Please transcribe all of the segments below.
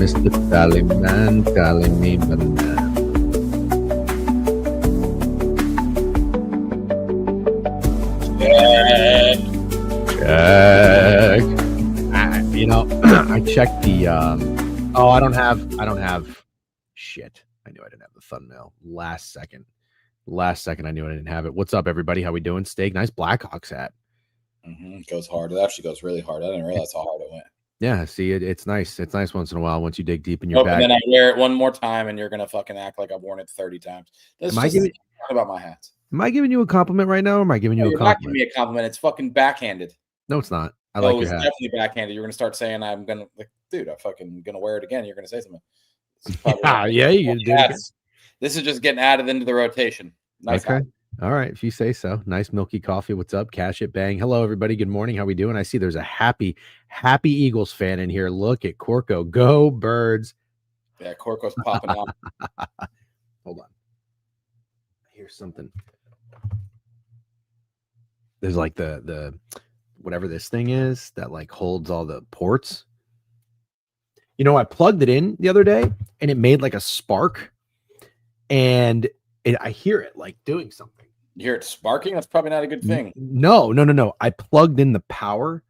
Mr. Tallyman, tally me banana. Check. I checked the. I don't have. Shit. I knew I didn't have the thumbnail. Last second, I knew I didn't have it. What's up, everybody? How we doing? Steak, nice Blackhawks hat. It goes hard. It actually goes really hard. I didn't realize how hard it went. Yeah, see, it's nice. It's nice once in a while once you dig deep in your bag. And then I wear it one more time, and you're gonna fucking act like I've worn it 30 times. This is about my hats. Am I giving you a compliment right now, or am I giving you a compliment? You're not giving me a compliment. It's fucking backhanded. No, it's not. I like your hat. It's definitely backhanded. You're gonna start saying I'm gonna, dude, I'm fucking gonna wear it again. You're gonna say something. Yeah, you do. This is just getting added into the rotation. Nice. Okay. Hat. All right, if you say so. Nice milky coffee. What's up? Cash it, bang. Hello, everybody. Good morning. How we doing? I see there's a happy Eagles fan in here. Look at Corco. Go Birds. Yeah, Corco's popping out. Hold on. Here's something. There's like the whatever this thing is that like holds all the ports. You know, I plugged it in the other day and it made like a spark, and I hear it like doing something. You hear it sparking? That's probably not a good thing. No. I plugged in the power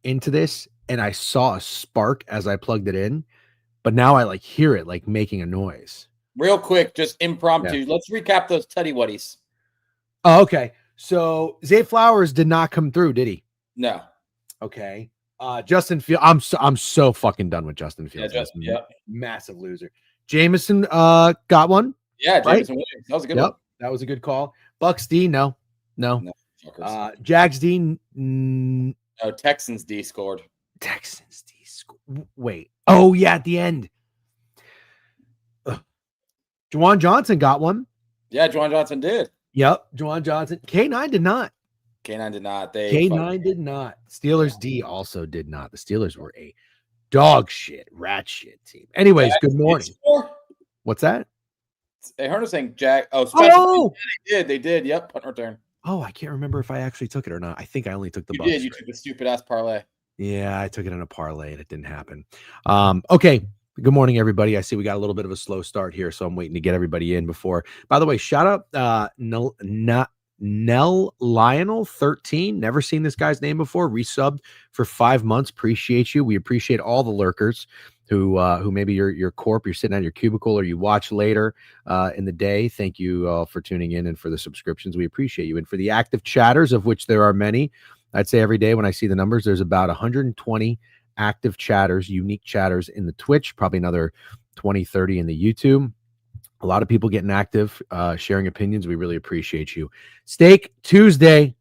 into this and I saw a spark as I plugged it in, but now I like hear it like making a noise. Real quick, just impromptu. Yeah. Let's recap those Teddy Wuddies. Oh, okay. So Zay Flowers did not come through, did he? No. Okay. Justin Fields. I'm so fucking done with Justin Fields. Yeah, Justin, massive loser. Jameson got one. Yeah, Jameson Williams. That was a good one. That was a good call. Bucks D, no. Jags D, no. Texans D scored. Texans D scored. Wait. Oh yeah, at the end. Juwan Johnson got one. Yeah, Juwan Johnson did. Yep, Juwan Johnson. K9 did not. K9 did not. K9 did not. Steelers D also did not. The Steelers were a dog shit, rat shit team. Anyways, good morning. What's that? I heard her saying Jack. Oh, they did. Yep, punt return. Oh, I can't remember if I actually took it or not. I think I only took the. You took the stupid ass parlay. Yeah, I took it in a parlay and it didn't happen. Okay. Good morning, everybody. I see we got a little bit of a slow start here, so I'm waiting to get everybody in before. By the way, shout out Nell Lionel 13. Never seen this guy's name before. Resubbed for 5 months. Appreciate you. We appreciate all the lurkers who maybe you're corp, you're sitting at your cubicle, or you watch later in the day. Thank you for tuning in and for the subscriptions. We appreciate you. And for the active chatters, of which there are many, I'd say every day when I see the numbers, there's about 120 active chatters, unique chatters in the Twitch, probably another 20, 30 in the YouTube. A lot of people getting active, sharing opinions. We really appreciate you. Steak Tuesday.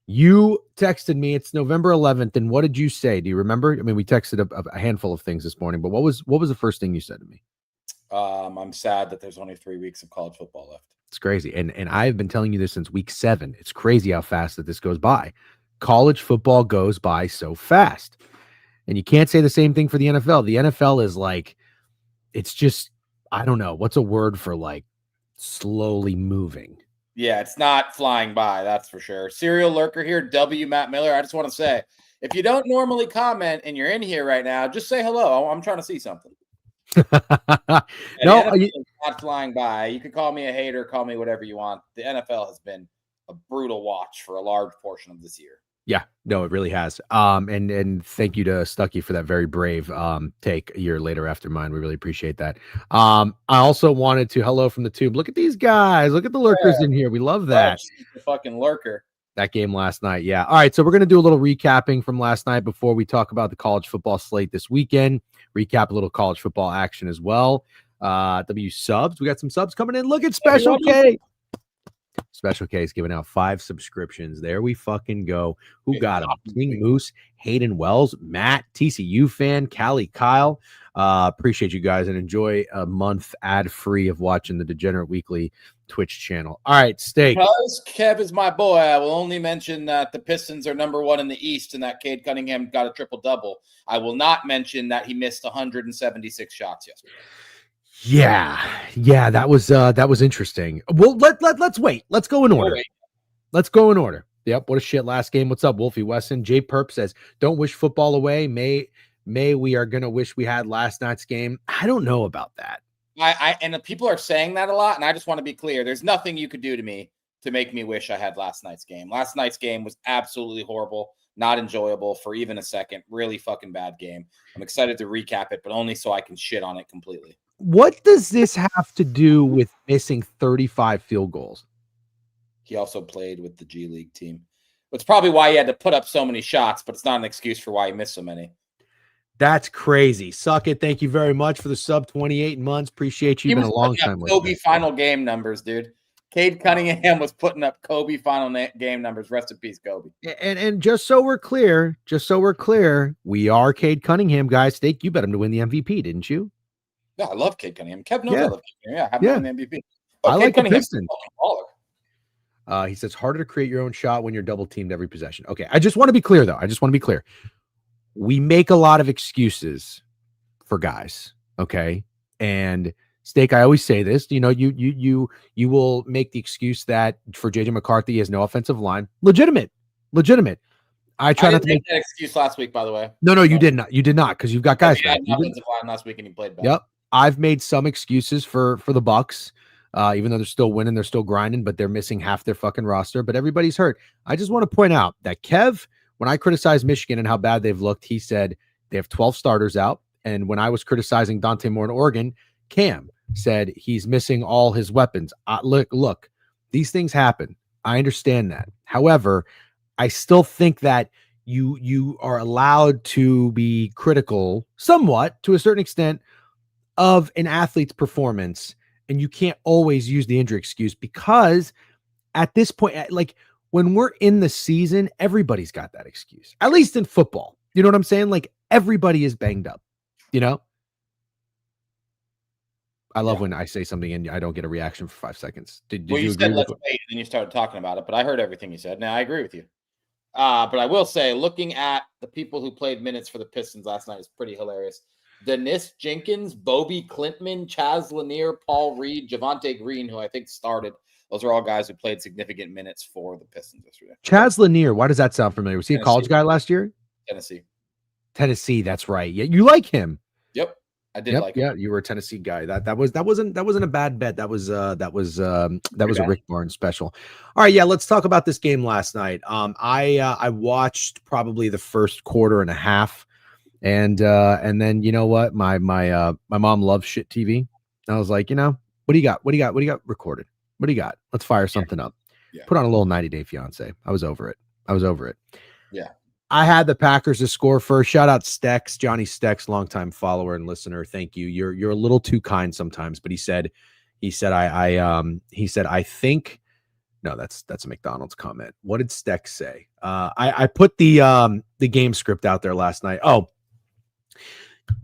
You texted me. It's November 11th. And what did you say? Do you remember? I mean, we texted a handful of things this morning, but what was the first thing you said to me? I'm sad that there's only 3 weeks of college football left. It's crazy. And I've been telling you this since week 7. It's crazy how fast that this goes by. College football goes by so fast. And you can't say the same thing for the NFL. The NFL is like, it's just, I don't know. What's a word for like slowly moving? Yeah, it's not flying by. That's for sure. Serial lurker here, W. Matt Miller. I just want to say, if you don't normally comment and you're in here right now, just say hello. I'm trying to see something. No, it's not flying by. You can call me a hater, call me whatever you want. The NFL has been a brutal watch for a large portion of this year. Yeah, no, it really has. And thank you to Stucky for that very brave take a year later after mine. We really appreciate that. I also wanted to hello from the tube. Look at these guys. Look at the lurkers in here. We love that. The fucking lurker. That game last night. Yeah. All right. So we're going to do a little recapping from last night before we talk about the college football slate this weekend. Recap a little college football action as well. W subs. We got some subs coming in. Look at Special K. Special Case giving out 5 subscriptions. There we fucking go. Who got them? King Moose, Hayden Wells, Matt, TCU fan, Callie Kyle. Appreciate you guys and enjoy a month ad-free of watching the Degenerate Weekly Twitch channel. All right, Steak. Because Kev is my boy, I will only mention that the Pistons are number 1 in the East and that Cade Cunningham got a triple-double. I will not mention that he missed 176 shots yesterday. Yeah, that was interesting. Well, let's wait. Let's go in order. Let's go in order. Yep. What a shit last game. What's up, Wolfie Wesson? Jay Perp says, "Don't wish football away. May May we are going to wish we had last night's game. I don't know about that. And the people are saying that a lot, and I just want to be clear. There's nothing you could do to me to make me wish I had last night's game. Last night's game was absolutely horrible, not enjoyable for even a second. Really fucking bad game. I'm excited to recap it, but only so I can shit on it completely. What does this have to do with missing 35 field goals? He also played with the G League team. It's probably why he had to put up so many shots, but it's not an excuse for why he missed so many. That's crazy. Suck it. Thank you very much for the sub 28 months. Appreciate you. You've been a long time. Kobe final game numbers, dude. Cade Cunningham was putting up Kobe final game numbers. Rest in peace, Kobe. And just so we're clear, we are Cade Cunningham, guys. Steak, you bet him to win the MVP, didn't you? Yeah, I love Cade Cunningham. Kev knows I love Cade Cunningham. Yeah, I have him the MVP. I like the Pistons. He says harder to create your own shot when you're double teamed every possession. Okay, I just want to be clear, though. We make a lot of excuses for guys, okay? And Steak, I always say this, you will make the excuse that for JJ McCarthy, he has no offensive line. Legitimate. I not to make that excuse last week, by the way. No, you did not. You did not, because you've got guys. He had no offensive line last week and he played bad. Yep. I've made some excuses for the Bucks, even though they're still winning, they're still grinding, but they're missing half their fucking roster. But everybody's hurt. I just want to point out that Kev, when I criticized Michigan and how bad they've looked, he said they have 12 starters out. And when I was criticizing Dante Moore in Oregon, Cam said he's missing all his weapons. Look, these things happen. I understand that. However, I still think that you are allowed to be critical somewhat to a certain extent of an athlete's performance. And you can't always use the injury excuse, because at this point, like, when we're in the season, everybody's got that excuse, at least in football. You know what I'm saying? Like, everybody is banged up, I love when I say something and I don't get a reaction for 5 seconds. Did you said let's wait, and then you started talking about it, but I heard everything you said. Now, I agree with you. But I will say, looking at the people who played minutes for the Pistons last night is pretty hilarious. Dennis Jenkins, Bobby Clintman, Chaz Lanier, Paul Reed, Javonte Green, who I think started. Those are all guys who played significant minutes for the Pistons yesterday. Chaz Lanier, why does that sound familiar? Was he a college guy last year? Tennessee, that's right. Yeah, you like him. Yep, I did like him. Yeah, you were a Tennessee guy. That wasn't a bad bet. That was a Rick Barnes special. All right, yeah, let's talk about this game last night. I watched probably the first quarter and a half, and then you know what? My mom loves shit TV. I was like, what do you got? What do you got recorded? What do you got? Let's fire something up. Yeah. Put on a little 90 Day Fiance. I was over it. Yeah. I had the Packers to score first. Shout out Stex, Johnny Stex, longtime follower and listener. Thank you. You're a little too kind sometimes, but he said I think, no, that's a McDonald's comment. What did Stex say? I put the game script out there last night. Oh,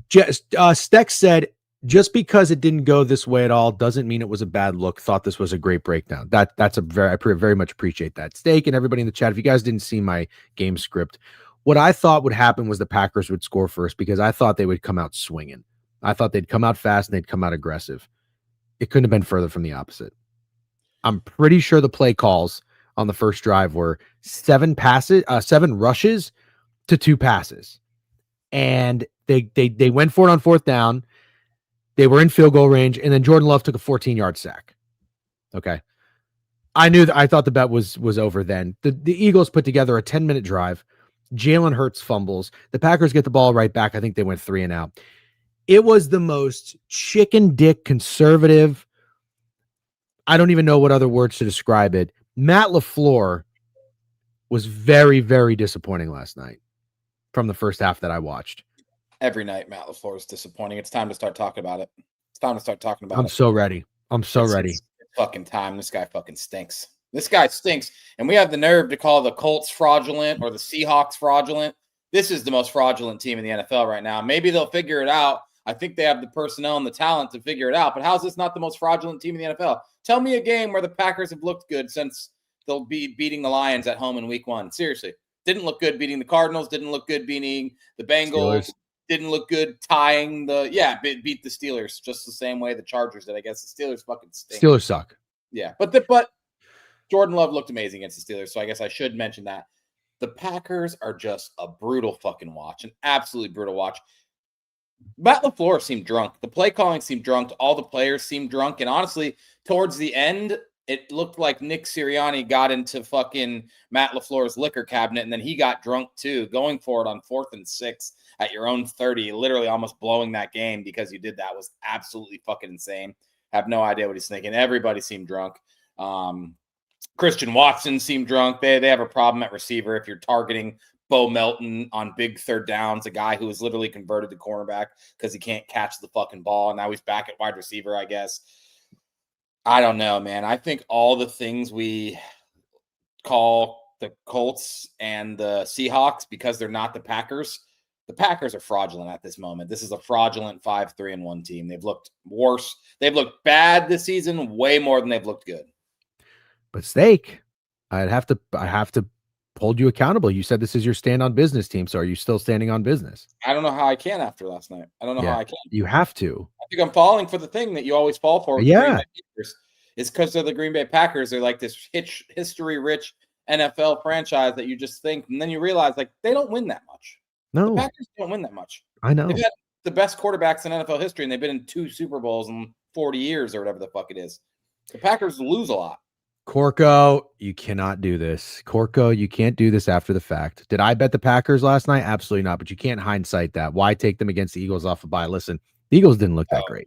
Stex said, just because it didn't go this way at all doesn't mean it was a bad look. Thought this was a great breakdown. I very much appreciate that. Steak and everybody in the chat, if you guys didn't see my game script, what I thought would happen was the Packers would score first, because I thought they would come out swinging. I thought they'd come out fast and they'd come out aggressive. It couldn't have been further from the opposite. I'm pretty sure the play calls on the first drive were 7 rushes to 2 passes. And they went for it on fourth down. They were in field goal range, and then Jordan Love took a 14-yard sack. Okay. I thought the bet was over then. The Eagles put together a 10-minute drive. Jalen Hurts fumbles. The Packers get the ball right back. I think they went 3 and out. It was the most chicken dick conservative. I don't even know what other words to describe it. Matt LaFleur was very, very disappointing last night from the first half that I watched. Every night, Matt LaFleur is disappointing. It's time to start talking about it. I'm so ready. It's fucking time. This guy fucking stinks. And we have the nerve to call the Colts fraudulent or the Seahawks fraudulent. This is the most fraudulent team in the NFL right now. Maybe they'll figure it out. I think they have the personnel and the talent to figure it out. But how's this not the most fraudulent team in the NFL? Tell me a game where the Packers have looked good since they'll be beating the Lions at home in week 1. Seriously. Didn't look good beating the Cardinals. Didn't look good beating the Bengals. Steelers. Didn't look good tying beat the Steelers just the same way the Chargers did. I guess the Steelers fucking stink. Steelers suck. Yeah, but Jordan Love looked amazing against the Steelers, so I guess I should mention that. The Packers are just a brutal fucking watch, an absolutely brutal watch. Matt LaFleur seemed drunk. The play calling seemed drunk. All the players seemed drunk. And honestly, towards the end, it looked like Nick Sirianni got into fucking Matt LaFleur's liquor cabinet, and then he got drunk too, going for it on 4th and 6 at your own 30, literally almost blowing that game because you did that was absolutely fucking insane. Have no idea what he's thinking. Everybody seemed drunk. Christian Watson seemed drunk. They have a problem at receiver if you're targeting Bo Melton on big third downs, a guy who was literally converted to cornerback because he can't catch the fucking ball. And now he's back at wide receiver, I guess. I don't know, man. I think all the things we call the Colts and the Seahawks, because they're not the Packers are fraudulent at this moment. This is a fraudulent 5-3-1 team. They've looked worse. They've looked bad this season, way more than they've looked good. But Steak, I have to hold you accountable. You said this is your stand on business team. So are you still standing on business? I don't know how I can after last night. I don't know how I can. You have to. I think I'm falling for the thing that you always fall for. Yeah. It's because they're the Green Bay Packers. They're like this history-rich NFL franchise that you just think, and then you realize like they don't win that much. No. The Packers don't win that much. I know. They've had the best quarterbacks in NFL history, and they've been in 2 Super Bowls in 40 years or whatever the fuck it is. The Packers lose a lot. Corco, you cannot do this. Corco, you can't do this after the fact. Did I bet the Packers last night? Absolutely not. But you can't hindsight that. Why take them against the Eagles off a bye? Listen, the Eagles didn't look that great.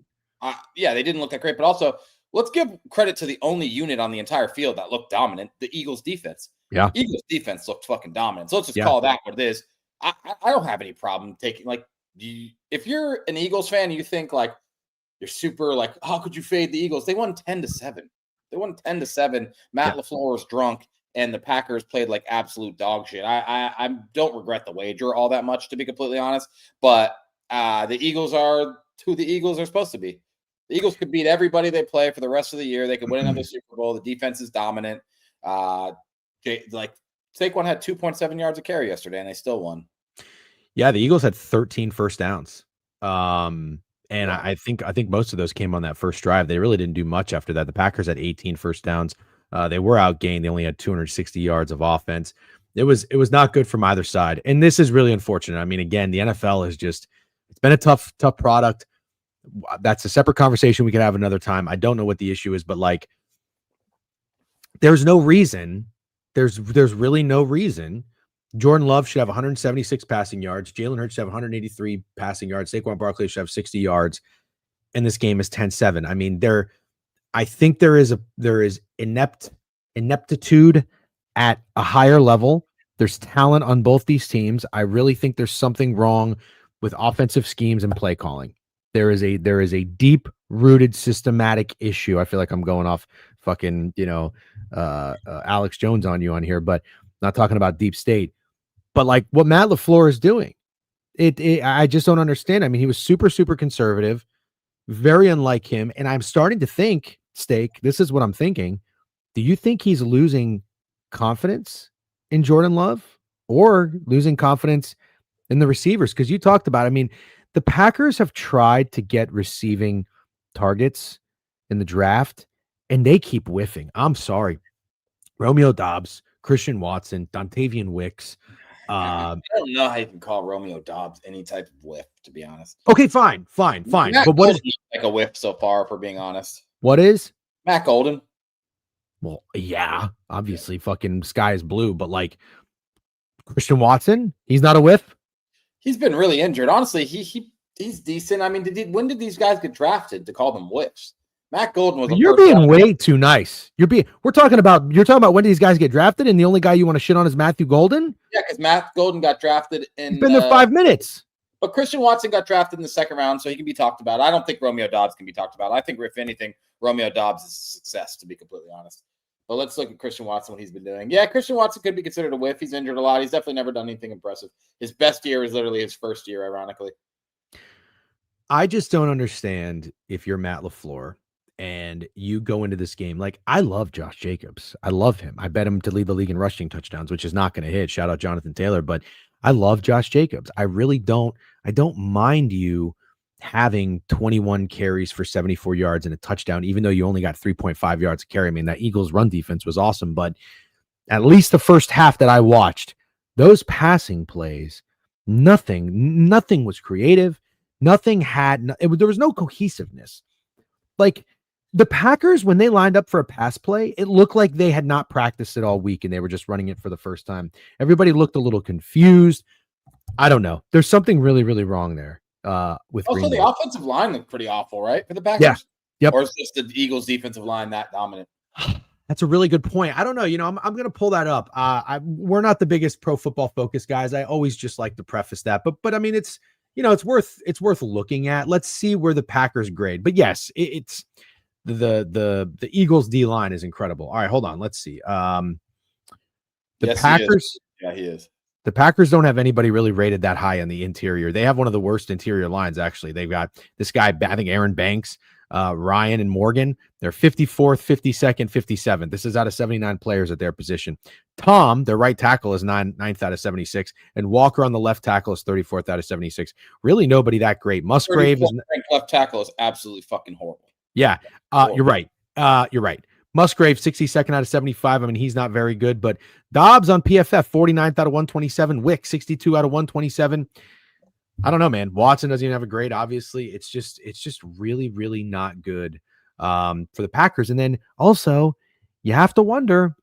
Yeah, they didn't look that great. But also, let's give credit to the only unit on the entire field that looked dominant, the Eagles defense. Yeah. Eagles defense looked fucking dominant. So let's just call that what it is. I don't have any problem taking, like, if you're an Eagles fan, you think, like, you're super, like, how could you fade the Eagles? They won 10-7. They won 10-7. Matt LaFleur was drunk, and the Packers played like absolute dog shit. I don't regret the wager all that much, to be completely honest. But the Eagles are who the Eagles are supposed to be. The Eagles could beat everybody they play for the rest of the year. They could win another Super Bowl. The defense is dominant. Like Saquon had 2.7 yards a carry yesterday, and they still won. Yeah, the Eagles had 13 first downs. And I think most of those came on that first drive. They really didn't do much after that. The Packers had 18 first downs. They were outgained. They only had 260 yards of offense. It was not good from either side. And this is really unfortunate. I mean, again, the NFL is just, it's been a tough product. That's a separate conversation we could have another time. I don't know what the issue is, but like, there's no reason. There's really no reason. Jordan Love should have 176 passing yards. Jalen Hurts should have 183 passing yards. Saquon Barkley should have 60 yards. And this game is 10-7. I mean, I think there is ineptitude at a higher level. There's talent on both these teams. I really think there's something wrong with offensive schemes and play calling. There is a deep-rooted systematic issue. I feel like I'm going off fucking, Alex Jones on you on here, but not talking about deep state. But like what Matt LaFleur is doing, I just don't understand. I mean, he was super, super conservative, very unlike him. And I'm starting to think, Steak, this is what I'm thinking. Do you think he's losing confidence in Jordan Love or losing confidence in the receivers? Because you talked about, I mean, the Packers have tried to get receiving targets in the draft, and they keep whiffing. I'm sorry. Romeo Doubs, Christian Watson, Dontavian Wicks. I don't know how you can call Romeo Doubs any type of whiff, to be honest. Okay, fine. Matt But what is like a whiff so far, for being honest? What is? Matt Golden. Well, yeah, obviously fucking sky is blue, but like Christian Watson, he's not a whiff. He's been really injured. Honestly, he's decent. I mean, when did these guys get drafted to call them whiffs? Matt Golden was. You're being way too nice. You're talking about when these guys get drafted, and the only guy you want to shit on is Matthew Golden. Yeah, because Matt Golden got drafted in. He's been there 5 minutes. But Christian Watson got drafted in the second round, so he can be talked about. I don't think Romeo Doubs can be talked about. I think, if anything, Romeo Doubs is a success, to be completely honest. But let's look at Christian Watson, what he's been doing. Yeah, Christian Watson could be considered a whiff. He's injured a lot. He's definitely never done anything impressive. His best year is literally his first year, ironically. I just don't understand if you're Matt LaFleur and you go into this game. Like, I love Josh Jacobs. I love him. I bet him to lead the league in rushing touchdowns, which is not going to hit. Shout out Jonathan Taylor. But I love Josh Jacobs. I really don't. I don't mind you having 21 carries for 74 yards and a touchdown, even though you only got 3.5 yards a carry. I mean, that Eagles run defense was awesome, but at least the first half that I watched, those passing plays, nothing was creative. Nothing had, there was no cohesiveness. Like the Packers, when they lined up for a pass play, it looked like they had not practiced it all week and they were just running it for the first time. Everybody looked a little confused. I don't know. There's something really, really wrong there with Also, Green Bay. the offensive line looked pretty awful, right? For the Packers? Yeah. Yep. Or is just the Eagles defensive line that dominant? That's a really good point. I don't know. I'm going to pull that up. We're not the biggest Pro Football Focus guys. I always just like to preface that, but I mean, it's worth looking at. Let's see where the Packers grade. But yes, it's the Eagles D line is incredible. All right, hold on. Let's see. Yes, Packers. Yeah, he is. The Packers don't have anybody really rated that high on the interior. They have one of the worst interior lines, actually. They've got this guy, I think Aaron Banks, Ryan and Morgan. They're 54th, 52nd, 57th. This is out of 79 players at their position. Tom, their right tackle, is ninth out of 76. And Walker on the left tackle is 34th out of 76. Really nobody that great. Musgrave is left tackle is absolutely fucking horrible. Yeah, you're right. You're right. Musgrave, 62nd out of 75. I mean, he's not very good, but Dobbs on PFF, 49th out of 127. Wick, 62 out of 127. I don't know, man. Watson doesn't even have a grade. Obviously, it's just really, really not good for the Packers. And then also, you have to wonder: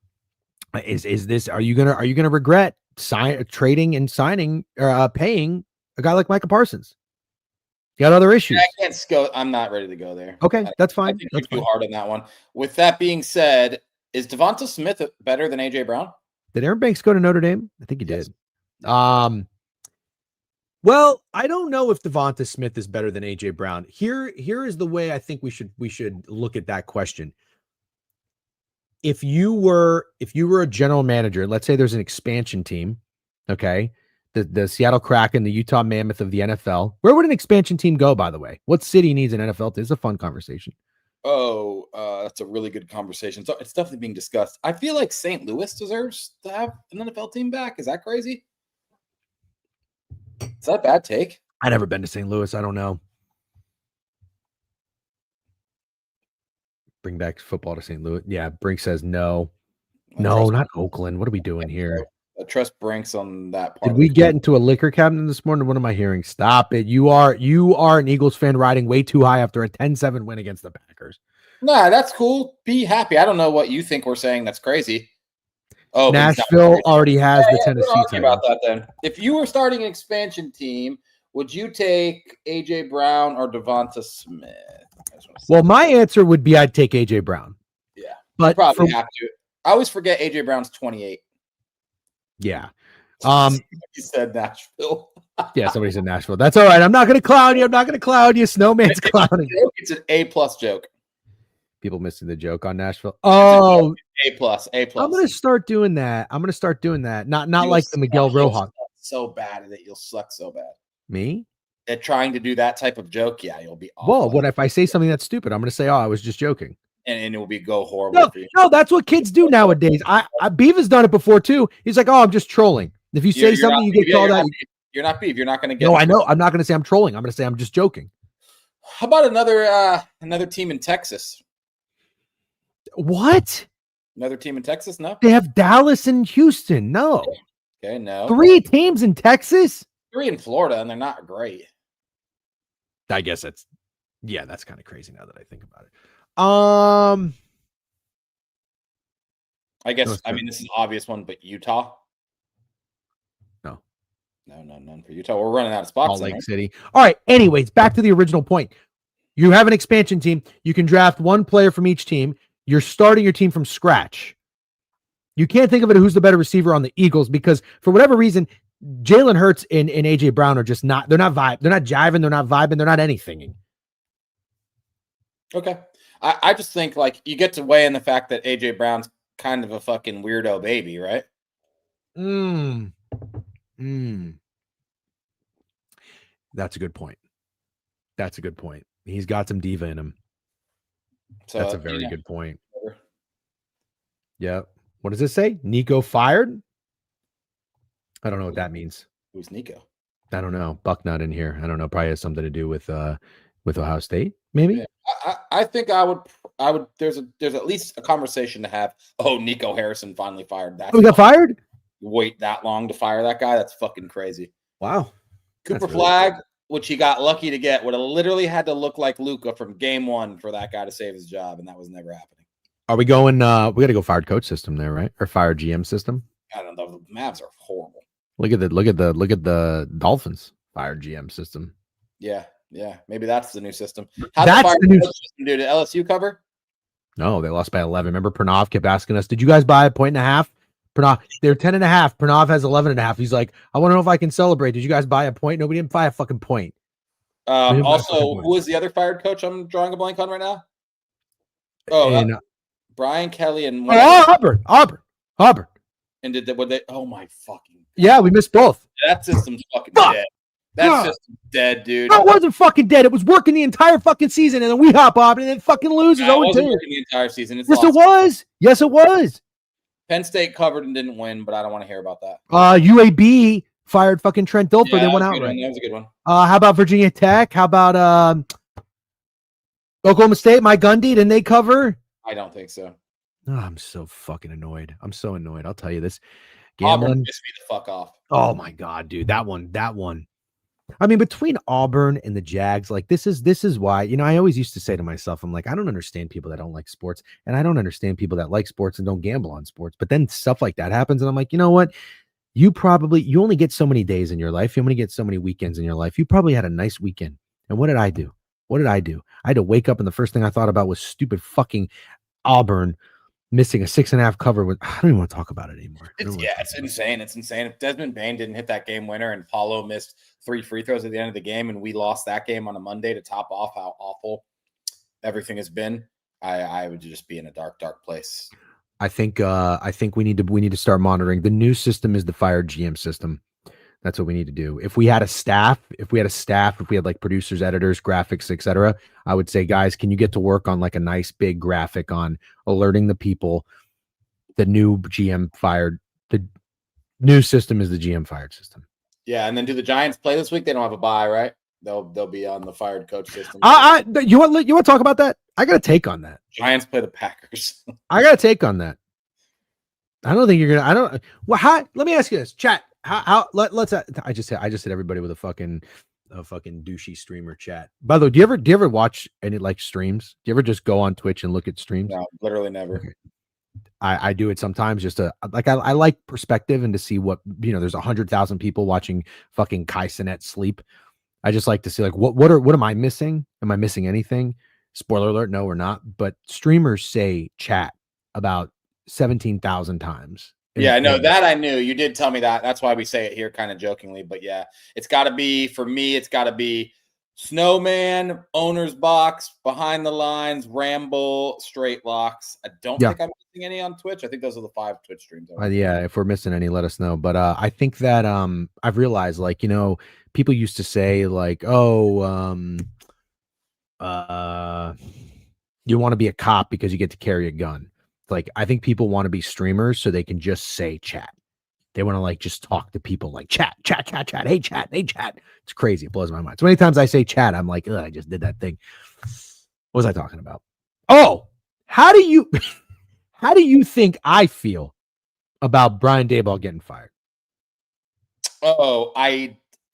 is this? Are you gonna regret trading and signing or paying a guy like Micah Parsons? You got other issues. I can't go. I'm not ready to go there. Okay, that's fine. I think that's too hard on that one. With that being said, is Devonta Smith better than AJ Brown? Did Aaron Banks go to Notre Dame? I think he did. Well, I don't know if Devonta Smith is better than AJ Brown. Here is the way I think we should look at that question. If you were a general manager, let's say there's an expansion team, okay? The Seattle Kraken, the Utah Mammoth of the NFL. Where would an expansion team go, by the way? What city needs an NFL team? It's a fun conversation. Oh, that's a really good conversation. So it's definitely being discussed. I feel like St. Louis deserves to have an NFL team back. Is that crazy? Is that a bad take? I've never been to St. Louis. I don't know. Bring back football to St. Louis. Yeah, Brink says no. No, not Oakland. What are we doing here? I trust Brinks on that part. Did we get into a liquor cabinet this morning? What am I hearing? Stop it. You are an Eagles fan riding way too high after a 10-7 win against the Packers. Nah, that's cool. Be happy. I don't know what you think we're saying that's crazy. Oh, Nashville already has the Tennessee team. About that then. If you were starting an expansion team, would you take AJ Brown or Devonta Smith? Well, my answer would be I'd take AJ Brown. Yeah, but you probably have to. I always forget AJ Brown's 28. Yeah. You said Nashville. Yeah, somebody said Nashville. That's all right. I'm not going to clown you. Snowman's clowning. It's an A+ joke. People missing the joke on Nashville. Oh, A+. I'm going to start doing that. Not like the Miguel Rojas. So bad that you'll suck so bad. Me? At trying to do that type of joke, yeah, you'll be awful. Well, what if I say something that's stupid? I'm going to say, "Oh, I was just joking," and it will go horrible for you. No, that's what kids do nowadays. Beaver's done it before too. He's like, "Oh, I'm just trolling." If you say something, you get called out. You're not Beav. You're not going to get. No, I know. I'm not going to say I'm trolling. I'm going to say I'm just joking. How about another team in Texas? What? Another team in Texas? No. They have Dallas and Houston. No. Okay, no. 3 teams in Texas? 3 in Florida, and they're not great. I guess that's kind of crazy now that I think about it. I guess, I mean, this is an obvious one, but Utah? No, none for Utah. We're running out of spots. Salt Lake City. All right. Anyways, back to the original point. You have an expansion team. You can draft one player from each team. You're starting your team from scratch. You can't think of it who's the better receiver on the Eagles because for whatever reason, Jalen Hurts and AJ Brown are just not. They're not vibe. They're not jiving. They're not vibing. They're not anything. Okay, I just think like you get to weigh in the fact that AJ Brown's kind of a fucking weirdo baby, right? That's a good point. He's got some diva in him. So that's a very good point. Yeah. What does it say? Nico fired? I don't know what that means. Who's Nico? I don't know. Bucknut in here. I don't know. Probably has something to do with Ohio State, maybe. Yeah. I think I would. There's at least a conversation to have. Oh, Nico Harrison finally fired. He got fired? wait that long to fire that guy. That's fucking crazy. Wow. Cooper Flag, which he got lucky to get, would have literally had to look like Luka from game one for that guy to save his job, and that was never happening. Are we going? We got to go fired coach system there, right? Or fired GM system? I don't know. The Mavs are horrible. Look at the Dolphins fired GM system. Yeah. Maybe that's the new system. That's the new system, dude. Did LSU cover? No, they lost by 11. Remember, Pranav kept asking us, "Did you guys buy a point and a half?" Pranav, they're 10.5. Pranav has 11.5. He's like, "I want to know if I can celebrate." Did you guys buy a point? Nobody didn't buy a fucking point. Also, who was the other fired coach? I'm drawing a blank on right now. Oh, Brian Kelly and Auburn. And would they? Oh my fucking! Yeah, we missed both. That system's fucking dead. That system's dead, dude. No, it wasn't fucking dead. It was working the entire fucking season, and then we hop up and then fucking loses. It wasn't working the entire season. Yes, it was. Yes, it was. Penn State covered and didn't win, but I don't want to hear about that. UAB fired fucking Trent Dilfer. They went out. That was a good one. How about Virginia Tech? How about Oklahoma State? Mike Gundy, didn't they cover? I don't think so. Oh, I'm so fucking annoyed. I'm so annoyed. I'll tell you this. Auburn pissed me the fuck off. Oh my god, dude, that one. I mean, between Auburn and the Jags, like this is why, I always used to say to myself, I'm like, I don't understand people that don't like sports, and I don't understand people that like sports and don't gamble on sports. But then stuff like that happens, and I'm like, you know what? You only get so many days in your life. You only get so many weekends in your life. You probably had a nice weekend. And what did I do? I had to wake up, and the first thing I thought about was stupid fucking Auburn missing a 6.5 cover. I don't even want to talk about it anymore. It's insane. It's insane. If Desmond Bain didn't hit that game winner and Paulo missed 3 free throws at the end of the game, and we lost that game on a Monday to top off how awful everything has been, I would just be in a dark, dark place. I think we need to start monitoring. The new system is the fired GM system. That's what we need to do. If we had a staff, if we had like producers, editors, graphics, etc., I would say, guys, can you get to work on like a nice big graphic on alerting the people the new GM fired. The new system is the GM fired system. Yeah, and then do the Giants play this week? They don't have a bye, right? They'll be on the fired coach system. You want to talk about that? I got a take on that. Giants play the Packers. I got a take on that. I don't think you're gonna. I don't. Well, let me ask you this, chat. Let's. I just hit everybody with a fucking douchey streamer chat. By the way, do you ever watch any like streams? Do you ever just go on Twitch and look at streams? No, literally never. Okay. I do it sometimes just to like I like perspective and to see what there's 100,000 people watching fucking Kai Cenat sleep. I just like to see like what am I missing? Am I missing anything? Spoiler alert, no, we're not. But streamers say chat about 17,000 times. Yeah, no, that I knew. You did tell me that. That's why we say it here kind of jokingly. But yeah, it's got to be, for me, it's got to be Snowman, Owner's Box, Behind the Lines, Ramble, Straight Locks. I don't think I'm missing any on Twitch. I think those are the 5 Twitch streams. Yeah, if we're missing any, let us know. But I think that I've realized, like, people used to say, like, oh, you want to be a cop because you get to carry a gun. Like, I think people want to be streamers so they can just say chat. They want to like just talk to people like chat. Hey, chat. It's crazy. It blows my mind. So many times I say chat, I'm like, I just did that thing. What was I talking about? Oh, how do you think I feel about Brian Daboll getting fired? Oh,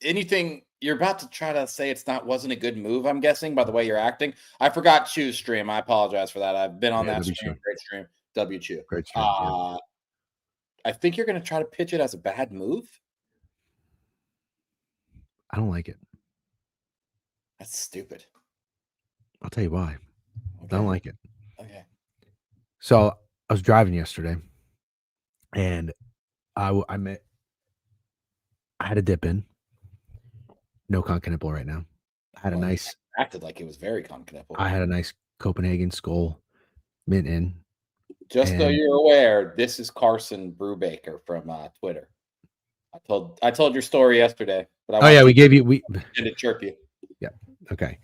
anything you're about to try to say wasn't a good move, I'm guessing, by the way you're acting. I forgot Chew's stream. I apologize for that. I've been on that stream. Great stream. W-Chew. Great stream. I think you're going to try to pitch it as a bad move. I don't like it. That's stupid. I'll tell you why. Okay. I don't like it. Okay. So I was driving yesterday, and I had a dip in. No Continental right now. I had a nice. Acted like it was very Continental. I had a nice Copenhagen Skull mint in. Just so you're aware, this is Carson Brubaker from Twitter. I told your story yesterday, but we gave you did it chirp you. Yeah. Okay.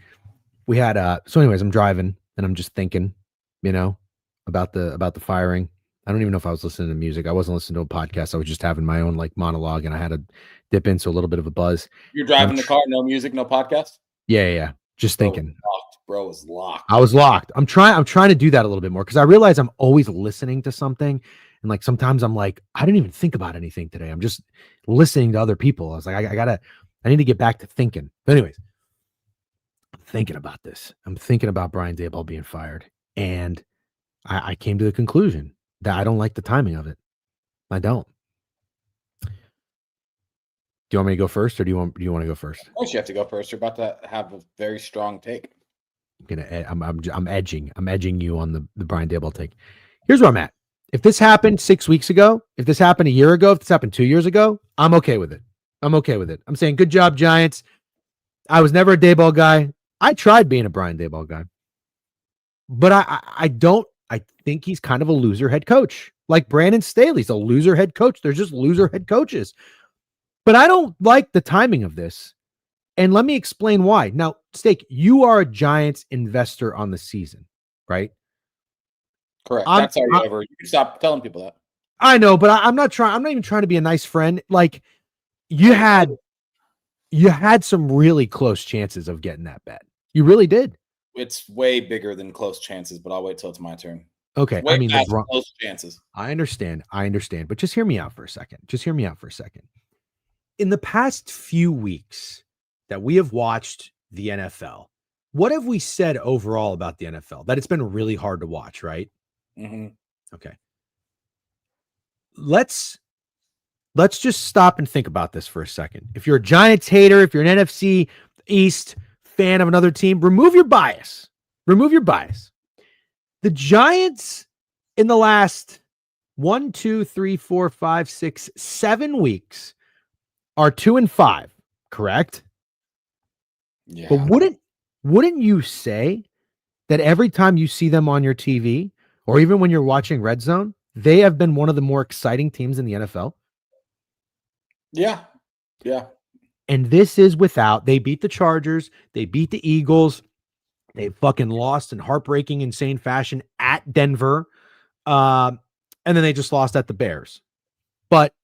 We had so anyways, I'm driving and I'm just thinking, about the firing. I don't even know if I was listening to music. I wasn't listening to a podcast. I was just having my own like monologue, and I had to dip into a little bit of a buzz. You're driving the car, no music, no podcast? Yeah. Just thinking. Bro was locked. I was locked. I'm trying to do that a little bit more because I realize I'm always listening to something, And like sometimes I'm like, I didn't even think about anything today. I'm just listening to other people. I was like, I need to get back to thinking. But anyways, I'm thinking about this. I'm thinking about Brian Daboll being fired. And I came to the conclusion that I don't like the timing of it. I don't. Do you want me to go first, or do you want to go first? Of course, you have to go first. You're about to have a very strong take. I'm edging you on the Brian Daboll take. Here's where I'm at. If this happened 6 weeks ago, if this happened a year ago, if this happened 2 years ago, I'm okay with it. I'm saying good job, Giants. I was never a Daboll guy. I tried being a Brian Daboll guy, but I think he's kind of a loser head coach. Like Brandon Staley's a loser head coach. They're just loser head coaches. But I don't like the timing of this. And let me explain why. Now, Steak, you are a Giants investor on the season, right? Correct. That's already over. You can stop telling people that. I know, but I'm not even trying to be a nice friend. Like you had some really close chances of getting that bet. You really did. It's way bigger than close chances, but I'll wait till it's my turn. Okay. I mean, close chances. I understand. But just hear me out for a second. In the past few weeks that we have watched the NFL, what have we said overall about the NFL? That it's been really hard to watch, right? Mm-hmm. Okay. Let's just stop and think about this for a second. If you're a Giants hater, if you're an NFC East fan of another team, remove your bias. The Giants in the last 1, 2, 3, 4, 5, 6, 7 weeks are 2-5, correct? Yeah. But wouldn't you say that every time you see them on your TV, or even when you're watching Red Zone, they have been one of the more exciting teams in the NFL? Yeah. And this is without, they beat the Chargers, they beat the Eagles, they fucking lost in heartbreaking, insane fashion at Denver. And then they just lost at the Bears. But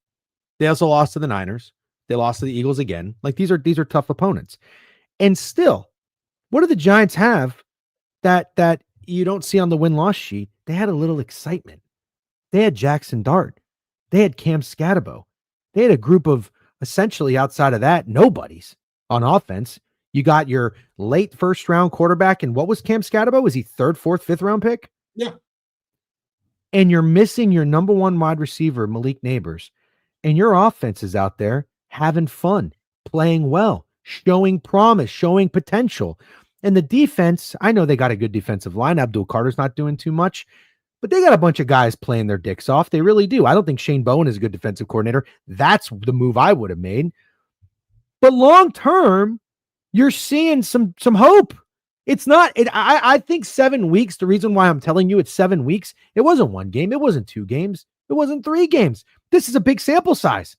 they also lost to the Niners. They lost to the Eagles again. Like these are tough opponents. And still, what do the Giants have that you don't see on the win-loss sheet? They had a little excitement. They had Jackson Dart. They had Cam Scatterbo. They had a group of essentially outside of that, nobodies on offense. You got your late first round quarterback. And what was Cam Scatterbo? Was he third, fourth, fifth round pick? Yeah. And you're missing your number one wide receiver, Malik Neighbors. And your offense is out there having fun, playing well, showing promise, showing potential. And the defense, I know they got a good defensive line. Abdul Carter's not doing too much, but they got a bunch of guys playing their dicks off. They really do. I don't think Shane Bowen is a good defensive coordinator. That's the move I would have made. But long term, you're seeing some hope. It's not, I think 7 weeks, the reason why I'm telling you it's 7 weeks, it wasn't one game. It wasn't 2 games. It wasn't 3 games. This is a big sample size.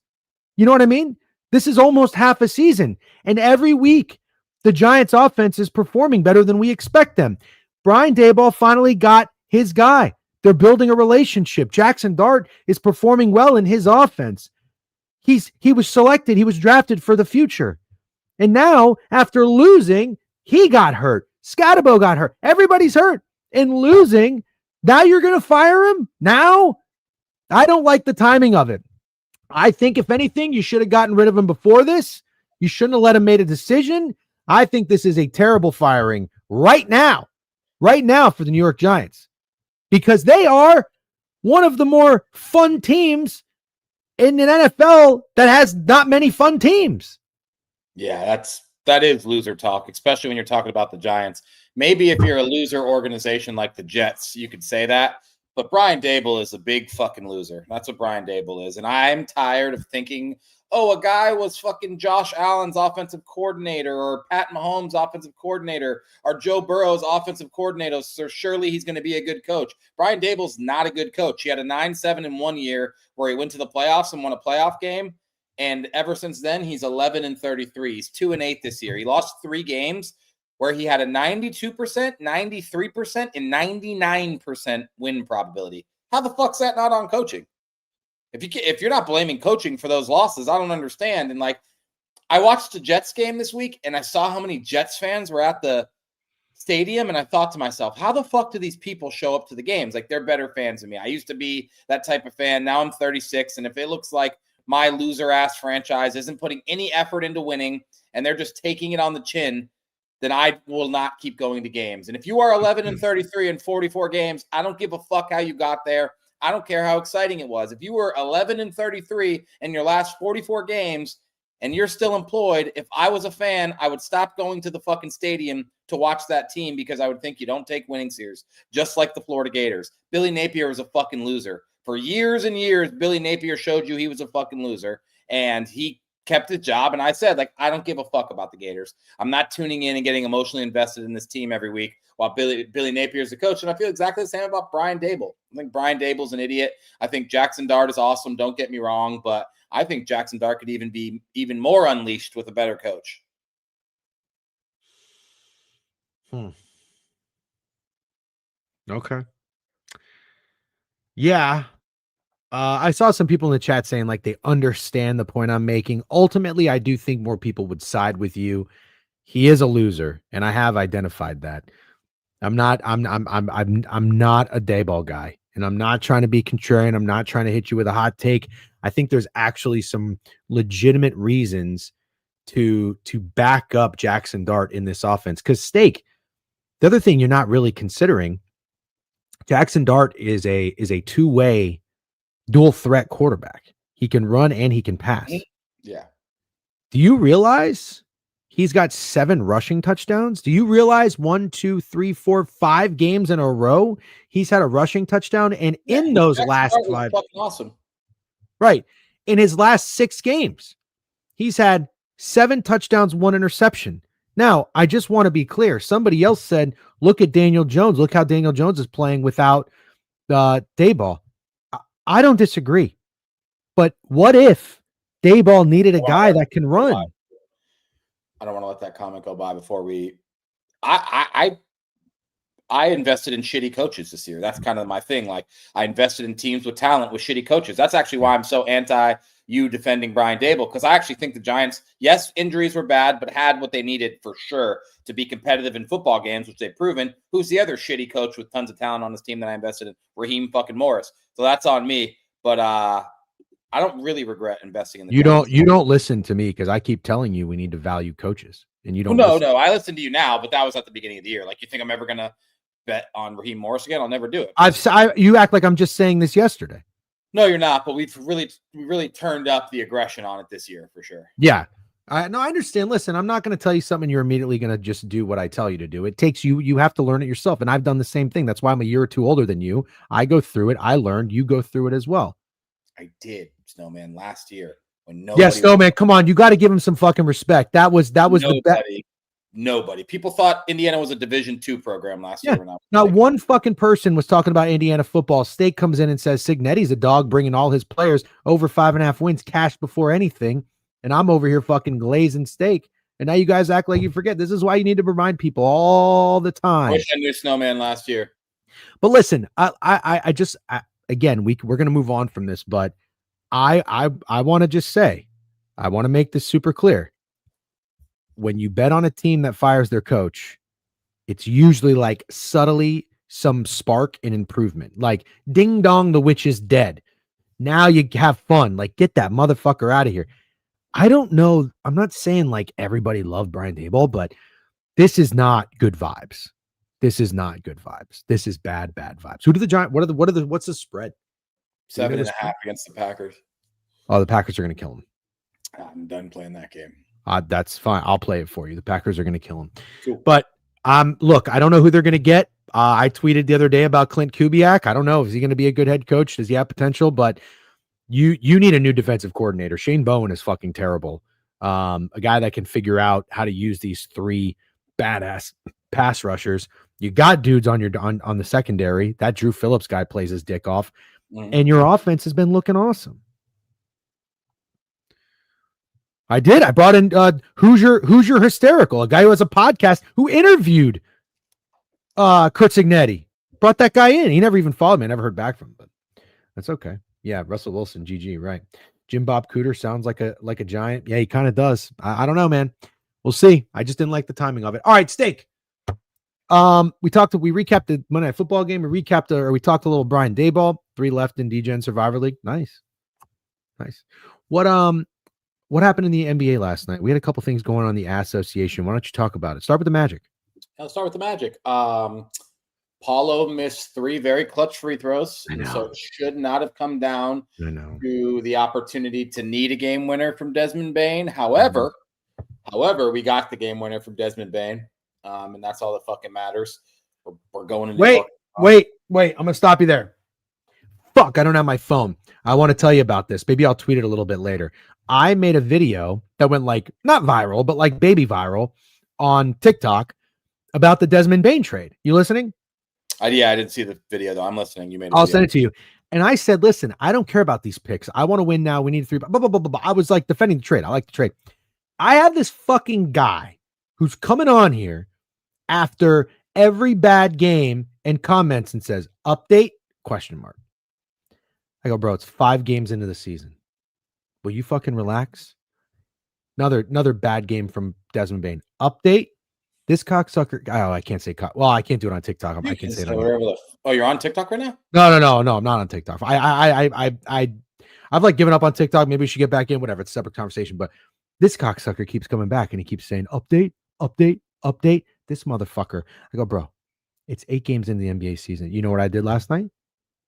You know what I mean? This is almost half a season. And every week, the Giants offense is performing better than we expect them. Brian Daboll finally got his guy. They're building a relationship. Jackson Dart is performing well in his offense. He was selected. He was drafted for the future. And now, after losing, he got hurt. Scatterbo got hurt. Everybody's hurt. And losing, now you're going to fire him? Now? I don't like the timing of it. I think, if anything, you should have gotten rid of him before this. You shouldn't have let him make a decision. I think this is a terrible firing right now for the New York Giants, because they are one of the more fun teams in an NFL that has not many fun teams. Yeah, that is loser talk, especially when you're talking about the Giants. Maybe if you're a loser organization like the Jets, you could say that. But Brian Daboll is a big fucking loser. That's what Brian Daboll is. And I'm tired of thinking, oh, a guy was fucking Josh Allen's offensive coordinator, or Pat Mahomes' offensive coordinator, or Joe Burrow's offensive coordinator, so surely he's going to be a good coach. Brian Daboll's not a good coach. He had a 9-7 in 1 year where he went to the playoffs and won a playoff game. And ever since then, he's 11-33. He's 2-8 this year. He lost 3 games where he had a 92%, 93%, and 99% win probability. How the fuck's that not on coaching? If you're not blaming coaching for those losses, I don't understand. And like, I watched the Jets game this week, and I saw how many Jets fans were at the stadium, and I thought to myself, how the fuck do these people show up to the games? Like, they're better fans than me. I used to be that type of fan. Now I'm 36, and if it looks like my loser ass franchise isn't putting any effort into winning and they're just taking it on the chin, then I will not keep going to games. And if you are 11-33 in 44 games, I don't give a fuck how you got there. I don't care how exciting it was. If you were 11-33 in your last 44 games and you're still employed, if I was a fan, I would stop going to the fucking stadium to watch that team because I would think you don't take winning serious, just like the Florida Gators. Billy Napier was a fucking loser. For years and years, Billy Napier showed you he was a fucking loser, and he kept his job. And I said, like, I don't give a fuck about the Gators. I'm not tuning in and getting emotionally invested in this team every week while Billy Napier is the coach. And I feel exactly the same about Brian Daboll. I think Brian Dable's an idiot. I think Jackson Dart is awesome. Don't get me wrong, but I think Jackson Dart could even be even more unleashed with a better coach. Okay. Yeah. I saw some people in the chat saying like they understand the point I'm making. Ultimately, I do think more people would side with you. He is a loser, and I have identified that. I'm not a Dayball guy, and I'm not trying to be contrarian. I'm not trying to hit you with a hot take. I think there's actually some legitimate reasons to back up Jackson Dart in this offense. Because Steak, the other thing you're not really considering, Jackson Dart is a two-way dual threat quarterback. He can run and he can pass. Yeah. Do you realize he's got 7 rushing touchdowns? Do you realize 1, 2, 3, 4, 5 games in a row he's had a rushing touchdown? And in those last 5, fucking awesome. Right. In his last 6 games, he's had 7 touchdowns, 1 interception. Now, I just want to be clear. Somebody else said, look at Daniel Jones. Look how Daniel Jones is playing without Dayball. I don't disagree. But what if Dayball needed a guy that can run? I don't want to let that comment go by before we. I invested in shitty coaches this year. That's kind of my thing. Like, I invested in teams with talent with shitty coaches. That's actually why I'm so anti you defending Brian Daboll, because I actually think the Giants, yes, injuries were bad, but had what they needed for sure to be competitive in football games, which they've proven. Who's the other shitty coach with tons of talent on this team that I invested in? Raheem fucking Morris. So that's on me. But I don't really regret investing in the Giants. You don't listen to me because I keep telling you we need to value coaches, and you don't. No, I listen to you now, but that was at the beginning of the year. Like, you think I'm ever gonna bet on Raheem Morris again? I'll never do it. You act like I'm just saying this yesterday. No, you're not. But we really turned up the aggression on it this year for sure. Yeah. No, I understand. Listen, I'm not going to tell you something you're immediately going to just do what I tell you to do. It takes you have to learn it yourself. And I've done the same thing. That's why I'm a year or two older than you. I go through it. I learned. You go through it as well. I did, Snowman, last year when Snowman, come on. You got to give him some fucking respect. That was the best. Nobody. People thought Indiana was a Division II program last year. Not one fucking person was talking about Indiana football. State comes in and says Cignetti's a dog, bringing all his players over 5.5 wins, cash before anything. And I'm over here fucking glazing steak. And now you guys act like you forget. This is why you need to remind people all the time. I wish I knew Snowman last year. But listen, again, we're going to move on from this, but I want to just say, I want to make this super clear. When you bet on a team that fires their coach, it's usually like subtly some spark and improvement. Like, ding dong, the witch is dead. Now you have fun. Like, get that motherfucker out of here. I don't know. I'm not saying like everybody loved Brian Daboll, but this is not good vibes. This is not good vibes. This is bad vibes. Who do the Giants? What's the spread? 7.5 against the Packers. Oh, the Packers are going to kill him. I'm done playing that game. That's fine. I'll play it for you. The Packers are going to kill him. Cool. But look, I don't know who they're going to get. I tweeted the other day about Clint Kubiak. I don't know. Is he going to be a good head coach? Does he have potential? But you need a new defensive coordinator. Shane Bowen is fucking terrible. A guy that can figure out how to use these 3 badass pass rushers. You got dudes on the secondary. That Drew Phillips guy plays his dick off. Mm-hmm. And your offense has been looking awesome. I did. I brought in Hoosier Hysterical, a guy who has a podcast who interviewed Curt Cignetti. Brought that guy in. He never even followed me. I never heard back from him, but that's okay. Yeah, Russell Wilson, GG, right. Jim Bob Cooter sounds like a giant. Yeah, he kind of does. I don't know, man. We'll see. I just didn't like the timing of it. All right, Steak. We recapped the Monday Night Football game. We talked a little Brian Daboll. 3 left in DGen Survivor League. Nice. What happened in the NBA last night? We had a couple things going on in the association. Why don't you talk about it? Start with the Magic. I'll start with the Magic. Paulo missed 3 very clutch free throws, and so it should not have come down to the opportunity to need a game winner from Desmond Bane. However, we got the game winner from Desmond Bane, and that's all that fucking matters. We're going to Wait. I'm going to stop you there. Fuck, I don't have my phone. I want to tell you about this. Maybe I'll tweet it a little bit later. I made a video that went like, not viral, but like baby viral on TikTok about the Desmond Bane trade. You listening? Yeah, I didn't see the video though. I'm listening. I'll send it to you. And I said, listen, I don't care about these picks. I want to win now. We need 3. Blah, blah, blah, blah, blah. I was like defending the trade. I like the trade. I have this fucking guy who's coming on here after every bad game and comments and says, update, ? I go, bro, it's 5 games into the season. Will you fucking relax? Another bad game from Desmond Bane. Update. This cocksucker. Oh, I can't say cock. Well, I can't do it on TikTok. I can say it. Oh, you're on TikTok right now? No, I'm not on TikTok. I've like given up on TikTok. Maybe we should get back in. Whatever. It's a separate conversation. But this cocksucker keeps coming back and he keeps saying update. This motherfucker. I go, bro, it's 8 games in the NBA season. You know what I did last night?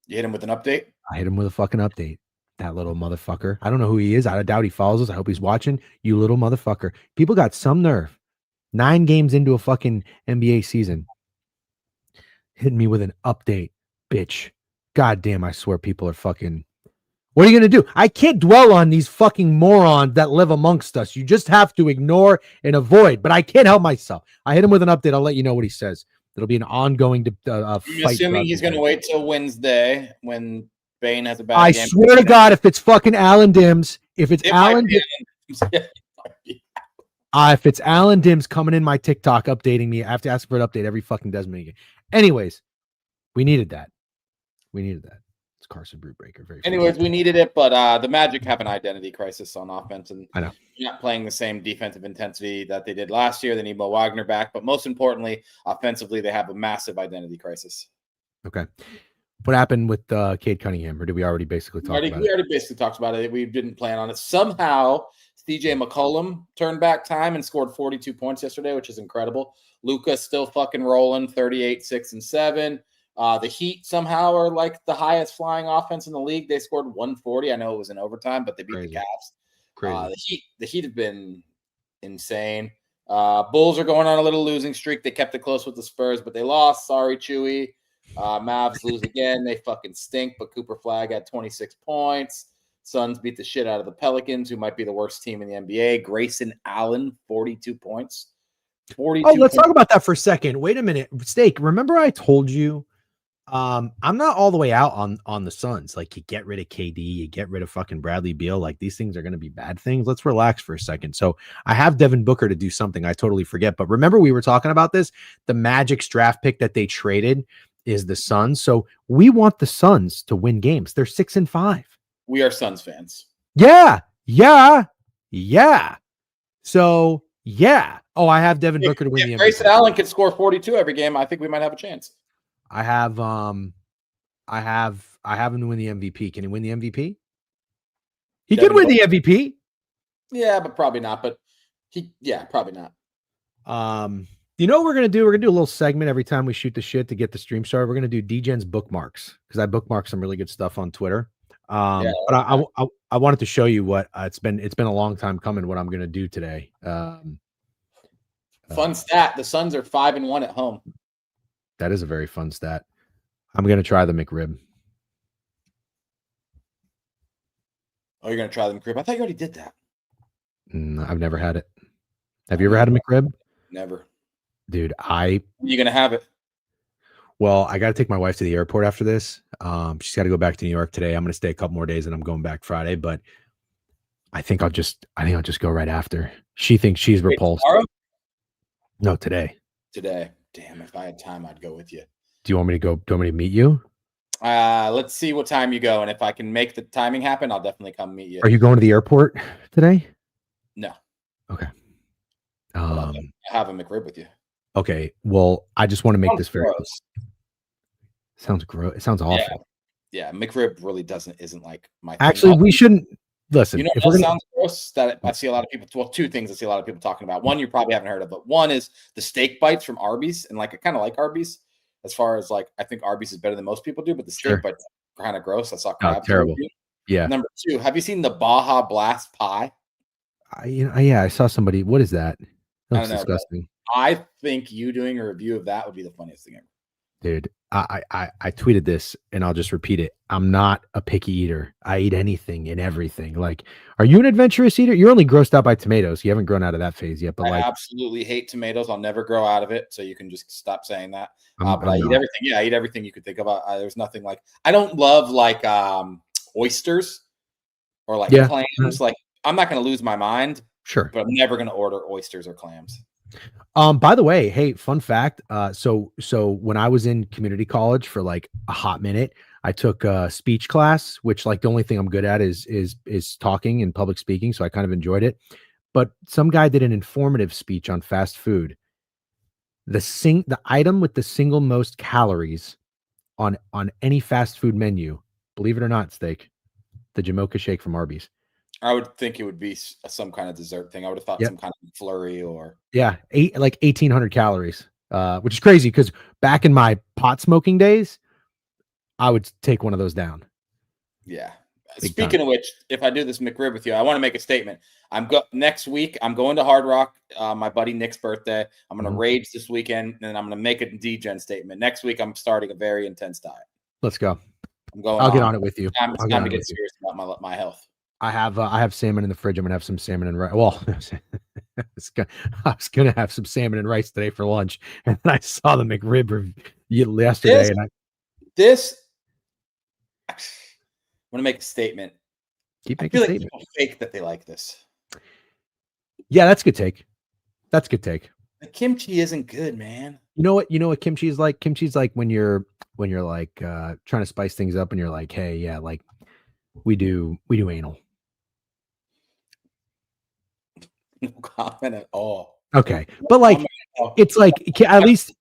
You hit him with an update? I hit him with a fucking update. That little motherfucker. I don't know who he is. I doubt he follows us. I hope he's watching. You little motherfucker. People got some nerve. 9 games into a fucking NBA season. Hitting me with an update, bitch. God damn, I swear people are fucking. What are you going to do? I can't dwell on these fucking morons that live amongst us. You just have to ignore and avoid, but I can't help myself. I hit him with an update. I'll let you know what he says. It'll be an ongoing fight. Assuming he's going to wait till Wednesday when Bane has a bad game. I swear to God, if it's fucking Alan Dims, if it's Alan Dims coming in my TikTok updating me, I have to ask for an update every fucking Desmond game. Anyways, we needed that. It's Carson Brewbreaker. Anyways, we needed it, but the Magic have an identity crisis on offense, and I know not playing the same defensive intensity that they did last year. They need Mo Wagner back, but most importantly, offensively, they have a massive identity crisis. Okay. What happened with Cade Cunningham, or did we already basically talk about it? We already basically talked about it. We didn't plan on it. Somehow, CJ McCollum turned back time and scored 42 points yesterday, which is incredible. Luka's still fucking rolling, 38, 6, and 7. The Heat somehow are like the highest flying offense in the league. They scored 140. I know it was in overtime, but they beat the Cavs. The Heat have been insane. Bulls are going on a little losing streak. They kept it close with the Spurs, but they lost. Sorry, Chewy. Mavs lose again. They fucking stink, but Cooper Flag had 26 points. Suns beat the shit out of the Pelicans, who might be the worst team in the NBA. Grayson Allen, 42 points. 42 let's talk about that for a second. Wait a minute. Steak, remember I told you I'm not all the way out on the Suns. Like, you get rid of KD, you get rid of fucking Bradley Beal. Like, these things are going to be bad things. Let's relax for a second. So I have Devin Booker to do something I totally forget. But remember, we were talking about this. The Magic's draft pick that they traded is the Suns. So we want the Suns to win games. They're 6-5. We are Suns fans. Yeah. So yeah. Oh, I have Devin Booker to win the MVP. Grayson Allen could score 42 every game. I think we might have a chance. I have him to win the MVP. Can he win the MVP? He could win the MVP. Yeah, but probably not. But probably not. You know what we're gonna do? We're gonna do a little segment every time we shoot the shit to get the stream started. We're gonna do DGen's bookmarks because I bookmark some really good stuff on Twitter. But I wanted to show you what it's been a long time coming. What I'm gonna do today. Fun stat: the Suns are 5-1 at home. That is a very fun stat. I'm gonna try the McRib. Oh, you're gonna try the McRib? I thought you already did that. I've never had it. Have you ever had a McRib? Never. Dude, you're gonna have it. Well, I got to take my wife to the airport after this. She's got to go back to New York today. I'm going to stay a couple more days and I'm going back Friday, but I think I'll just go right after. She thinks she's repulsed. Tomorrow? No, today. Today. Damn, if I had time, I'd go with you. Do you want me to go? Do you want me to meet you? Let's see what time you go. And if I can make the timing happen, I'll definitely come meet you. Are you going to the airport today? No. Okay. I have a McRib with you. Okay. Well, I just want to make Sounds this very clear. gross. Sounds gross. It sounds Yeah, awful. yeah. McRib really isn't like my thing. Actually, we shouldn't You listen. know If what we're else gonna, sounds gross that I see a lot of people? Well, two things I see a lot of people talking about. One you probably haven't heard of, but one is the steak bites from Arby's, and like I kind of like Arby's as far as like I think Arby's is better than most people do, but the steak sure. bites are kind of gross. I saw Oh, crabs. terrible. Yeah. Number two, have you seen the Baja Blast pie? Yeah, I saw somebody. What is that? That I looks don't know, but disgusting. I think you doing a review of that would be the funniest thing ever. Dude, I tweeted this and I'll just repeat it. I'm not a picky eater. I eat anything and everything. Like, are you an adventurous eater? You're only grossed out by tomatoes. You haven't grown out of that phase yet, but I like, absolutely hate tomatoes. I'll never grow out of it. So you can just stop saying that. But I'm I eat not. everything. Yeah, I eat everything you could think about. There's nothing like I don't love like oysters or like Yeah, clams. Like I'm not going to lose my mind, sure. but I'm never going to order oysters or clams. By the way, hey, fun fact. So when I was in community college for like a hot minute, I took a speech class, which like the only thing I'm good at is talking and public speaking. So I kind of enjoyed it. But some guy did an informative speech on fast food. The item with the single most calories on any fast food menu, believe it or not, steak, the Jamocha shake from Arby's. I would think it would be some kind of dessert thing. I would have thought Yep. some kind of flurry or Yeah, like 1,800 calories, which is crazy because back in my pot smoking days, I would take one of those down. yeah. Big Speaking time. of which, if I do this McRib with you, I want to make a statement. Next week. I'm going to Hard Rock. My buddy Nick's birthday. I'm going to Mhm. rage this weekend, and I'm going to make a DGen statement. Next week, I'm starting a very intense diet. Let's go. I'm going. I'll get on it with you. It's I'll time to it get with you. serious about my health. I have salmon in the fridge. I'm gonna have some salmon and rice. Well, I was gonna have some salmon and rice today for lunch, and then I saw the McRib yesterday, and I I want to make a statement. keep I making feel like statements. people fake that they like this. Yeah, that's a good take. That's a good take. The kimchi isn't good, man. You know what? You know what kimchi is like? Kimchi is like when you're like trying to spice things up, and you're like, hey, yeah, like we do anal. No comment at all. Okay, but like it's like at least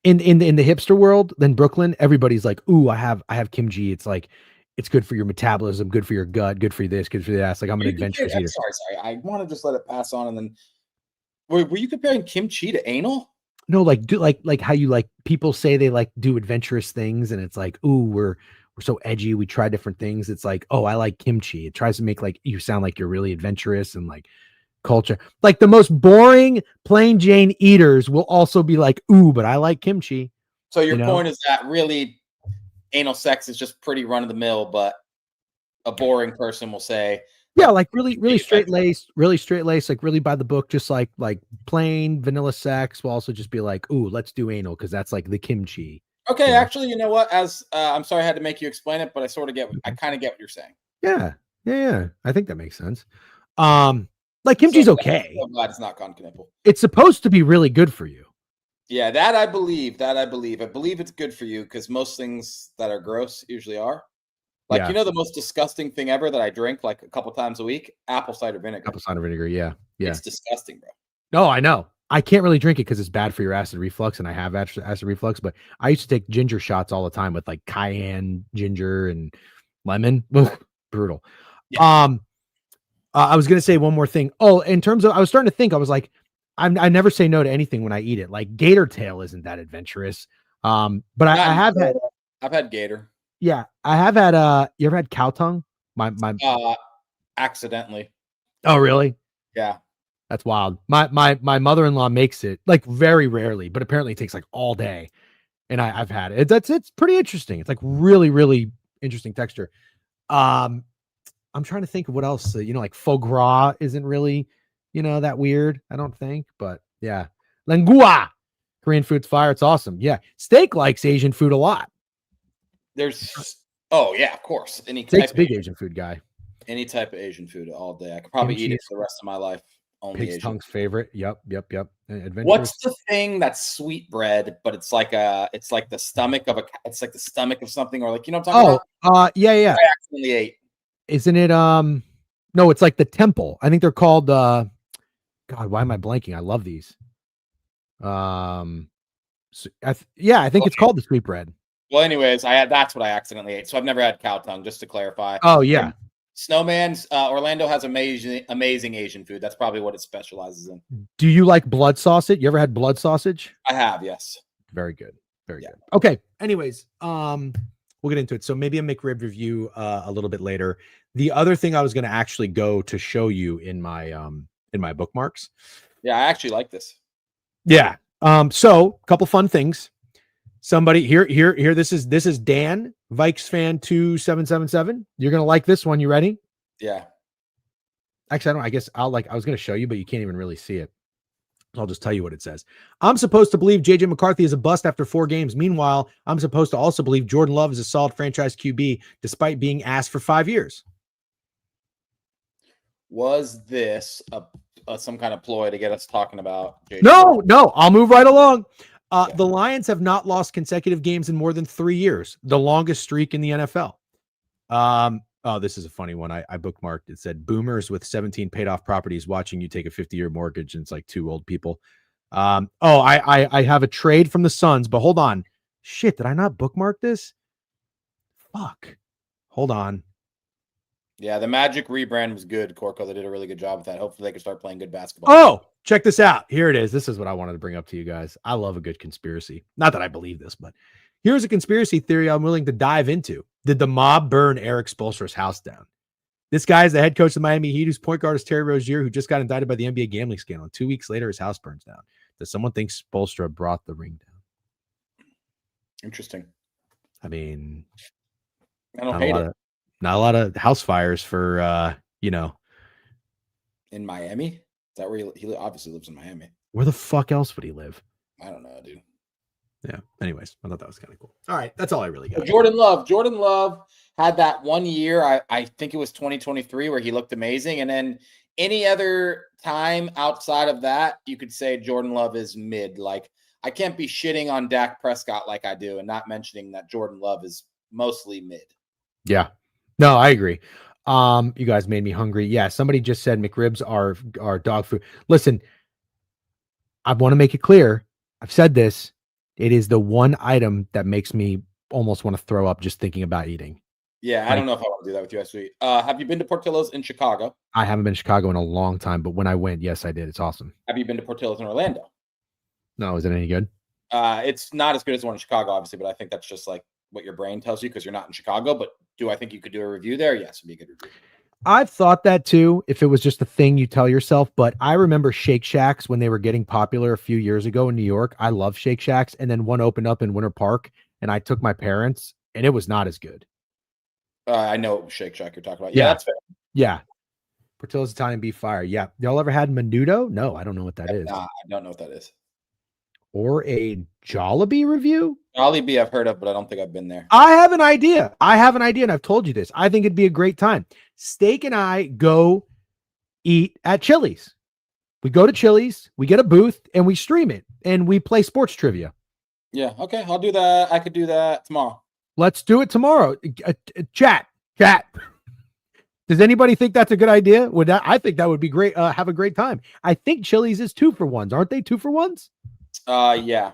in the hipster world, then Brooklyn, everybody's like, ooh, I have kimchi. It's like it's good for your metabolism, good for your gut, good for this, good for that. It's like I'm an adventurous eater. Sorry. I want to just let it pass on, and then were you comparing kimchi to anal? No, like do like how you like people say they like do adventurous things, and it's like, ooh, we're so edgy. We try different things. It's like, oh, I like kimchi. It tries to make like you sound like you're really adventurous and like culture. Like the most boring plain Jane eaters will also be like, ooh, but I like kimchi. So your point is that really anal sex is just pretty run of the mill, but a boring person will say, yeah, like really straight laced, like really by the book, just like plain vanilla sex will also just be like, ooh, let's do anal because that's like the kimchi. Okay, Yeah. actually, you know what? As I'm sorry I had to make you explain it, but I kind of get what you're saying. Yeah. I think that makes sense. Like kimchi's okay. I'm glad it's not Concaniple. It's supposed to be really good for you. Yeah, that I believe. I believe it's good for you because most things that are gross usually are. Like, Yeah. you know, the most disgusting thing ever that I drink like a couple times a week? Apple cider vinegar. Apple cider vinegar, yeah. It's disgusting, bro. No, I know. I can't really drink it because it's bad for your acid reflux, and I have acid reflux, but I used to take ginger shots all the time with like cayenne, ginger, and lemon. Brutal. Yeah. I was gonna say one more thing. Oh, in terms of, I was starting to think, I was like, I never say no to anything when I eat it. Like gator tail isn't that adventurous. But I've had gator. Yeah, I have had. You ever had cow tongue? My accidentally. Oh, really? Yeah. That's wild. My mother-in-law makes it like very rarely, but apparently it takes like all day. And I've had it. It's pretty interesting. It's like really interesting texture. I'm trying to think of what else. Like foie gras isn't really, that weird. I don't think, but yeah, lengua, Korean food's fire. It's awesome. Yeah, steak likes Asian food a lot. Oh yeah, of course. Steak's big Asian food guy. Any type of Asian food all day. I could probably eat it for the rest of my life. Only pig's Asian. Tongue's favorite. Yep. What's the thing that's sweet bread, but it's like the stomach of something, or like, you know what I'm talking about? Yeah. I accidentally ate. Isn't it no, it's like the temple. I think they're called God, why am I blanking? I love these. I think it's called the sweetbread. Well, anyways, that's what I accidentally ate. So I've never had cow tongue, just to clarify. Oh yeah. And Snowman's Orlando has amazing Asian food. That's probably what it specializes in. Do you like blood sausage? You ever had blood sausage? I have, yes. Very good. Very good. Okay. Anyways, we'll get into it. So maybe a McRib review a little bit later. The other thing I was going to actually go to show you in my bookmarks. Yeah, I actually like this. Yeah. So a couple fun things. Somebody here. This is Dan, Vikes fan 2777. You're gonna like this one. You ready? Yeah. Actually, I guess I was gonna show you, but you can't even really see it. I'll just tell you what it says. I'm supposed to believe JJ McCarthy is a bust after 4 games. Meanwhile, I'm supposed to also believe Jordan Love is a solid franchise QB despite being asked for 5 years. Was this some kind of ploy to get us talking about JJ? No, I'll move right along. The Lions have not lost consecutive games in more than 3 years, the longest streak in the NFL. Oh, this is a funny one. I bookmarked. It said boomers with 17 paid off properties watching you take a 50-year mortgage, and it's like 2 old people. I have a trade from the Suns, but hold on. Shit, did I not bookmark this? Fuck. Hold on. Yeah, the Magic rebrand was good, Corco. They did a really good job with that. Hopefully they can start playing good basketball. Oh, check this out. Here it is. This is what I wanted to bring up to you guys. I love a good conspiracy. Not that I believe this, but here's a conspiracy theory I'm willing to dive into. Did the mob burn Eric Spoelstra's house down? This guy is the head coach of the Miami Heat, whose point guard is Terry Rozier, who just got indicted by the NBA gambling scandal. And 2 weeks later, his house burns down. Does someone think Spoelstra brought the ring down? Interesting. I mean, I don't hate it. Not a lot of house fires for, In Miami? Is that where he obviously lives in Miami? Where the fuck else would he live? I don't know, dude. Yeah. Anyways, I thought that was kind of cool. All right. That's all I really got. Jordan Love had that 1 year. I think it was 2023 where he looked amazing. And then any other time outside of that, you could say Jordan Love is mid. Like, I can't be shitting on Dak Prescott like I do and not mentioning that Jordan Love is mostly mid. Yeah. No, I agree. You guys made me hungry. Yeah, somebody just said McRibs are dog food. Listen, I want to make it clear. I've said this. It is the one item that makes me almost want to throw up just thinking about eating. Yeah, I don't know if I want to do that with you, actually. Have you been to Portillo's in Chicago? I haven't been to Chicago in a long time, but when I went, yes, I did. It's awesome. Have you been to Portillo's in Orlando? No, is it any good? It's not as good as the one in Chicago, obviously, but I think that's just like what your brain tells you because you're not in Chicago. But do I think you could do a review there? Yes, it'd be a good review. I've thought that too, if it was just a thing you tell yourself. But I remember Shake Shacks when they were getting popular a few years ago in New York. I love Shake Shacks. And then one opened up in Winter Park and I took my parents and it was not as good. I know Shake Shack you're talking about. Yeah, that's fair. Yeah. Portillo's Italian Beef Fire. Yeah. Y'all ever had Menudo? No, I don't know what that is. Nah, I don't know what that is. Or a Jollibee review? Jollibee I've heard of, but I don't think I've been there. I have an idea. And I've told you this. I think it'd be a great time. Steak and I go eat at Chili's. We go to Chili's, we get a booth, and we stream it, and we play sports trivia. Yeah, okay. I'll do that. I could do that tomorrow. Let's do it tomorrow. Chat. Does anybody think that's a good idea? I think that would be great. Have a great time. I think Chili's is 2 for 1s. Aren't they 2 for 1s? Yeah.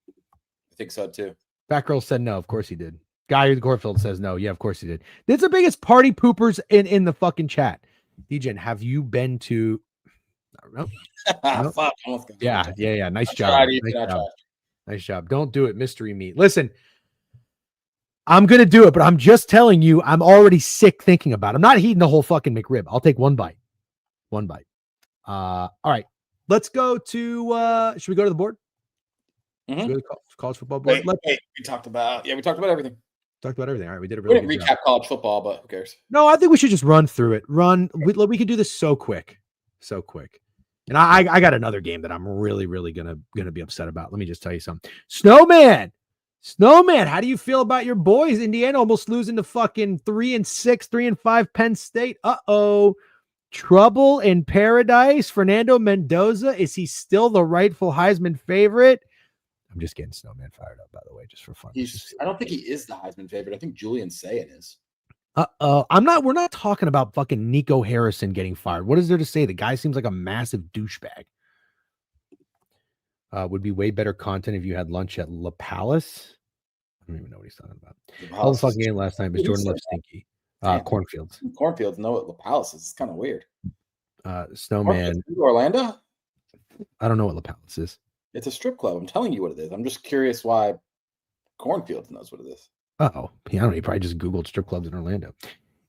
I think so too. Batgirl said no. Of course he did. Guy in Gorefield says no. Yeah, of course he did. This is the biggest party poopers in the fucking chat. DJ, have you been to? I don't know. Fuck. Yeah. Nice job. Nice job. Don't do it, mystery meat. Listen, I'm gonna do it, but I'm just telling you, I'm already sick thinking about it. I'm not eating the whole fucking McRib. I'll take one bite. All right. Let's go to. Should we go to the board? Mm-hmm. Should we go to the college football board? Wait. We talked about everything. All right, we did a really good recap job. College football, but who cares? No, I think we should just run through it. We could do this so quick. And I got another game that I'm really gonna be upset about. Let me just tell you something. Snowman, how do you feel about your boys? Indiana almost losing to fucking 3-6, 3-5 Penn State. Trouble in paradise. Fernando Mendoza, is he still the rightful Heisman favorite? I'm just getting Snowman fired up, by the way, just for fun. I don't think he is the Heisman favorite. I think Julian Sayin is. We're not talking about fucking Nico Harrison getting fired. What is there to say? The guy seems like a massive douchebag. Would be way better content if you had lunch at La Palace. I don't even know what he's talking about. The Hell of a Palace fucking is- game last night, but What Jordan is Love that? stinky. Damn. Cornfields. Cornfields know what the Palace is. It's kind of weird. Snowman. Cornfields, Orlando? I don't know what La Palace is. It's a strip club. I'm telling you what it is. I'm just curious why Cornfields knows what it is. Oh, yeah, I don't know. He probably just Googled strip clubs in Orlando.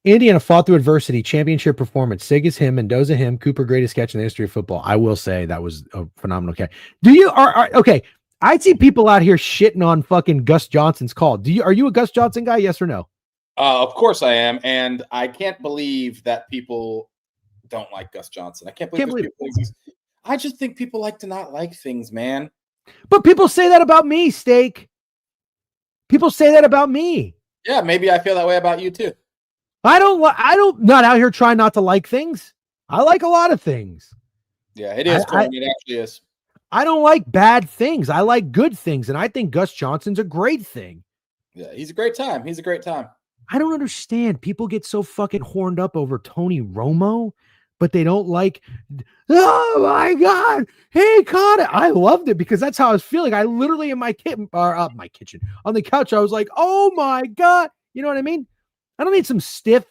Indiana fought through adversity, championship performance. Sig is him, Mendoza him, Cooper greatest catch in the history of football. I will say that was a phenomenal catch. Do you are okay? I see people out here shitting on fucking Gus Johnson's call. Are you a Gus Johnson guy? Yes or no? Of course I am, and I can't believe that people don't like Gus Johnson. I can't believe there's people like this. I just think people like to not like things, man. But people say that about me, Steak. People say that about me. Yeah, maybe I feel that way about you too. I don't not out here trying not to like things. I like a lot of things. Yeah, it is. It actually is. I don't like bad things. I like good things. And I think Gus Johnson's a great thing. Yeah, he's a great time. He's a great time. I don't understand. People get so fucking horned up over Tony Romo, but they don't like, oh my God, he caught it. I loved it because that's how I was feeling. I literally in my kitchen on the couch, I was like, oh my God. You know what I mean? I don't need some stiff.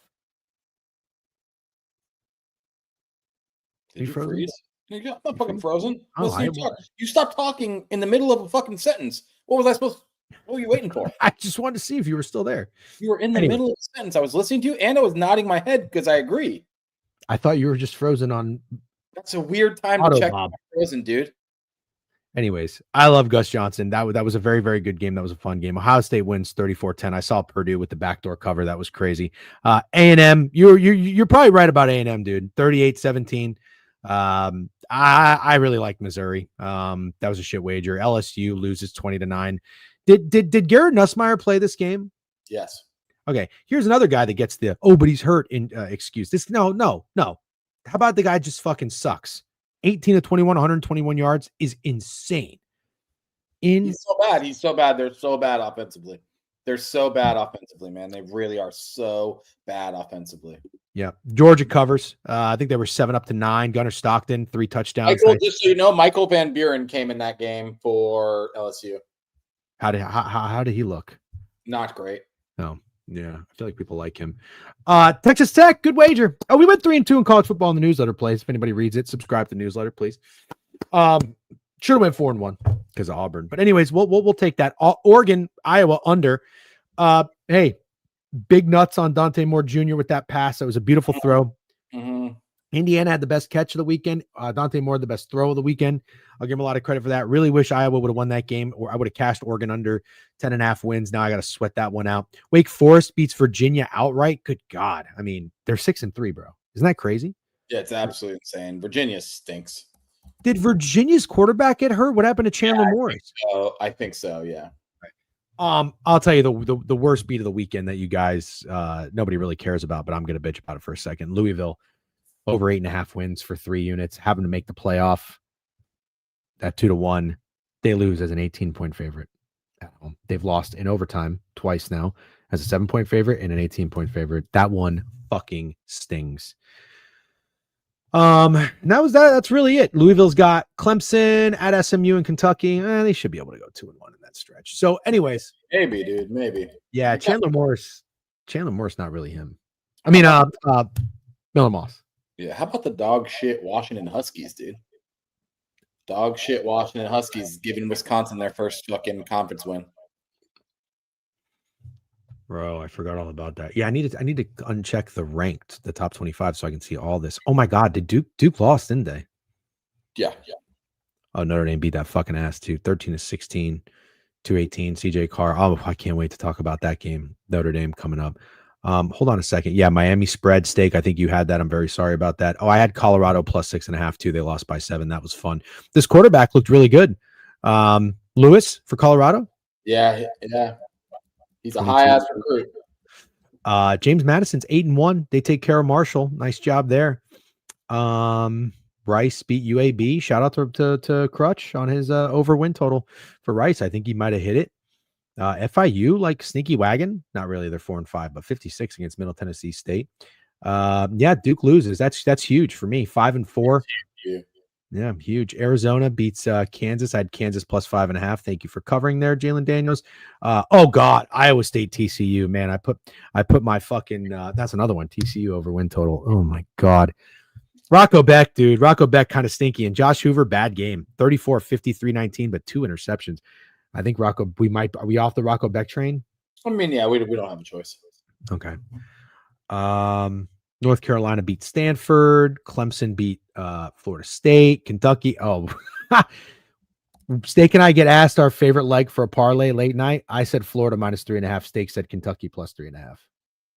Did you freeze? I'm not fucking frozen. Oh, you stopped talking in the middle of a fucking sentence. What was I supposed to? What were you waiting for? I just wanted to see if you were still there. You were in the middle of the sentence. I was listening to you and I was nodding my head because I agree. I thought you were just frozen on. That's a weird time to check if I'm frozen, dude. Anyways, I love Gus Johnson. That was a very, very good game. That was a fun game. Ohio State wins 34-10. I saw Purdue with the backdoor cover. That was crazy. A&M, you're probably right about A&M, dude. 38-17. I really like Missouri. That was a shit wager. LSU loses 20-9. Did Garrett Nussmeier play this game? Yes. Okay. Here's another guy that gets the but he's hurt in excuse. No. How about the guy just fucking sucks? 18 of 21, 121 yards is insane. He's so bad. He's so bad. They're so bad offensively. They're so bad offensively, man. They really are so bad offensively. Yeah. Georgia covers. I think they were 7-9. Gunnar Stockton, 3 touchdowns. Just so you know, Michael Van Buren came in that game for LSU. How did he look? Not great. No. Yeah, I feel like people like him. Texas Tech, good wager. Oh, we went 3-2 in college football in the newsletter plays. If anybody reads it, subscribe to the newsletter, please. Should have went 4-1 because of Auburn. But anyways, we'll take that. Oregon, Iowa under. Hey, big nuts on Dante Moore Jr. with that pass. That was a beautiful throw. Mm-hmm. Indiana had the best catch of the weekend. Dante Moore, the best throw of the weekend. I'll give him a lot of credit for that. Really wish Iowa would have won that game, or I would have cashed Oregon under 10.5 wins. Now I got to sweat that one out. Wake Forest beats Virginia outright. Good God. I mean, they're 6-3, bro. Isn't that crazy? Yeah, it's absolutely insane. Virginia stinks. Did Virginia's quarterback get hurt? What happened to Chandler Morris? I think so. Yeah. I'll tell you the worst beat of the weekend that you guys nobody really cares about, but I'm going to bitch about it for a second. Louisville over 8.5 wins for 3 units, having to make the playoff at 2-1. They lose as an 18-point favorite at home. They've lost in overtime twice now as a 7-point favorite and an 18-point favorite. That one fucking stings. That's really it. Louisville's got Clemson at SMU and Kentucky. They should be able to go 2-1 in that stretch. So, anyways, maybe, dude, maybe. Yeah, Chandler Morris, not really him. I mean, Miller Moss. Yeah, how about the dog shit Washington Huskies, dude? Dog shit Washington Huskies giving Wisconsin their first fucking conference win. Bro, I forgot all about that. Yeah, I need to uncheck the top 25 so I can see all this. Oh my God, did Duke lost, didn't they? Yeah. Oh, Notre Dame beat that fucking ass too. 13-16, 218. CJ Carr. Oh, I can't wait to talk about that game. Notre Dame coming up. Hold on a second. Yeah, Miami spread stake. I think you had that. I'm very sorry about that. Oh, I had Colorado plus 6.5 too. They lost by 7. That was fun. This quarterback looked really good. Lewis for Colorado. Yeah. He's a high ass recruit. James Madison's 8-1. They take care of Marshall. Nice job there. Rice beat UAB. Shout out to Crutch on his over win total for Rice. I think he might have hit it. FIU, like sneaky wagon. Not really. They're 4-5, but 56 against Middle Tennessee State. Duke loses. That's huge for me. 5-4. Yeah, huge. Arizona beats Kansas. I had Kansas plus 5.5. Thank you for covering there, Jalen Daniels. Oh God, Iowa State TCU. Man, I put my fucking that's another one. TCU over win total. Oh my God. Rocco Beck, dude. Rocco Beck kind of stinky. And Josh Hoover, bad game. 34, 53, 19, but 2 interceptions. I think are we off the Rocco Beck train? I mean, yeah, we don't have a choice. Okay. North Carolina beat Stanford. Clemson beat Florida State. Kentucky. Oh, Steak and I get asked our favorite leg for a parlay late night. I said Florida minus 3.5. Steak said Kentucky plus 3.5.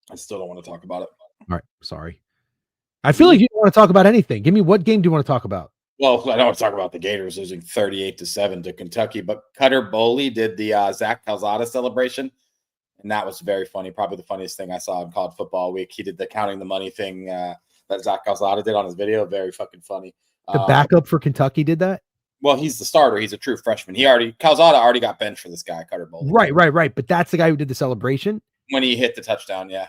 I still don't want to talk about it. All right. Sorry. I feel like you don't want to talk about anything. Give me what game do you want to talk about? Well, I don't want to talk about the Gators losing 38-7 to Kentucky, but Cutter Boley did the Zach Calzada celebration, and that was very funny. Probably the funniest thing I saw in college football week. He did the counting the money thing that Zach Calzada did on his video. Very fucking funny. The backup for Kentucky did that? Well, he's the starter. He's a true freshman. Calzada already got benched for this guy, Cutter Boley. Right. But that's the guy who did the celebration? When he hit the touchdown, yeah.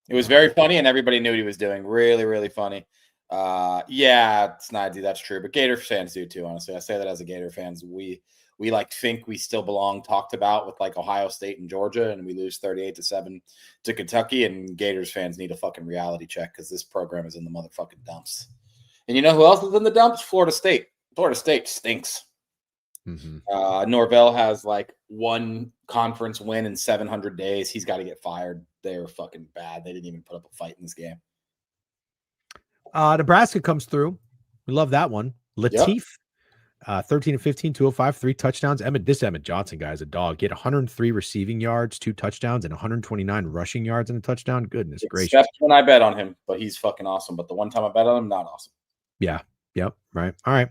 It was very funny, and everybody knew what he was doing. Really, really funny. Yeah, it's not. That's true. But Gator fans do too. Honestly, I say that as a Gator fans, we like think we still belong. Talked about with like Ohio State and Georgia, and we lose 38-7 to Kentucky. And Gators fans need a fucking reality check because this program is in the motherfucking dumps. And you know who else is in the dumps? Florida State. Florida State stinks. Mm-hmm. Norvell has like 1 conference win in 700 days. He's got to get fired. They were fucking bad. They didn't even put up a fight in this game. Nebraska comes through. We love that one. Latif, 13-15, 205, 3 touchdowns. Emmett Johnson guy is a dog. He had 103 receiving yards, 2 touchdowns, and 129 rushing yards and a touchdown. Goodness gracious. Except when I bet on him, but he's fucking awesome. But the one time I bet on him, not awesome. Yeah. Yep. Right. All right.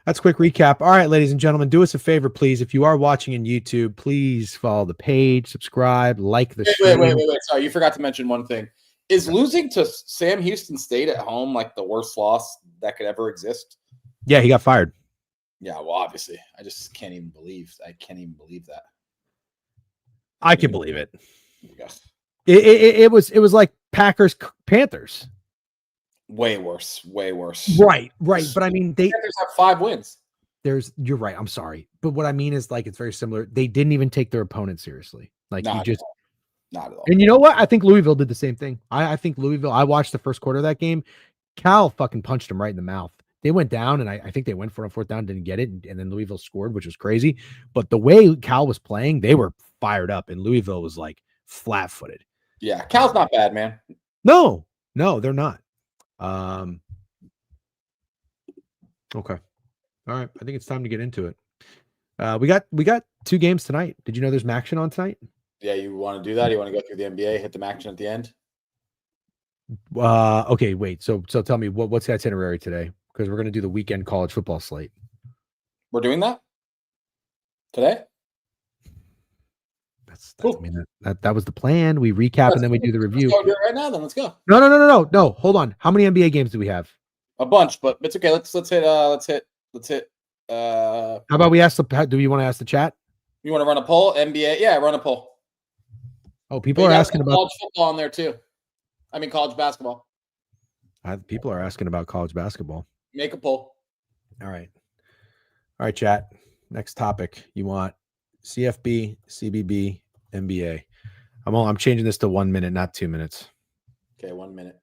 That's a quick recap. All right, ladies and gentlemen, do us a favor, please. If you are watching in YouTube, please follow the page, subscribe, like the stream. Wait. Sorry, you forgot to mention one thing. Is losing to Sam Houston State at home like the worst loss that could ever exist? Yeah, he got fired. Yeah, well, obviously. I just can't even believe that. I can believe it. Yeah. It was like Packers Panthers. Way worse. Right. But I mean, Panthers have 5 wins. You're right. I'm sorry. But what I mean is like, it's very similar. They didn't even take their opponent seriously. Like not at all. And you know what? I think Louisville did the same thing. I think Louisville, I watched the first quarter of that game. Cal fucking punched him right in the mouth. They went down, and I think they went for a 4th down, didn't get it. And then Louisville scored, which was crazy. But the way Cal was playing, they were fired up, and Louisville was like flat-footed. Yeah. Cal's not bad, man. No, they're not. Okay. All right. I think it's time to get into it. We got 2 games tonight. Did you know there's action on tonight? Yeah, you want to do that? You want to go through the NBA, hit the action at the end? Okay, wait. So tell me what's the itinerary today? Because we're going to do the weekend college football slate. We're doing that today? That's cool. I mean, that was the plan. We recap and then we do the review. Let's go do it right now. Then let's go. No. Hold on. How many NBA games do we have? A bunch, but it's okay. Let's hit. How about we ask do you want to ask the chat? You want to run a poll? NBA? Yeah, run a poll. Oh, people are asking about college football on there too. I mean, college basketball. People are asking about college basketball. Make a poll. All right, chat. Next topic. You want CFB, CBB, NBA. I'm changing this to 1 minute, not 2 minutes. Okay, 1 minute.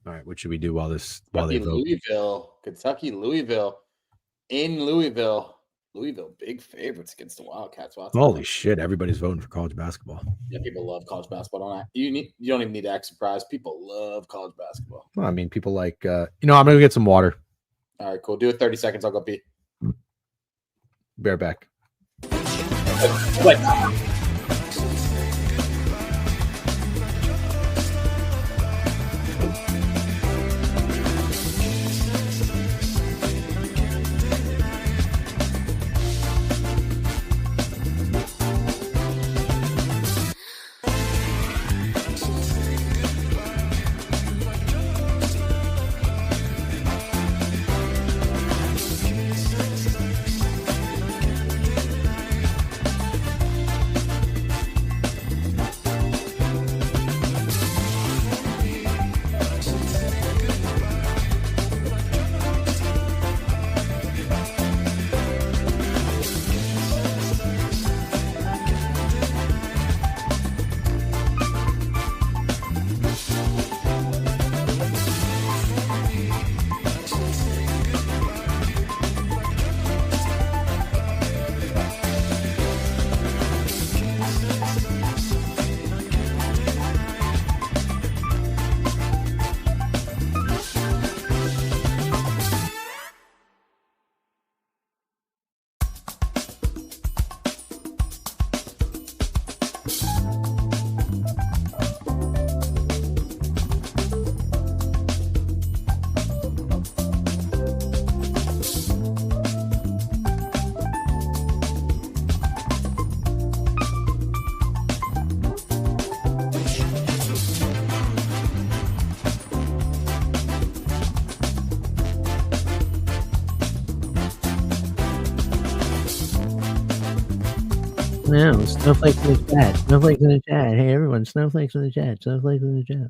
All right, what should we do while they vote? Kentucky, Louisville, in Louisville. Louisville, big favorites against the Wildcats. Holy shit! Everybody's voting for college basketball. Yeah, people love college basketball. You don't even need to act surprised. People love college basketball. Well, I mean, people like I'm gonna go get some water. All right, cool. Do it 30 seconds. I'll go pee. Bear back. No, snowflakes in the chat. Snowflakes in the chat. Hey, everyone, snowflakes in the chat. Snowflakes in the chat.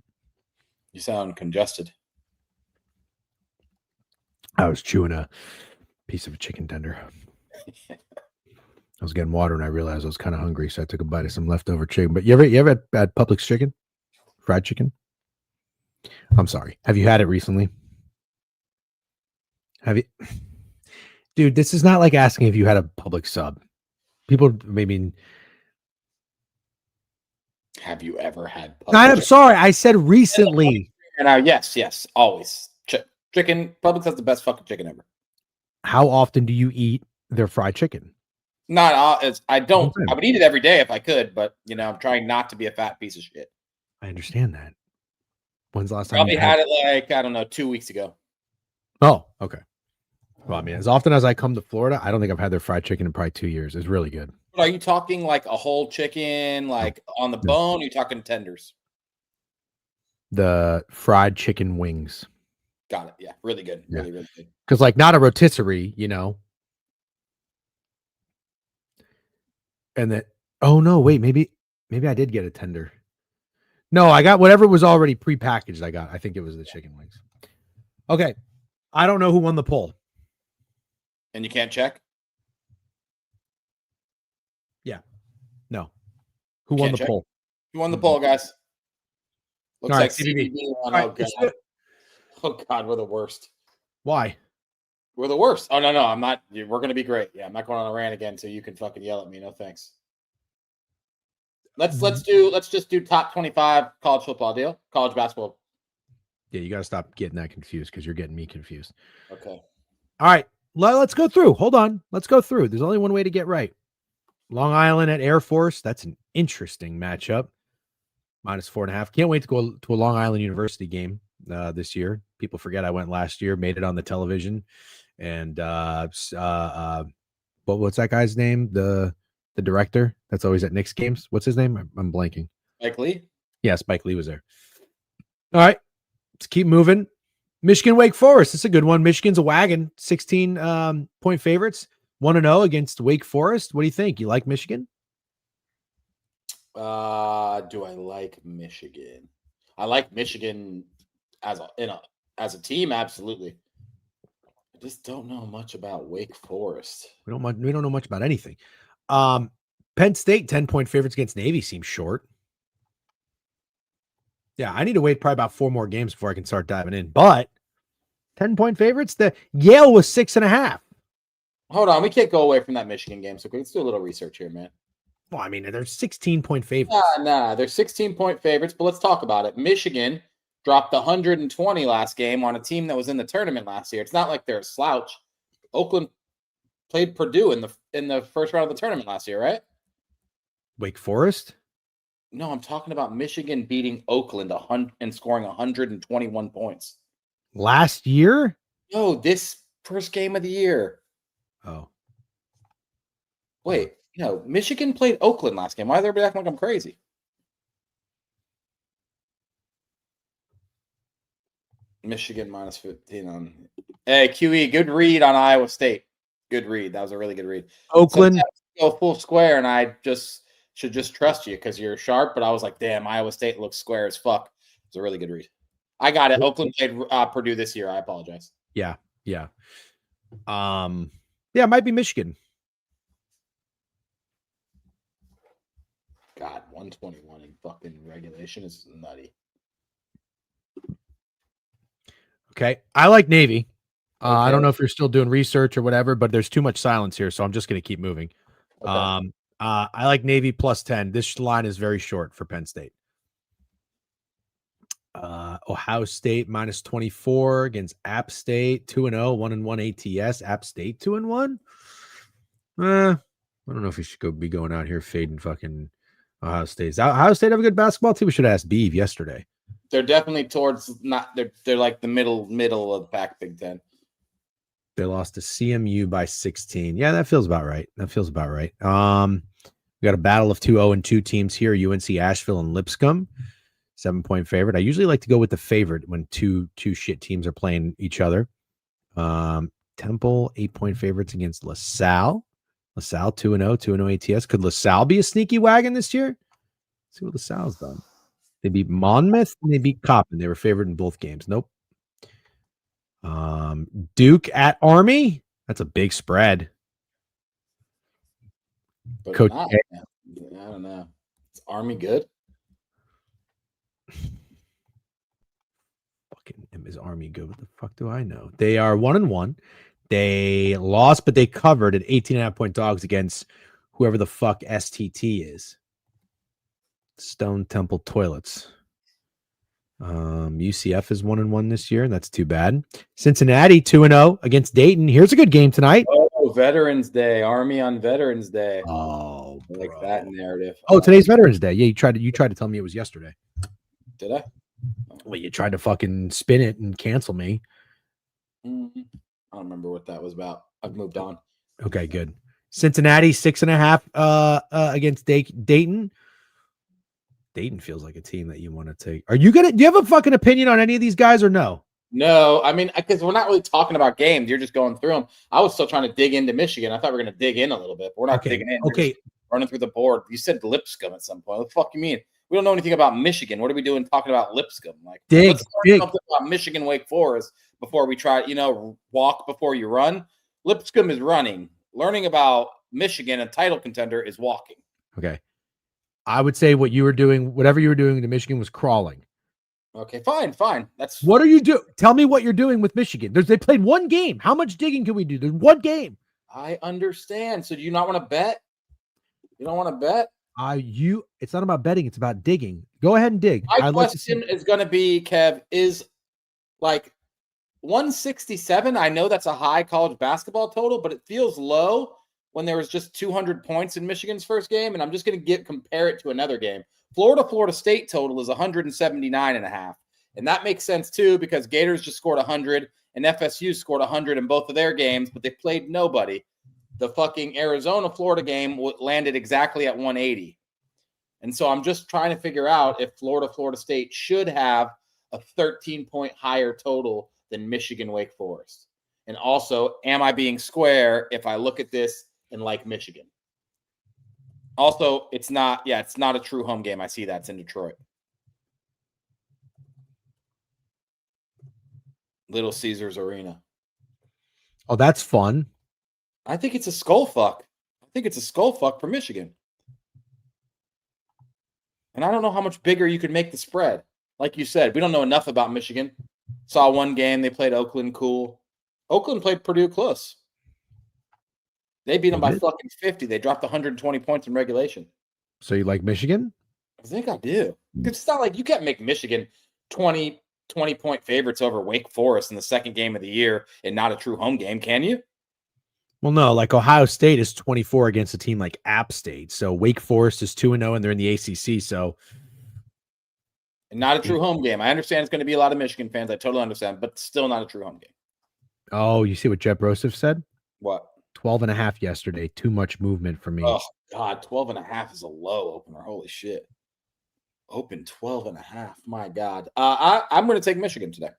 You sound congested. I was chewing a piece of a chicken tender. I was getting water and I realized I was kind of hungry, so I took a bite of some leftover chicken. But you ever had Publix chicken? Fried chicken? I'm sorry. Have you had it recently? Have you? Dude, this is not like asking if you had a Publix sub. People maybe. Have you ever had I'm sorry. I said recently. Yes, always. Chicken. Publix has the best fucking chicken ever. How often do you eat their fried chicken? Not as I don't. I would eat it every day if I could, but I'm trying not to be a fat piece of shit. I understand that. When's the last time? Probably had it like, I don't know, 2 weeks ago. Oh, okay. Well, I mean, as often as I come to Florida, I don't think I've had their fried chicken in probably 2 years. It's really good. But are you talking like a whole chicken, like on the bone? Or are you talking tenders? The fried chicken wings. Got it. Yeah, really good. Yeah. Really, really good. Because like not a rotisserie, And then, oh no, wait, maybe I did get a tender. No, I got whatever was already prepackaged. I think it was the chicken wings. Okay. I don't know who won the poll. And you can't check? Yeah. No. Who won the poll? Who won the poll, guys? Looks All like right, CBB. won. Oh, God. Oh, God, we're the worst. Why? We're the worst. Oh, no, I'm not. We're going to be great. Yeah, I'm not going on a rant again so you can fucking yell at me. No, thanks. Let's just do top 25 college football deal. College basketball. Yeah, you got to stop getting that confused because you're getting me confused. Okay. All right. Let's go through. Hold on. Let's go through. There's only one way to get right. Long Island at Air Force. That's an interesting matchup. -4.5. Can't wait to go to a Long Island University game this year. People forget I went last year, made it on the television. And what's that guy's name? The director that's always at Knicks games. What's his name? I'm blanking. Spike Lee? Yeah, Spike Lee was there. All right. Let's keep moving. Michigan Wake Forest. It's a good one. Michigan's a wagon. 16 point favorites. 1-0 against Wake Forest. What do you think? You like Michigan? Do I like Michigan? I like Michigan as a team, absolutely. I just don't know much about Wake Forest. We don't know much about anything. Penn State 10-point favorites against Navy seems short. Yeah, I need to wait probably about 4 more games before I can start diving in. But 10-point favorites. The Yale was 6.5. Hold on, we can't go away from that Michigan game. So let's do a little research here, man. Well, I mean, they're 16-point favorites. Nah, they're 16-point favorites. But let's talk about it. Michigan dropped 120 last game on a team that was in the tournament last year. It's not like they're a slouch. Oakland played Purdue in the first round of the tournament last year, right? Wake Forest? No, I'm talking about Michigan beating Oakland and scoring 121 points. Last year? No, this first game of the year. Oh. Wait, no, Michigan played Oakland last game. Why is everybody acting like I'm crazy? Michigan -15 on. Hey, QE, good read on Iowa State. Good read. That was a really good read. Oakland. Sometimes you go full square, and I should just trust you because you're sharp. But I was like, damn, Iowa State looks square as fuck. It's a really good read. I got it. Oakland played Purdue this year. I apologize. Yeah. Yeah, it might be Michigan. God, 121 in fucking regulation is nutty. Okay. I like Navy. Okay. I don't know if you're still doing research or whatever, but there's too much silence here, so I'm just going to keep moving. Okay. I like Navy +10. This line is very short for Penn State. Ohio State -24 against App State, 2-0, 1-1 ATS. App State 2-1. I don't know if we should be going out here fading fucking Ohio State. Does Ohio State have a good basketball team? We should have asked Beeve yesterday. They're definitely towards they're like the middle of the pack, Big Ten. They lost to CMU by 16. Yeah, that feels about right. We got a battle of 2 0-2 teams here: UNC Asheville and Lipscomb. 7-point favorite. I usually like to go with the favorite when two shit teams are playing each other. Temple 8-point favorites against LaSalle. LaSalle 2-0, 2-0 ATS. Could LaSalle be a sneaky wagon this year? Let's see what LaSalle's done. They beat Monmouth and they beat Coppin. They were favored in both games. Nope. Duke at Army. That's a big spread. But Coach not, K. I don't know. Is Army good? Fucking is Army good? What the fuck do I know? They are 1-1. They lost, but they covered at 18.5-point dogs against whoever the fuck STT is. Stone Temple Toilets. UCF is 1-1 this year, and that's too bad. Cincinnati 2-0 against Dayton. Here's a good game tonight. Oh, Veterans Day, Army on Veterans Day. Oh, I like that narrative. Oh, today's Veterans Day. Yeah, you tried to tell me it was yesterday. Did I? Well, you tried to fucking spin it and cancel me. I don't remember what that was about. I've moved on. Okay, good. Cincinnati 6.5 against Dayton. Dayton feels like a team that you want to take. Do you have a fucking opinion on any of these guys or no? No, I mean, because we're not really talking about games. You're just going through them. I was still trying to dig into Michigan. I thought we were going to dig in a little bit, but we're not digging in. Okay. Running through the board. You said Lipscomb at some point. What the fuck you mean? We don't know anything about Michigan. What are we doing talking about Lipscomb? Like, let's learn something about Michigan Wake Forest before we try, walk before you run. Lipscomb is running. Learning about Michigan, a title contender, is walking. Okay. I would say what you were doing, whatever you were doing to Michigan was crawling. Okay, fine. That's what are you doing? Tell me what you're doing with Michigan. They played one game. How much digging can we do? There's one game. I understand. So do you not want to bet? You don't want to bet? It's not about betting. It's about digging. Go ahead and dig. My question is going to be, Kev, is like 167. I know that's a high college basketball total, but it feels low when there was just 200 points in Michigan's first game. And I'm just going to compare it to another game. Florida State total is 179.5. And that makes sense too, because Gators just scored 100 and FSU scored 100 in both of their games, but they played nobody. The fucking Arizona-Florida game landed exactly at 180. And so I'm just trying to figure out if Florida State should have a 13-point higher total than Michigan Wake Forest. And also, am I being square if I look at this and like Michigan? Also, it's not a true home game. I see that's in Detroit. Little Caesars Arena. Oh, that's fun. I think it's a skull fuck. I think it's a skull fuck for Michigan. And I don't know how much bigger you could make the spread. Like you said, we don't know enough about Michigan. Saw one game. They played Oakland cool. Oakland played Purdue close. They beat them by fucking 50. They dropped 120 points in regulation. So you like Michigan? I think I do. It's not like you can't make Michigan 20-point favorites over Wake Forest in the second game of the year and not a true home game, can you? Well, no, like Ohio State is 24 against a team like App State. So Wake Forest is 2-0 and they're in the ACC. So and not a true home game. I understand it's going to be a lot of Michigan fans. I totally understand, but still not a true home game. Oh, you see what Jeb Broseph said? What? 12.5 yesterday. Too much movement for me. Oh, God. 12.5 is a low opener. Holy shit. Open 12.5. My God. I'm going to take Michigan today.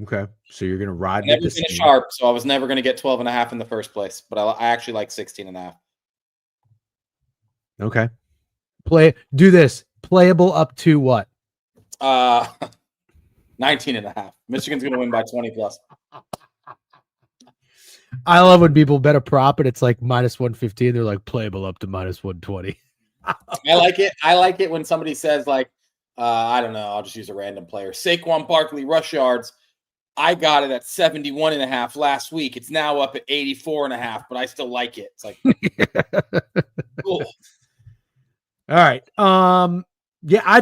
Okay. So you're going to ride with this team. Sharp, so I was never going to get 12.5 in the first place, but I actually like 16.5. Okay. Do this. Playable up to what? 19.5. Michigan's going to win by 20 plus. I love when people bet a prop and it's like -115. They're like playable up to -120. I like it. I like it when somebody says like, I don't know. I'll just use a random player. Saquon Barkley rush yards. I got it at 71.5 last week. It's now up at 84.5, but I still like it. It's like, cool. All right. Yeah.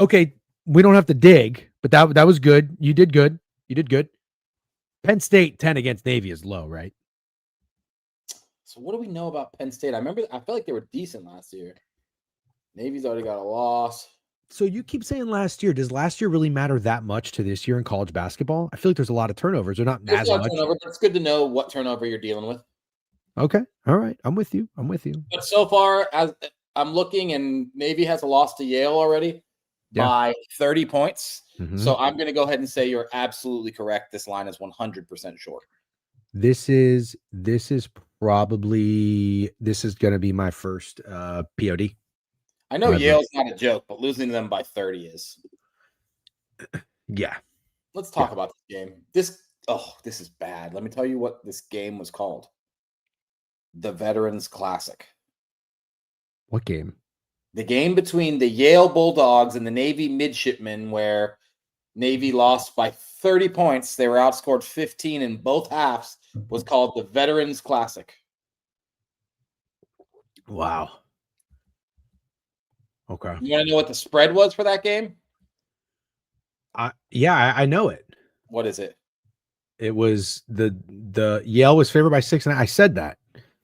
Okay. We don't have to dig, but that was good. You did good. Penn State 10 against Navy is low, right? So what do we know about Penn State? I feel like they were decent last year. Navy's already got a loss. So you keep saying last year. Does last year really matter that much to this year in college basketball? I feel like there's a lot of turnovers. They're not as much. Turnover, but it's good to know what turnover you're dealing with. Okay. All right. I'm with you. But so far, as I'm looking, and Navy has a loss to Yale already by 30 points. Mm-hmm. So I'm going to go ahead and say you're absolutely correct. This line is 100% short. This is Probably this is going to be my first POD. I know My Yale's not a joke, but losing to them by 30 is. Yeah. Let's talk about this game. This is bad. Let me tell you what this game was called. The Veterans Classic. What game? The game between the Yale Bulldogs and the Navy Midshipmen, where Navy lost by 30 points. They were outscored 15 in both halves, was called the Veterans Classic. Wow. Okay. You want to know what the spread was for that game? I know it. What is it? It was the Yale was favored by 6.5. I said that.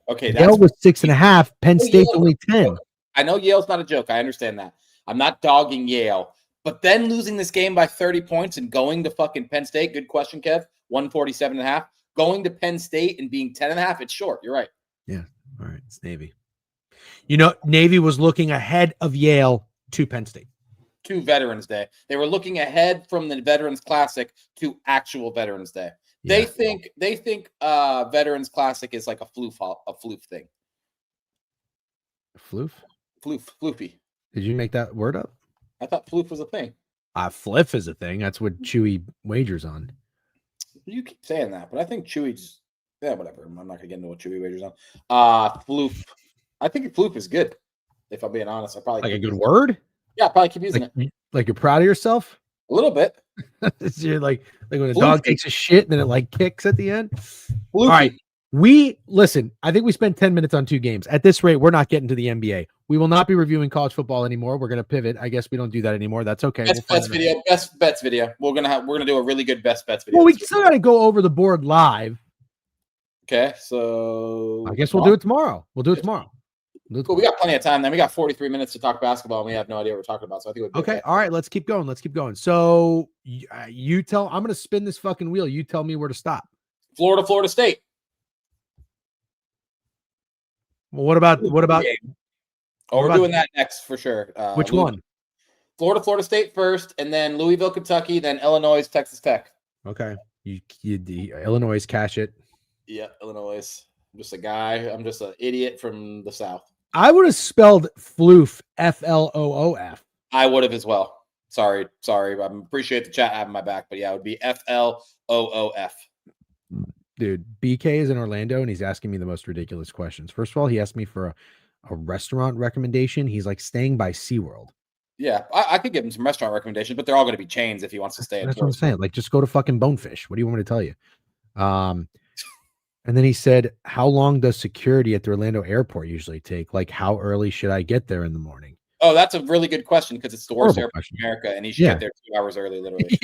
Okay, Yale was 6.5. Penn State's only 10. I know Yale's not a joke. I understand that. I'm not dogging Yale. But then losing this game by 30 points and going to fucking Penn State. Good question, Kev. 147.5. Going to Penn State and being 10.5. It's short. You're right. Yeah. All right. It's Navy. You know, Navy was looking ahead of Yale to Penn State. To Veterans Day. They were looking ahead from the Veterans Classic to actual Veterans Day. Yeah. They think Veterans Classic is like a floof thing. Floof? Floofy. Did you make that word up? I thought floof was a thing. Fliff is a thing. That's what Chewy wagers on. You keep saying that, but I think Chewy's whatever. I'm not gonna get into what Chewy wagers on. Floof. I think floof is good. If I'm being honest, I probably like a good word. Yeah, I probably keep using it. Like you're proud of yourself? A little bit. You're like when a dog takes a shit and then it like kicks at the end. Floofy. All right. Listen, I think we spent 10 minutes on 2 games. At this rate, we're not getting to the NBA. We will not be reviewing college football anymore. We're going to pivot. I guess we don't do that anymore. That's okay. Best bets video. We're gonna do a really good best bets video. Well, we still got to go over the board live. Okay, so I guess we'll do it tomorrow. We'll do it tomorrow. Cool. We got plenty of time. Then we got 43 minutes to talk basketball, and we have no idea what we're talking about. So I think okay. All right, let's keep going. So you tell. I'm going to spin this fucking wheel. You tell me where to stop. Florida State. Well, what about? We're doing that next for sure. Which one? Florida State first, and then Louisville, Kentucky, then Illinois, Texas Tech. Okay, you Illinois cash it. Yeah, Illinois. I'm just a guy. I'm just an idiot from the South. I would have spelled floof FLOOF. I would have as well. Sorry. I appreciate the chat having my back, but yeah, it would be FLOOF. Dude, BK is in Orlando and he's asking me the most ridiculous questions. First of all, he asked me for a restaurant recommendation. He's like staying by SeaWorld. Yeah, I could give him some restaurant recommendations, but they're all going to be chains if he wants to stay. That's what I'm saying. Like, just go to fucking Bonefish. What do you want me to tell you? And then he said, how long does security at the Orlando airport usually take? Like, how early should I get there in the morning? Oh, that's a really good question because it's the worst airport in America, and he should get there 2 hours early, literally.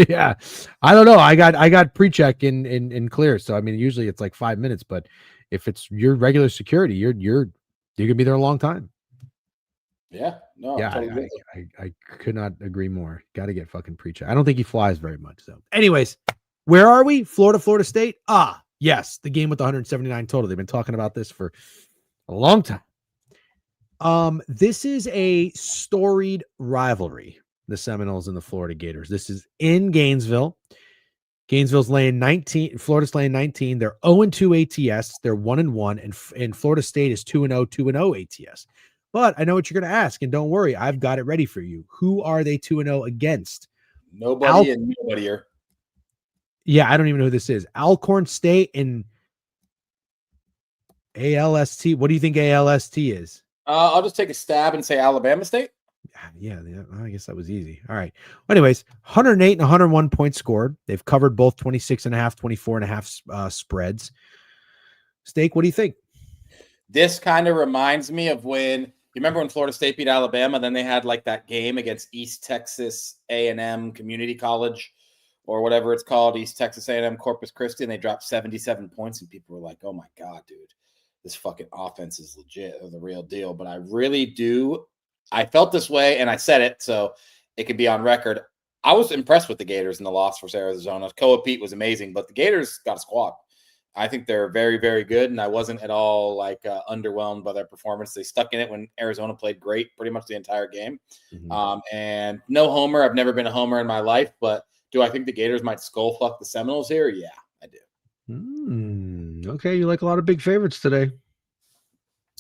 Yeah. I don't know. I got pre-check in clear, so I mean, usually it's like 5 minutes, but if it's your regular security, you're gonna be there a long time. Yeah. No. Yeah. I could not agree more. Got to get fucking pre-check. I don't think he flies very much. So, anyways, where are we? Florida State. Yes, the game with the 179 total. They've been talking about this for a long time. This is a storied rivalry, the Seminoles and the Florida Gators. This is in Gainesville. Gainesville's laying 19, Florida's laying 19. They're 0-2 ATS. They're 1-1, and Florida State is 2-0, 2-0 ATS. But I know what you're going to ask, and don't worry, I've got it ready for you. Who are they 2-0 against? Nobody and nobody here. Yeah, I don't even know who this is. Alcorn State and ALST. What do you think ALST is? I'll just take a stab and say Alabama State. Yeah, I guess that was easy. All right. Well, anyways, 108 and 101 points scored. They've covered both 26.5, 24.5 spreads. Steak, what do you think? This kind of reminds me of when you remember when Florida State beat Alabama. Then they had like that game against East Texas A&M Community College, or whatever it's called, East Texas A&M Corpus Christi, and they dropped 77 points, and people were like, oh my God, dude, this fucking offense is legit, or the real deal. But I felt this way, and I said it, so it could be on record. I was impressed with the Gators in the loss for Arizona. Koa Pete was amazing, but the Gators got a squad. I think they're very, very good, and I wasn't at all underwhelmed by their performance. They stuck in it when Arizona played great pretty much the entire game. Mm-hmm. And no homer. I've never been a homer in my life, but do I think the Gators might skull fuck the Seminoles here? Yeah, I do. Okay, you like a lot of big favorites today.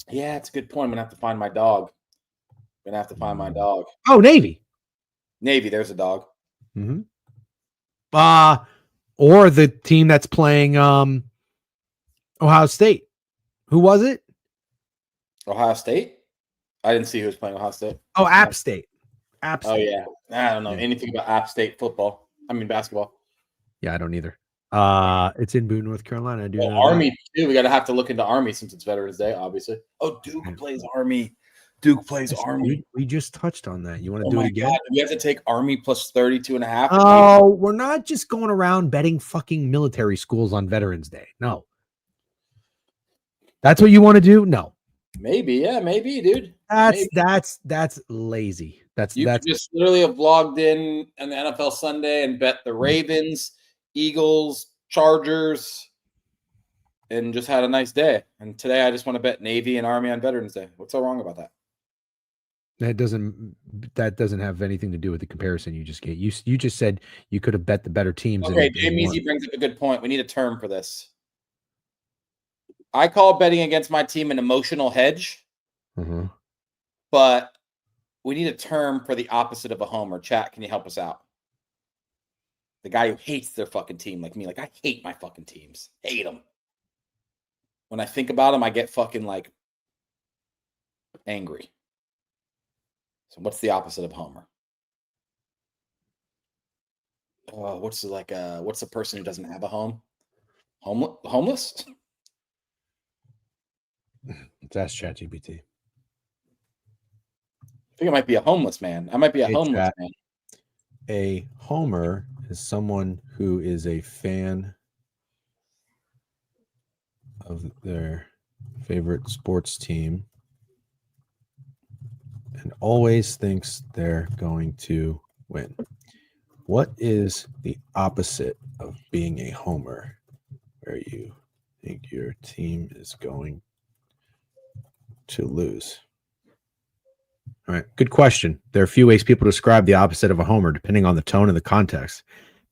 Yeah, it's a good point. I'm gonna have to find my dog. Oh, Navy. Navy, there's a dog. Mm-hmm. Or the team that's playing Ohio State. Who was it? Ohio State? I didn't see who was playing Ohio State. Oh, App State. App Oh State. yeah. I don't know anything about App State football. I mean basketball. Yeah, I don't either. It's in Boone, North Carolina. I do know Army that. too. We gotta have to look into Army since it's Veterans Day, obviously. Oh, Duke plays Army. Duke plays Army. We just touched on that. You want to Oh do it my again? God. We have to take Army plus 32.5. Oh, we're not just going around betting fucking military schools on Veterans Day. No. That's what you want to do? No. Maybe, yeah, maybe, dude. That's lazy. That's could just literally have logged in on the NFL Sunday and bet the Ravens, Eagles, Chargers, and just had a nice day. And today I just want to bet Navy and Army on Veterans Day. What's so wrong about that? That doesn't have anything to do with the comparison you just gave. You just said you could have bet the better teams. Okay, Jay Measy brings up a good point. We need a term for this. I call betting against my team an emotional hedge, but we need a term for the opposite of a homer. Chat, can you help us out? The guy who hates their fucking team, like me. Like, I hate my fucking teams. Hate them. When I think about them, I get fucking, like, angry. So what's the opposite of homer? What's the person who doesn't have a home? Homeless? Let's ask ChatGPT. I think it might be a homeless man. I might be a homeless man. A homer is someone who is a fan of their favorite sports team and always thinks they're going to win. What is the opposite of being a homer, where you think your team is going to lose? All right, good question. There are a few ways people describe the opposite of a homer, depending on the tone and the context.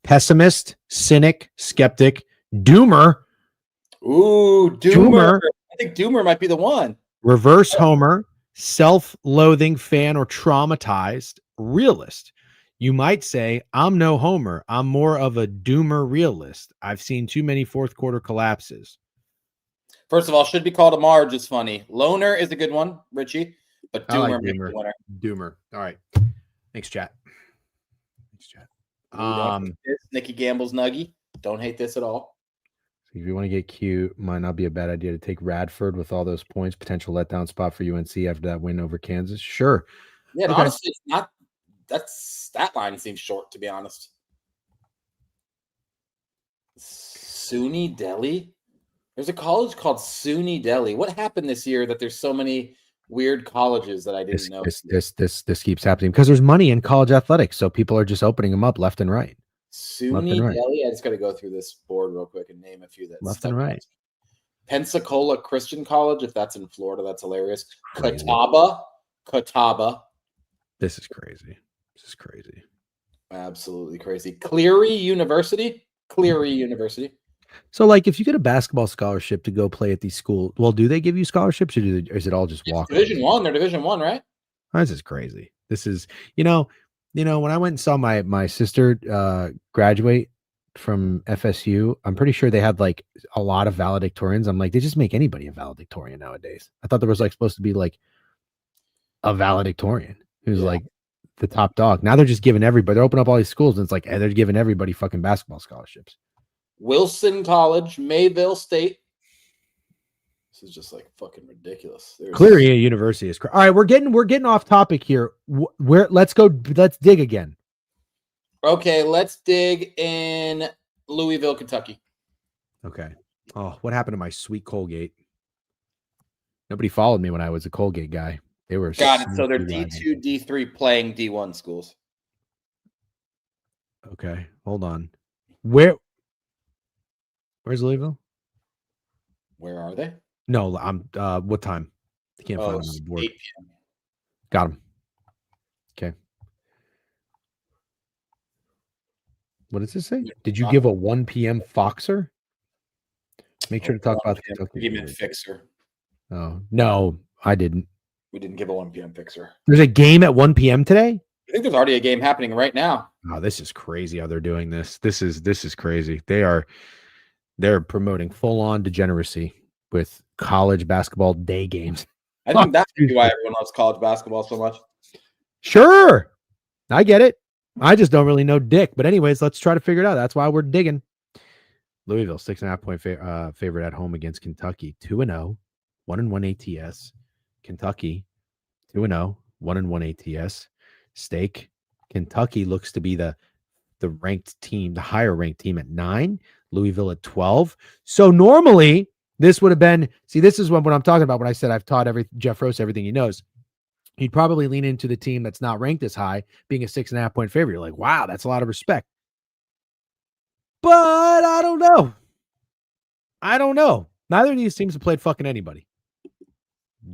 Pessimist, cynic, skeptic, doomer. Ooh, doomer. I think doomer might be the one. Reverse homer, self-loathing fan or traumatized, realist. You might say, I'm no homer. I'm more of a doomer realist. I've seen too many fourth quarter collapses. First of all, should be called a Marge is funny. Loner is a good one, Richie. But doomer, like doomer. Doomer. All right. Thanks, chat. Nikki Gamble's nuggy. Don't hate this at all. If you want to get cute, might not be a bad idea to take Radford with all those points. Potential letdown spot for UNC after that win over Kansas. Sure. Yeah, okay. Honestly, it's not. That stat line seems short, to be honest. SUNY Delhi. There's a college called SUNY Delhi. What happened this year that there's so many weird colleges that I didn't know? This keeps happening because there's money in college athletics, so people are just opening them up left and right. SUNY Delhi. I just got to go through this board real quick and name a few that left and right. Pensacola Christian College, if that's in Florida, that's hilarious. Catawba. This is crazy. Absolutely crazy. Cleary University. So, like, if you get a basketball scholarship to go play at these schools, well, do they give you scholarships, or is it all just walk? Division One. They're Division One, right? This is crazy. This is, when I went and saw my sister graduate from FSU, I'm pretty sure they had like a lot of valedictorians. I'm like, they just make anybody a valedictorian nowadays. I thought there was like supposed to be like a valedictorian who's like the top dog. Now they're just giving everybody. They're opening up all these schools, and it's like they're giving everybody fucking basketball scholarships. Wilson College, Mayville State. This is just like fucking ridiculous. Cleary University is all right. We're getting off topic here. Let's dig again. Okay, let's dig in Louisville, Kentucky. Okay. Oh, what happened to my sweet Colgate? Nobody followed me when I was a Colgate guy. They were got it. So they're D2, D3 playing D1 schools. Okay, hold on. Where's Louisville? Where are they? No, I'm what time? I can't find them on the board. 8 p.m. Got them. Okay. What does this say? Did you give a 1 p.m. Foxer? Make sure to talk about the Kentucky. He meant fixer. Oh, no, I didn't. We didn't give a 1 p.m. fixer. There's a game at 1 p.m. today? I think there's already a game happening right now. Oh, this is crazy how they're doing this. This is crazy. They're promoting full-on degeneracy with college basketball day games. I think that's why everyone loves college basketball so much. Sure. I get it. I just don't really know dick. But anyways, let's try to figure it out. That's why we're digging. Louisville, 6.5 point favorite at home against Kentucky. 2-0, 1-1 ATS. Kentucky, 2-0, 1-1 ATS. Stake. Kentucky looks to be the ranked team, the higher ranked team at 9. Louisville at 12. So normally this would have been, this is what I'm talking about when I said I've taught Jeff Rose everything he knows. He'd probably lean into the team that's not ranked as high, being a 6.5 point favorite. You're like, wow, that's a lot of respect. But I don't know. Neither of these teams have played fucking anybody.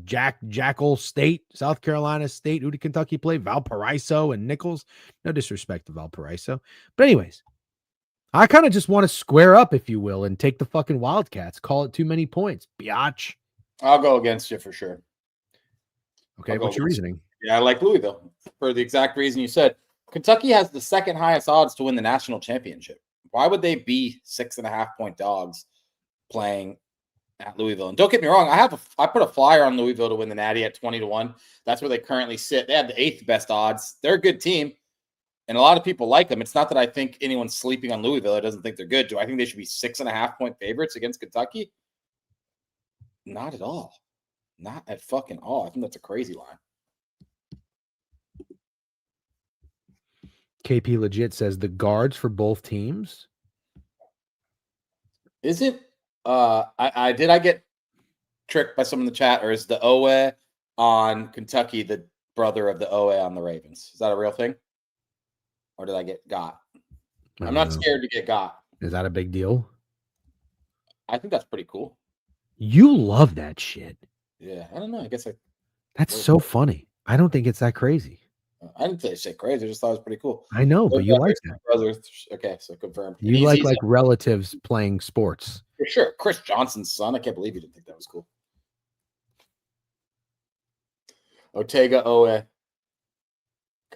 Jackal State, South Carolina State. Who did Kentucky play? Valparaiso and Nichols. No disrespect to Valparaiso. But anyways, I kind of just want to square up, if you will, and take the fucking Wildcats. Call it too many points. Biatch. I'll go against you for sure. Okay, what's your reasoning? Yeah, I like Louisville for the exact reason you said. Kentucky has the second highest odds to win the national championship. Why would they be 6.5 point dogs playing at Louisville? And don't get me wrong, I put a flyer on Louisville to win the Natty at 20-1. That's where they currently sit. They have the 8th best odds. They're a good team, and a lot of people like them. It's not that I think anyone's sleeping on Louisville. It doesn't think they're good. Do I think they should be 6.5 point favorites against Kentucky? Not at all. Not at fucking all. I think that's a crazy line. KP Legit says the guards for both teams. Is it? I get tricked by someone in the chat, or is the Owe on Kentucky the brother of the Owe on the Ravens? Is that a real thing? Or did I get got? I'm not scared to get got. Is that a big deal? I think that's pretty cool. You love that shit. Yeah, I don't know. I guess that's so funny. I don't think it's that crazy. I didn't say crazy. I just thought it was pretty cool. I know, but you like that. Brothers. Okay, so confirmed. You like relatives playing sports. For sure. Chris Johnson's son. I can't believe you didn't think that was cool. Otega Owe.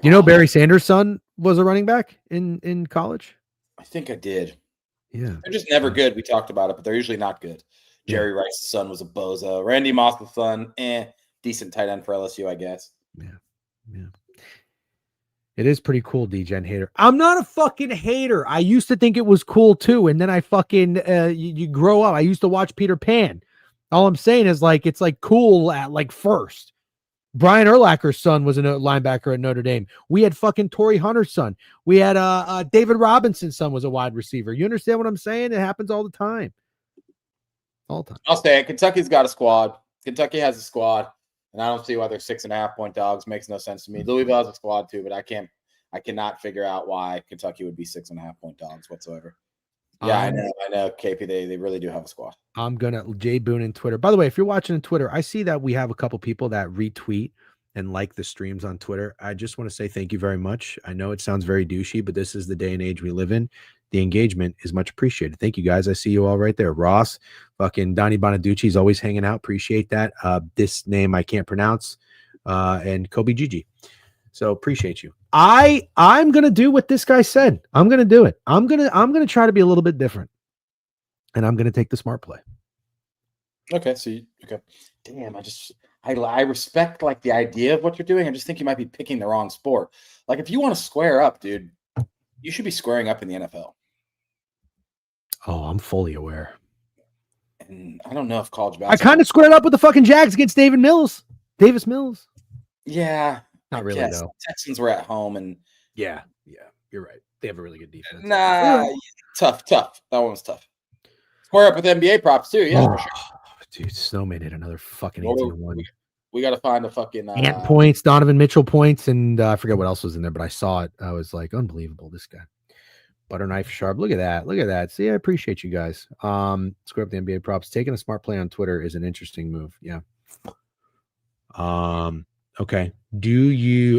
You know Barry Sanders' son was a running back in college? I think I did. Yeah. They're just never good. We talked about it, but they're usually not good. Jerry Rice's son was a bozo. Randy Moss's son, decent tight end for LSU, I guess. Yeah. It is pretty cool, D-Gen hater. I'm not a fucking hater. I used to think it was cool too, and then I fucking you grow up. I used to watch Peter Pan. All I'm saying is it's cool at first. Brian Urlacher's son was a linebacker at Notre Dame. We had fucking Torrey Hunter's son. We had David Robinson's son was a wide receiver. You understand what I'm saying? It happens all the time. All the time. I'll say it. Kentucky's got a squad. Kentucky has a squad, and I don't see why they're 6.5 point dogs. Makes no sense to me. Louisville has a squad too, but I cannot figure out why Kentucky would be 6.5 point dogs whatsoever. Yeah, I know, KP. They really do have a squad. I'm gonna Jay Boone in Twitter. By the way, if you're watching on Twitter, I see that we have a couple people that retweet and like the streams on Twitter. I just want to say thank you very much. I know it sounds very douchey, but this is the day and age we live in. The engagement is much appreciated. Thank you guys. I see you all right there. Ross, fucking Donnie Bonaducci is always hanging out. Appreciate that. This name I can't pronounce. And Kobe Gigi. So appreciate you. I'm gonna do what this guy said. I'm gonna do it. I'm gonna try to be a little bit different. And I'm gonna take the smart play. Okay. Okay. Damn, I respect the idea of what you're doing. I just think you might be picking the wrong sport. If you want to square up, dude, you should be squaring up in the NFL. Oh, I'm fully aware. And I don't know if college basketball. I kind of squared up with the fucking Jags against Davis Mills. Yeah. Not really, though. Texans were at home, and yeah, you're right. They have a really good defense. Nah, tough. That one was tough. Square up with NBA props too, yeah, for sure. Dude, Snowman hit another fucking 18-1. We got to find a fucking Ant points, Donovan Mitchell points, and I forget what else was in there, but I saw it. I was like, unbelievable, this guy. Butter knife sharp. Look at that. See, I appreciate you guys. Square up the NBA props. Taking a smart play on Twitter is an interesting move. Yeah. Okay.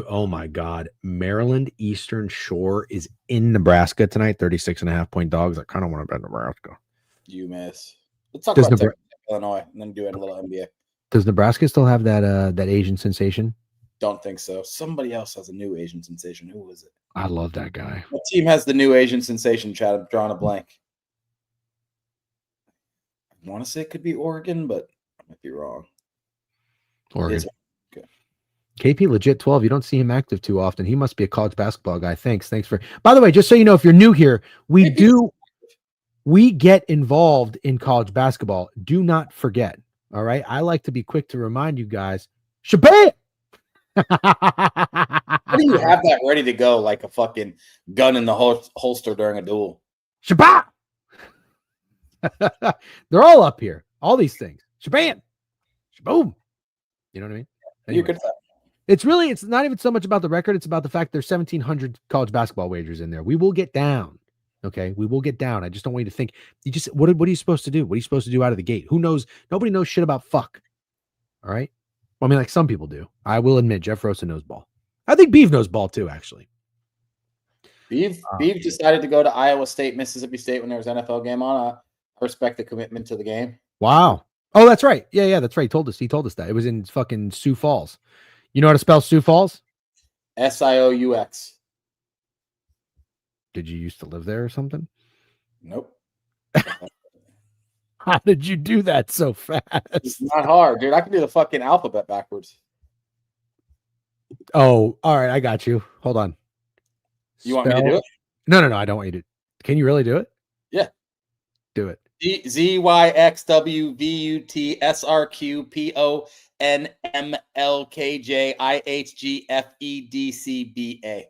Oh my God. Maryland Eastern Shore is in Nebraska tonight. 36.5 point dogs. I kind of want to bet Nebraska. You miss. Let's talk Does about Nebra- Illinois and then do a little NBA. Does Nebraska still have that Asian sensation? Don't think so. Somebody else has a new Asian sensation. Who was it? I love that guy. What team has the new Asian sensation, Chad? I'm drawing a blank. I want to say it could be Oregon, but I might be wrong. Oregon. KP legit 12. You don't see him active too often. He must be a college basketball guy. Thanks for. By the way, just so you know, if you're new here, we get involved in college basketball. Do not forget. All right. I like to be quick to remind you guys. Shabbat. How do you have that ready to go like a fucking gun in the holster during a duel? Shabbat. They're all up here. All these things. Shaban. Shaboom. You know what I mean? Anyway. You could. It's not even so much about the record. It's about the fact there's 1,700 college basketball wagers in there. We will get down. Okay. We will get down. I just don't want you to think what are you supposed to do? What are you supposed to do out of the gate? Who knows? Nobody knows shit about fuck. All right. Well, I mean, like some people do. I will admit Jeff Rosen knows ball. I think Beeve knows ball too, actually. Beeve decided to go to Iowa State, Mississippi State when there was an NFL game on. I respect the commitment to the game. Wow. Oh, that's right. Yeah, that's right. He told us that. It was in fucking Sioux Falls. You know how to spell Sioux Falls? Sioux. Did you used to live there or something? Nope. How did you do that so fast? It's not hard, dude. I can do the fucking alphabet backwards. Oh, all right. I got you. Hold on. You want me to do it? No. I don't want you to. Can you really do it? Yeah. Do it. ZYXWVUTSRQPONMLKJIHGFEDCBA.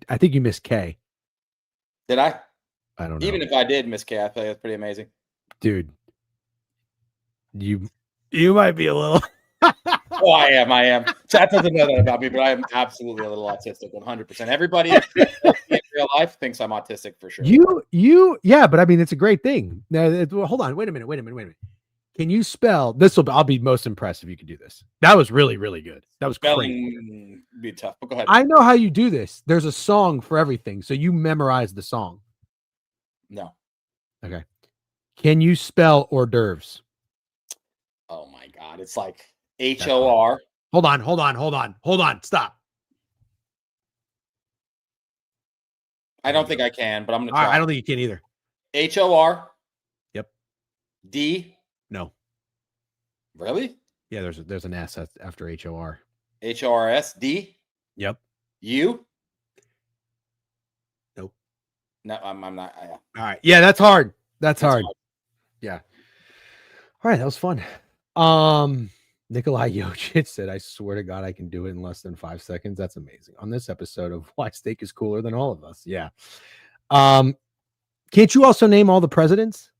I think you missed K. Did I? I don't know. Even if I did miss K, I think that's pretty amazing. Dude, you might be a little. Oh, I am. Chat doesn't know that about me, but I am absolutely a little autistic, 100%. Everybody in real life thinks I'm autistic for sure. Yeah, but I mean, it's a great thing. Now, hold on. Wait a minute. Can you spell this? I'll be most impressed if you can do this. That was really, really good. That was Spelling be tough, but go ahead. I know how you do this. There's a song for everything, so you memorize the song. No. Okay. Can you spell hors d'oeuvres? Oh my God. It's like HOR. Hold on. Stop. I don't think I can, but I'm going to try. I don't think you can either. HOR. Yep. D. No. Really? Yeah, there's an S after HOR. HORS. D. Yep. U. Nope. No, I'm not. All right. Yeah, that's hard. That's hard. Yeah. All right, that was fun. Nikolai Jokic said, I swear to God, I can do it in less than 5 seconds. That's amazing. On this episode of Why Steak is Cooler Than All of Us. Yeah. Can't you also name all the presidents?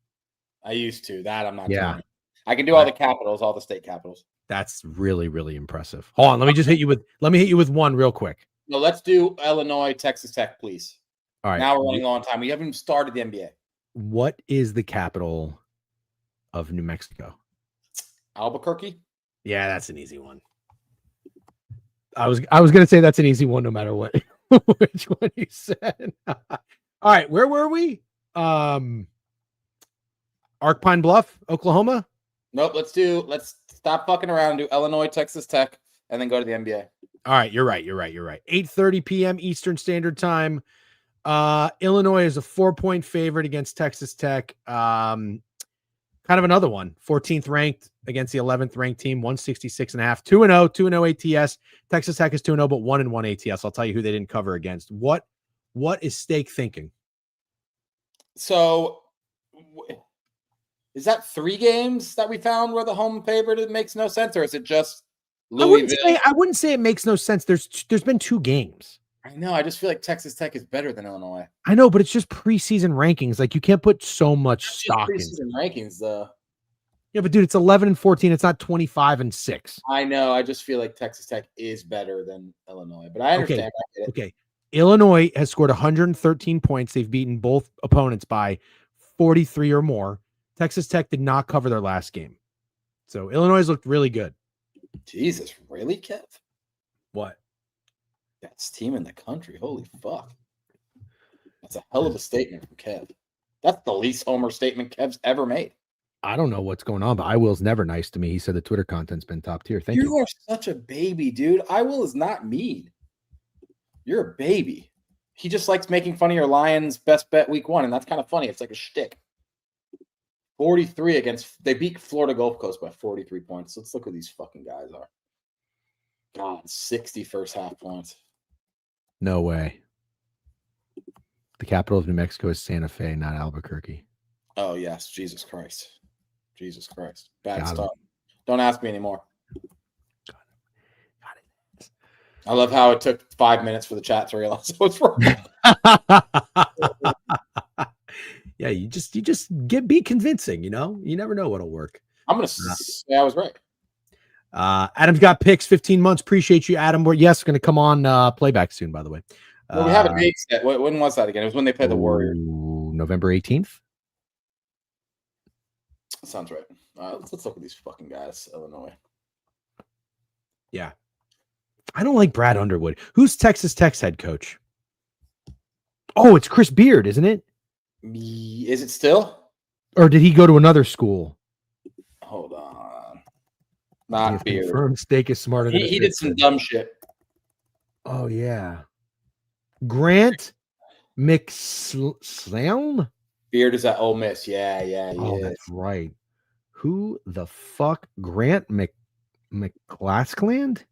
I used to. That I'm not doing. I can do all the capitals, all the state capitals. That's really, really impressive. Hold on. Let me hit you with one real quick. No, let's do Illinois, Texas Tech, please. All right. Now we're running low on time. We haven't even started the NBA. What is the capital of New Mexico? Albuquerque. Yeah, that's an easy one. I was gonna say that's an easy one, no matter what which one you said. All right, where were we? Arc Pine Bluff, Oklahoma. Nope. Let's stop fucking around. Do Illinois, Texas Tech, and then go to the NBA. All right, you're right. 8:30 p.m. Eastern Standard Time. Illinois is a 4-point favorite against Texas Tech. Kind of another one. 14th ranked against the 11th ranked team, 166.5, 2-0 ATS. Texas Tech is 2-0, but 1-1 ATS. I'll tell you who they didn't cover against. What is Steak thinking? So, is that 3 games that we found where the home favorite it makes no sense, or is it just Louisville? I wouldn't say it makes no sense. There's been 2 games. I know. I just feel like Texas Tech is better than Illinois. I know, but it's just preseason rankings. Like you can't put so much stock in preseason rankings, though. Yeah, but dude, it's 11-14. It's not 25-6. I know. I just feel like Texas Tech is better than Illinois, but I understand. Okay. Illinois has scored 113 points. They've beaten both opponents by 43 or more. Texas Tech did not cover their last game. So Illinois looked really good. Jesus, really, Kev? What? Best team in the country. Holy fuck. That's a hell of a statement from Kev. That's the least homer statement Kev's ever made. I don't know what's going on, but I Will's never nice to me. He said the Twitter content's been top tier. Thank you. You are such a baby, dude. I Will is not mean. You're a baby. He just likes making fun of your Lions best bet week 1, and that's kind of funny. It's like a shtick. 43 against, they beat Florida Gulf Coast by 43 points. Let's look who these fucking guys are. God, 60 first half points. No way. The capital of New Mexico is Santa Fe, not Albuquerque. Oh, yes. Jesus Christ. Jesus Christ. Bad Got stuff. Don't ask me anymore. Got it. I love how it took 5 minutes for the chat to realize it was wrong. Yeah, you just be convincing, you know? You never know what'll work. I'm going to say I was right. Adam's got picks, 15 months. Appreciate you, Adam. We're going to come on playback soon, by the way. Well, we have a date set. When was that again? It was when they played the Warriors. November 18th. Sounds right. Let's look at these fucking guys, Illinois. Yeah. I don't like Brad Underwood. Who's Texas Tech's head coach? Oh, it's Chris Beard, isn't it? Is it still? Or did he go to another school? Hold on. Not Beard. Firm steak is smarter than he did some dumb shit. Oh, yeah. Grant McSlam? Beard is at Ole Miss. Yeah, he is. That's right. Who the fuck? Grant McClaskland?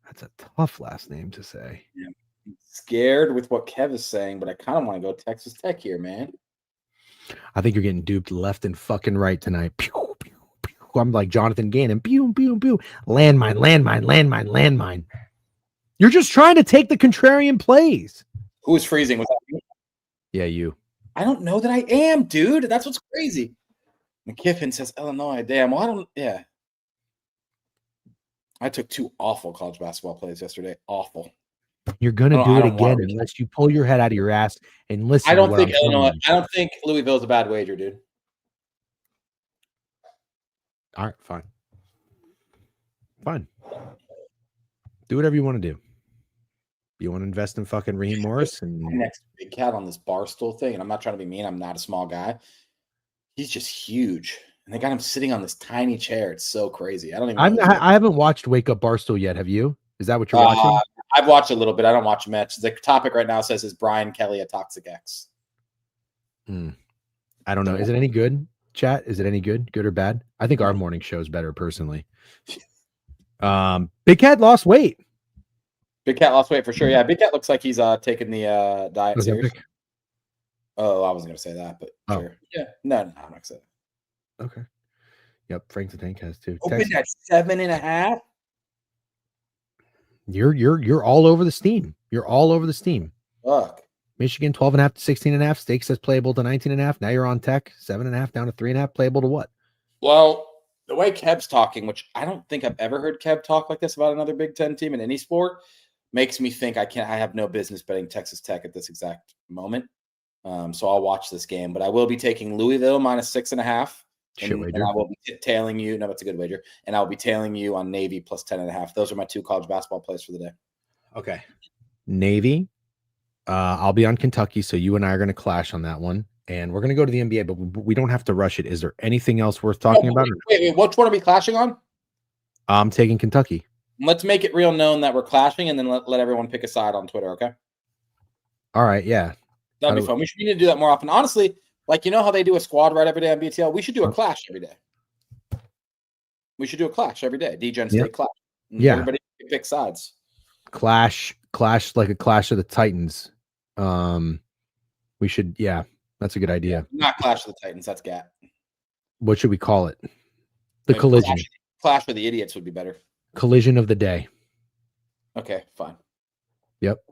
That's a tough last name to say. Yeah. I'm scared with what Kev is saying, but I kind of want to go Texas Tech here, man. I think you're getting duped left and fucking right tonight. Pew, pew, pew. I'm like Jonathan Gannon. Pew, pew, pew. Landmine. You're just trying to take the contrarian plays. Who is freezing? Was that you? Yeah, you. I don't know that I am, dude. That's what's crazy. McKiffin says Illinois. Damn. Well, I took 2 awful college basketball plays yesterday. Awful. You're gonna do it again unless you pull your head out of your ass and listen. I don't think Illinois. I don't think Louisville's a bad wager, dude. All right, fine. Do whatever you want to do. You want to invest in fucking Raheem Morris and next big cat on this Barstool thing, and I'm not trying to be mean. I'm not a small guy. He's just huge, and they got him sitting on this tiny chair. It's so crazy. I don't even. I haven't watched Wake Up Barstool yet. Have you? Is that what you're watching? I've watched a little bit. I don't watch much. The topic right now says, "Is Brian Kelly a toxic ex?" I don't know. Is it any good? Chat? Is it any good? Good or bad? I think our morning show is better personally. Big Cat lost weight. Big Cat lost weight for sure. Yeah, Big Cat looks like he's taking the diet series. Oh, I wasn't gonna say that, but sure. Yeah, no, I'm not gonna say that. Okay. Yep, Frank the Tank has too. Opened at 7.5. You're all over the steam. You're all over the steam. Fuck. Michigan 12.5 to 16.5. Stakes says playable to 19.5. Now you're on Tech 7.5 down to 3.5. Playable to what? Well, the way Kev's talking, which I don't think I've ever heard Kev talk like this about another Big Ten team in any sport, makes me think I have no business betting Texas Tech at this exact moment. So I'll watch this game, but I will be taking Louisville minus 6.5. And I will be tailing you. No, it's a good wager. And I'll be tailing you on Navy plus 10.5. Those are my 2 college basketball plays for the day. Okay. Navy. I'll be on Kentucky, so you and I are going to clash on that one. And we're going to go to the NBA, but we don't have to rush it. Is there anything else worth talking about? Wait, which one are we clashing on? I'm taking Kentucky. Let's make it real known that we're clashing, and then let everyone pick a side on Twitter, okay? All right, yeah. That'd be fun. We need to do that more often. Honestly, like, you know how they do a squad right every day on BTL? We should do a clash every day. We should do a clash every day. D-Gen State clash. And everybody pick sides. Clash like a Clash of the Titans. We should, that's a good idea. Not Clash of the Titans, that's GAT. What should we call it? The collision. Clash of the Idiots would be better. Collision of the day. Okay, fine. Yep.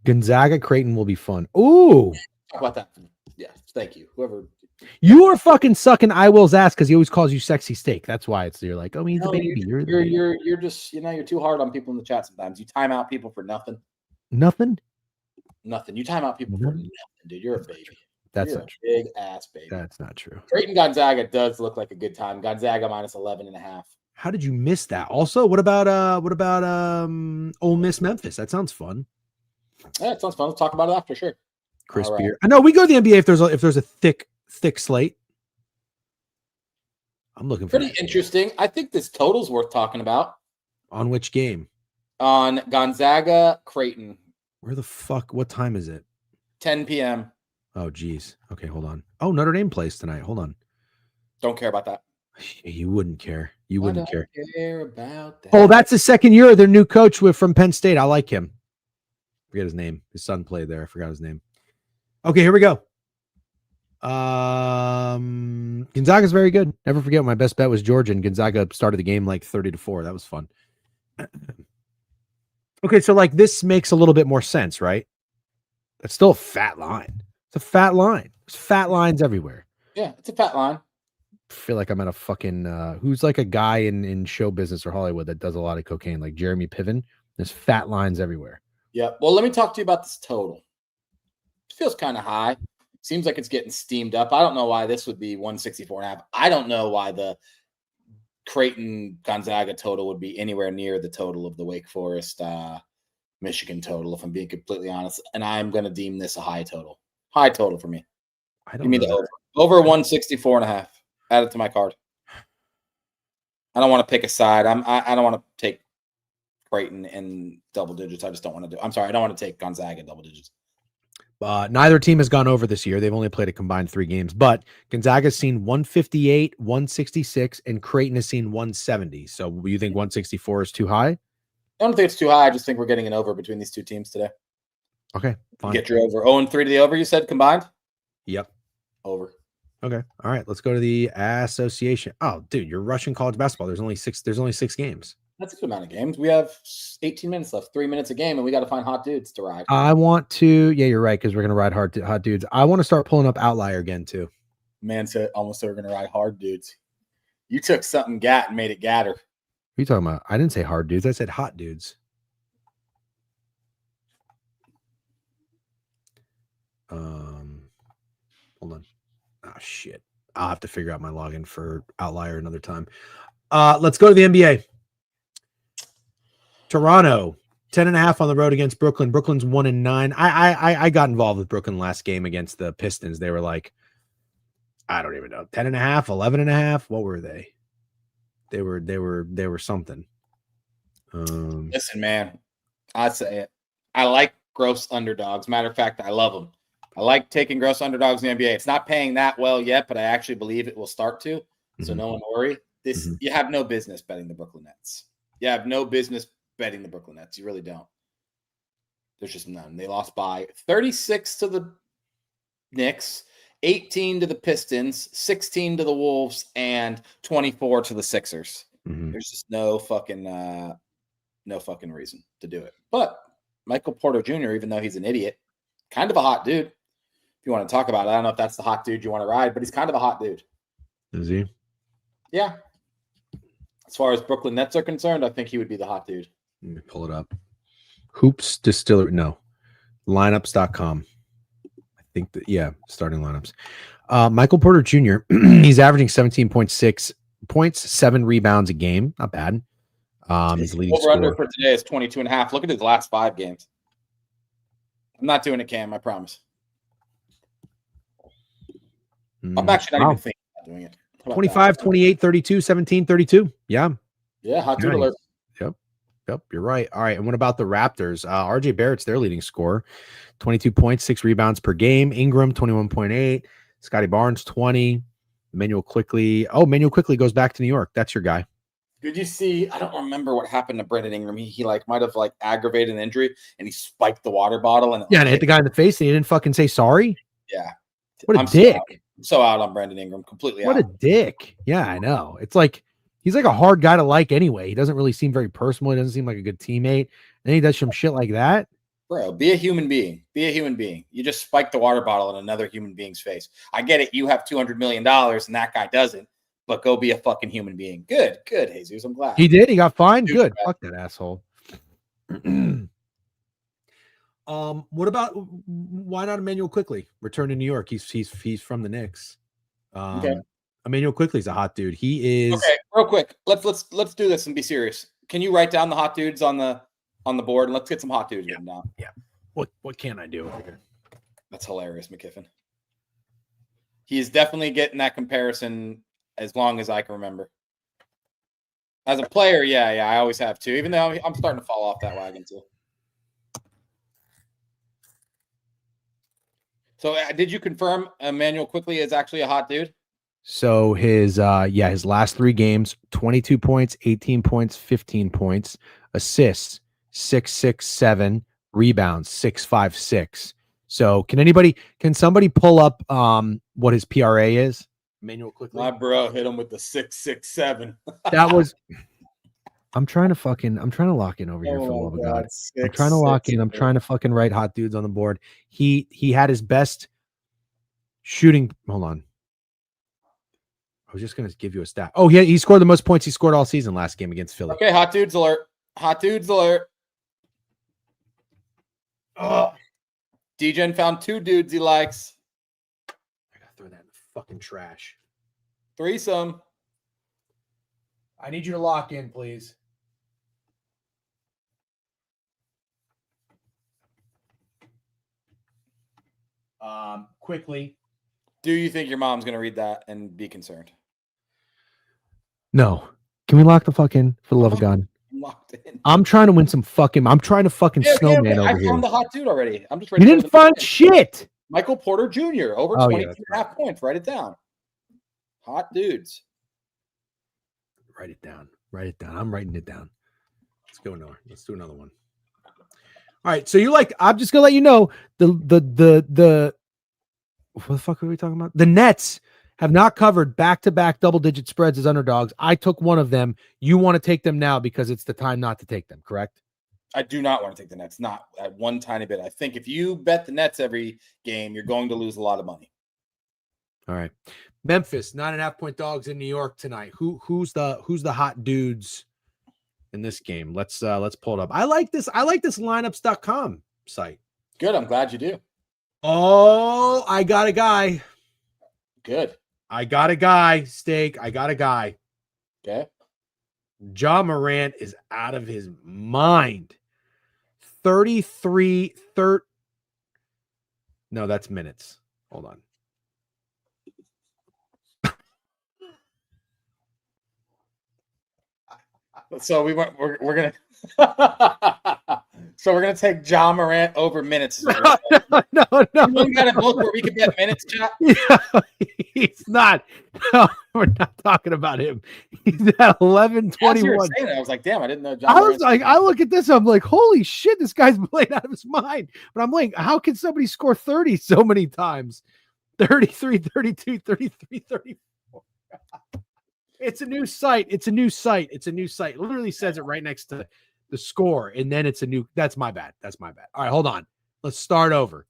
Gonzaga Creighton will be fun. Ooh. Talk about that. Yeah, thank you. Whoever. You are fucking sucking I Will's ass because he always calls you sexy steak. That's why you're like, oh, he's a baby. You're just, you're too hard on people in the chat sometimes. You time out people for nothing. Nothing. You time out people for nothing, dude. You're a baby. That's not true. Big ass baby. That's not true. Creighton Gonzaga does look like a good time. Gonzaga minus 11.5. How did you miss that? Also, what about Ole Miss Memphis? That sounds fun. Yeah, it sounds fun. Let's talk about it after, sure. Chris All right. Beard. I know we go to the NBA if there's a thick slate. I'm looking for Pretty interesting. I think this total's worth talking about. On which game? On Gonzaga Creighton. Where the fuck? What time is it? 10 p.m. Oh, geez. Okay, hold on. Oh, Notre Dame plays tonight. Hold on. Don't care about that. You wouldn't care. You wouldn't care. Care about that. Oh, that's the second year of their new coach from Penn State. I like him. Forget his name. His son played there. I forgot his name. Okay, here we go. Gonzaga's very good. Never forget my best bet was Georgia, and Gonzaga started the game like 30-4. That was fun. Okay, so like this makes a little bit more sense, right? That's still a fat line. It's a fat line. There's fat lines everywhere. Yeah, it's a fat line. I feel like I'm at a fucking who's like a guy in show business or Hollywood that does a lot of cocaine, like Jeremy Piven. There's fat lines everywhere. Yeah. Well, let me talk to you about this total. It feels kind of high. Seems like it's getting steamed up. I don't know why this would be 164.5. I don't know why the Creighton Gonzaga total would be anywhere near the total of the Wake Forest Michigan total, if I'm being completely honest. And I'm going to deem this a high total. High total for me. I don't Give me know. the over 164.5. Add it to my card. I don't want to pick a side. I don't want to take Creighton in double digits. I just don't want to do. I'm sorry. I don't want to take Gonzaga in double digits. Neither team has gone over this year. They've only played a combined 3 games, but Gonzaga's seen 158, 166, and Creighton has seen 170. So you think 164 is too high? I don't think it's too high. I just think we're getting an over between these two teams today. Okay, fine. Get your over. 0-3 to the over, you said, combined? Yep. Over. Okay. All right. Let's go to the association. Oh, dude, you're rushing college basketball. There's only 6 games. That's a good amount of games. We have 18 minutes left, 3 minutes a game, and we got to find hot dudes to ride. I want to, yeah, you're right, because we're going to ride hot dudes. I want to start pulling up Outlier again, too. Man said almost said we're going to ride hard dudes. You took something gat and made it gatter. What are you talking about? I didn't say hard dudes. I said hot dudes. Hold on. Oh, shit. I'll have to figure out my login for Outlier another time. Let's go to the NBA. Toronto, 10.5 on the road against Brooklyn. Brooklyn's 1-9. I got involved with Brooklyn last game against the Pistons. They were like, I don't even know, 10.5, 11.5. What were they? They were something. Listen, man, I say it. I like gross underdogs. Matter of fact, I love them. I like taking gross underdogs in the NBA. It's not paying that well yet, but I actually believe it will start to. So no one worry. You have no business betting the Brooklyn Nets. You have no business betting the Brooklyn Nets. You really don't. There's just none. They lost by 36 to the Knicks, 18 to the Pistons, 16 to the Wolves, and 24 to the Sixers. There's just no fucking reason to do it. But Michael Porter Jr., even though he's an idiot, kind of a hot dude. If you want to talk about it, I don't know if that's the hot dude you want to ride, but he's kind of a hot dude. Is he? Yeah. As far as Brooklyn Nets are concerned, I think he would be the hot dude. Let me pull it up. Hoops Distillery. No. Lineups.com. I think that, yeah, starting lineups. Michael Porter Jr., he's averaging 17.6 points, 7 rebounds a game. Not bad. He's leading over under for today is 22.5. Look at his last 5 games. I'm not doing it, Cam. I promise. I'm actually not even thinking about doing it. 25, 28, 32, 17, 32. Yeah. Yeah, hot dude alert. Yep, you're right. All right, and what about the Raptors? RJ Barrett's their leading scorer, 22 points, 6 rebounds per game. Ingram, 21.8. Scotty Barnes, 20. Manuel Quickley. Oh, Manuel Quickley goes back to New York. That's your guy. Did you see? I don't remember what happened to Brandon Ingram. He might have aggravated an injury and he spiked the water bottle and and hit the guy in the face and he didn't fucking say sorry. Yeah, what a dick. I'm so out on Brandon Ingram, completely what out. What a dick. Yeah, I know. It's like he's like a hard guy to like anyway. He doesn't really seem very personal. He doesn't seem like a good teammate. And then he does some shit like that. Bro, be a human being. Be a human being. You just spiked the water bottle in another human being's face. I get it. You have $200 million and that guy doesn't. But go be a fucking human being. Good, Jesus. I'm glad. He did. He got fined. Good. Fuck that asshole. What about why not Emmanuel Quickley return to New York? He's from the Knicks. Okay. Emmanuel Quickley's a hot dude. He is. Okay, real quick. Let's do this and be serious. Can you write down the hot dudes on the board and let's get some hot dudes written down? Yeah. What can I do over here? That's hilarious, McKiffin. He is definitely getting that comparison as long as I can remember. As a player, yeah, I always have too. Even though I'm starting to fall off that wagon too. So, did you confirm Emmanuel Quickly is actually a hot dude? So his last 3 games, 22 points, 18 points, 15 points, assists 6-6-7, rebounds 6-5-6. So can somebody pull up what his PRA is? Emmanuel Quickly. My bro hit him with the 6-6-7. That was I'm trying to lock in over here for the love of God. I'm trying to lock in. I'm trying to fucking write hot dudes on the board. He had his best shooting. Hold on. I was just going to give you a stat. Oh, he scored the most points he scored all season last game against Philly. Okay, hot dudes alert. Hot dudes alert. Oh. DGen found 2 dudes he likes. I got to throw that in the fucking trash. Threesome. I need you to lock in, please. Quickly. Do you think your mom's going to read that and be concerned? No. Can we lock the fuck in for the love of God? I'm locked in. I'm trying to win some fucking. I'm trying to fucking snowman over I here. found the hot dude already. I'm just ready. You didn't find shit. Michael Porter Jr. over 22.5 points. Write it down. Hot dudes. Write it down. Write it down. I'm writing it down. Let's go now. Let's do another one. All right. So I'm just gonna let you know the what the fuck are we talking about? The Nets have not covered back-to-back double-digit spreads as underdogs. I took one of them. You want to take them now because it's the time not to take them, correct? I do not want to take the Nets, not at one tiny bit. I think if you bet the Nets every game, you're going to lose a lot of money. All right. Memphis, 9.5-point dogs in New York tonight. Who's the hot dudes in this game? Let's pull it up. I like this lineups.com site. Good. I'm glad you do. Oh, I got a guy. Good. I got a guy, Steak. I got a guy. Okay. Ja Morant is out of his mind. 33. No, that's minutes. Hold on. So we're gonna so we're gonna take Ja Morant over minutes. No. We got a book where we can bet minutes, chat. Yeah, he's not. No, we're not talking about him. He's at 11:21. I was like, damn, I didn't know. I was like, I look at this, I'm like, holy shit, this guy's playing out of his mind. But I'm like, how can somebody score 30 so many times? 33, 32, 33, 34. It's a new site. It literally says it right next to the score. And then it's a new. That's my bad. All right, hold on. Let's start over.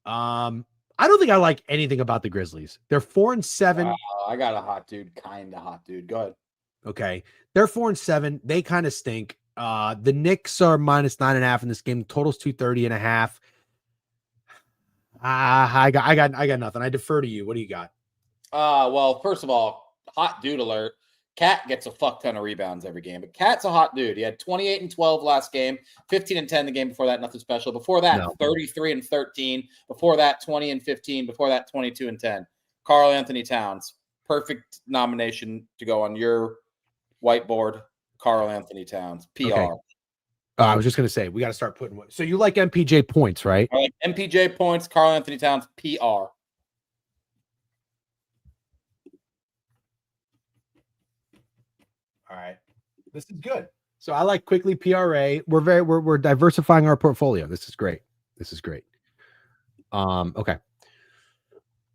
I don't think I like anything about the Grizzlies. They're 4-7. I got a hot dude, kind of hot dude. Go ahead. Okay. They're 4-7. They kind of stink. The Knicks are -9.5 in this game. Total's 230.5. I got nothing. I defer to you. What do you got? Well, first of all, hot dude alert. Cat gets a fuck ton of rebounds every game, but Cat's a hot dude. He had 28 and 12 last game, 15 and 10 the game before that, nothing special. Before that, 33 and 13. Before that, 20 and 15. Before that, 22 and 10. Karl Anthony Towns, perfect nomination to go on your whiteboard. Karl Anthony Towns, PR. Okay. I was just going to say, we got to start putting – so you like MPJ points, right? I like MPJ points, Karl Anthony Towns, PR. All right. This is good. So I like quickly PRA. We're diversifying our portfolio. This is great. Okay.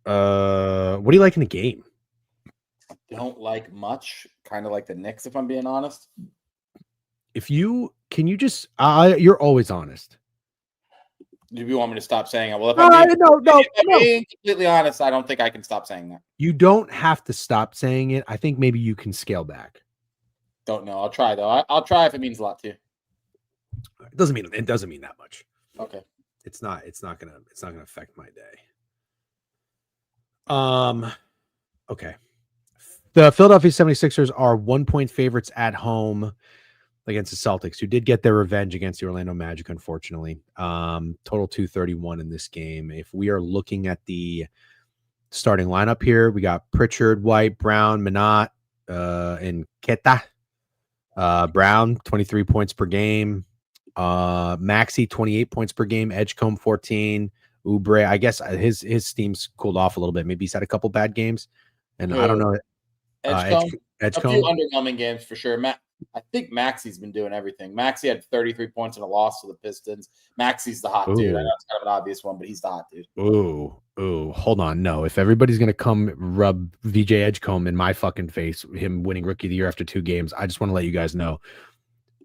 What do you like in the game? Don't like much. Kind of like the Knicks, if I'm being honest. You're always honest. Do you want me to stop saying it? Well, if I'm being completely honest, I don't think I can stop saying that. You don't have to stop saying it. I think maybe you can scale back. Don't know. I'll try though. I'll try if it means a lot to you. It doesn't mean that much. Okay. It's not gonna affect my day. Okay. The Philadelphia 76ers are 1-point favorites at home. against the Celtics, who did get their revenge against the Orlando Magic, unfortunately. Total 231 in this game. If we are looking at the starting lineup here, we got Pritchard, White, Brown, Minot, and Keta. Brown, 23 points per game. Maxey, 28 points per game. Edgecombe, 14. Oubre, I guess his steam's cooled off a little bit. Maybe he's had a couple bad games. And I don't know. Edgecombe. Edgecombe. A few underwhelming games for sure. I think Maxey's been doing everything. Maxey had 33 points in a loss to the Pistons. Maxey's the hot dude. I know it's kind of an obvious one, but he's the hot dude. Ooh, hold on. No, if everybody's going to come rub VJ Edgecombe in my fucking face, him winning Rookie of the Year after 2 games, I just want to let you guys know.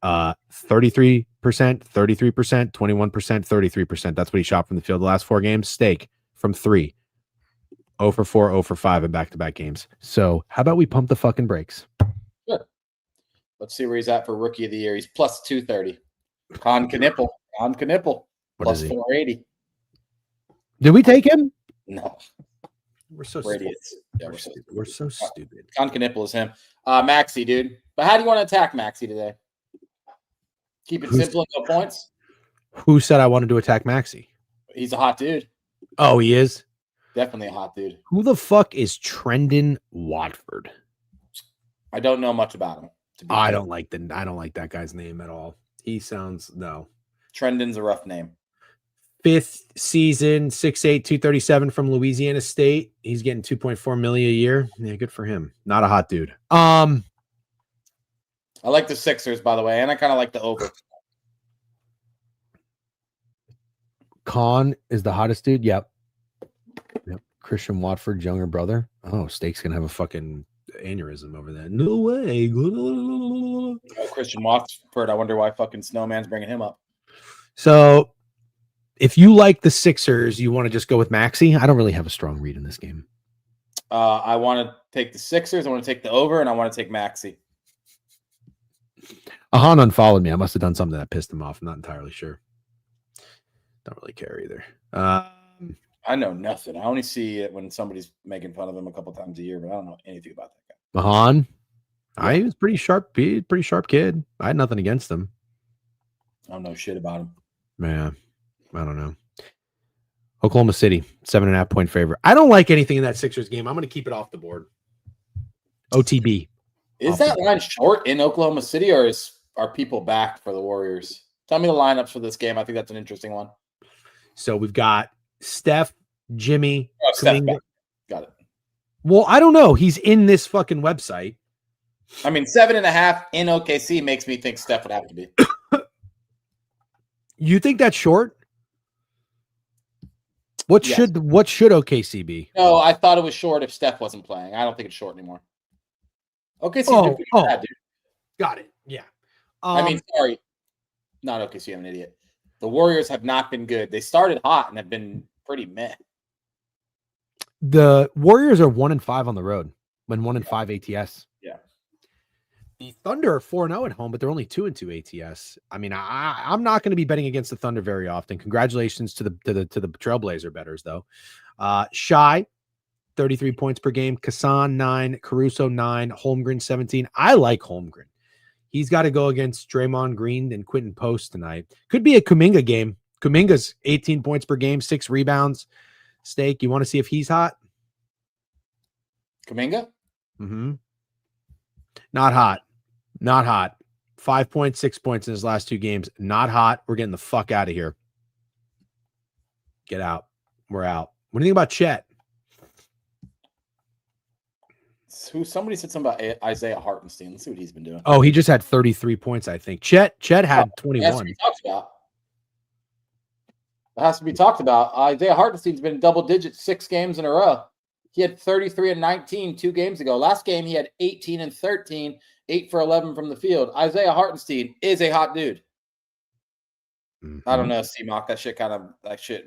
33%, 33%, 21%, 33%. That's what he shot from the field the last 4 games. Steak from 3. 0 for 4, 0 for 5 in back-to-back games. So how about we pump the fucking brakes? Sure. Let's see where he's at for Rookie of the Year. He's plus 230. Con Knipple. Plus 480. Did we take him? No. We're so stupid. Yeah, we're so stupid. Con Knipple is him. Maxey, dude. But how do you want to attack Maxey today? Keep it simple and no points? Who said I wanted to attack Maxey? He's a hot dude. Oh, he is? Definitely a hot dude. Who the fuck is Trendon Watford? I don't know much about him. I don't like that guy's name at all. He sounds no. Trendon's a rough name. 5th season, 6'8", 237 from Louisiana State. He's getting $2.4 million a year. Yeah, good for him. Not a hot dude. I like the Sixers, by the way, and I kind of like the over. Con is the hottest dude. Yep. Christian Watford's younger brother. Oh, Steak's gonna have a fucking aneurysm over that. No way. Oh, Christian Watford. I wonder why fucking Snowman's bringing him up. So, if you like the Sixers, you want to just go with Maxey. I don't really have a strong read in this game. I want to take the Sixers. I want to take the over, and I want to take Maxey. Ahan unfollowed me. I must have done something that pissed him off. I'm not entirely sure. Don't really care either. I know nothing. I only see it when somebody's making fun of him a couple times a year, but I don't know anything about that guy. Mahan, yeah. He was pretty sharp. Pretty sharp kid. I had nothing against him. I don't know shit about him. Man, I don't know. Oklahoma City, 7.5 point favorite. I don't like anything in that Sixers game. I'm going to keep it off the board. OTB. Is that line short in Oklahoma City, or are people back for the Warriors? Tell me the lineups for this game. I think that's an interesting one. So we've got Steph, Jimmy. Steph. Got it. Well, I don't know. He's in this fucking website. I mean, 7.5 in OKC makes me think Steph would have to be. You think that's short? What should OKC be? No, I thought it was short if Steph wasn't playing. I don't think it's short anymore. OKC bad, dude. Got it. Yeah. I mean, sorry. Not OKC, I'm an idiot. The Warriors have not been good. They started hot and have been pretty meh. The Warriors are 1-5 on the road when 1-5 ATS. Yeah. The Thunder are 4-0 at home, but they're only 2-2 ATS. I mean, I'm not going to be betting against the Thunder very often. Congratulations to the Trailblazer bettors, though. Shy, 33 points per game. Kassan, 9. Caruso, 9. Holmgren, 17. I like Holmgren. He's got to go against Draymond Green and Quentin Post tonight. Could be a Kuminga game. Kuminga's 18 points per game, 6 rebounds. Steak, you want to see if he's hot? Kuminga? Mm-hmm. Not hot. Not hot. 5 points, 6 points in his last 2 games. Not hot. We're getting the fuck out of here. Get out. We're out. What do you think about Chet? Somebody said something about Isaiah Hartenstein. Let's see what he's been doing. Oh, he just had 33 points, I think. Chet had 21. That has to be talked about. That has to be talked about. Isaiah Hartenstein's been in double digits 6 games in a row. He had 33 and 19 2 games ago. Last game, he had 18 and 13, 8 for 11 from the field. Isaiah Hartenstein is a hot dude. Mm-hmm. I don't know, C-Mock. That shit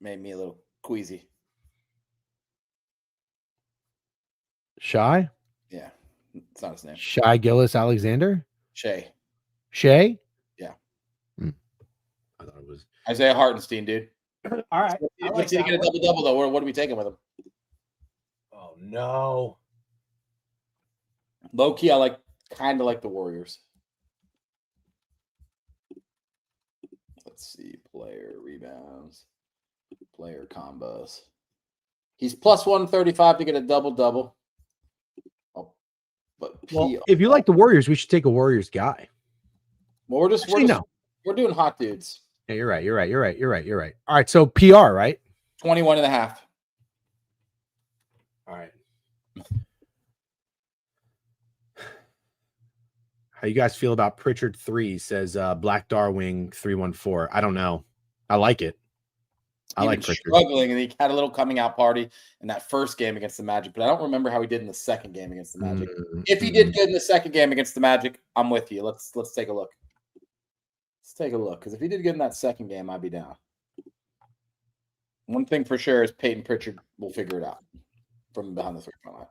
made me a little queasy. Shy? Yeah. It's not his name. Shy Gillis Alexander? Shay? Yeah. I thought it was Isaiah Hartenstein, dude. All right. Let's see to get a double-double, though. What are we taking with him? Oh, no. Low-key, I kind of like the Warriors. Let's see. Player rebounds. Player combos. He's plus 135 to get a double-double. Oh, but Well, if you like the Warriors, we should take a Warriors guy. Well, we're doing hot dudes. Yeah, you're right. All right, so PR, right? 21 and a half. All right. How you guys feel about Pritchard 3? Says Black Darwing 314. I don't know. I like it. I like Pritchard. Struggling, and he had a little coming out party in that first game against the Magic, but I don't remember how he did in the second game against the Magic. If he did good in the second game against the Magic, I'm with you. Let's take a look. Let's take a look, because if he did good in that second game, I'd be down. One thing for sure is Peyton Pritchard will figure it out from behind the 3-point line.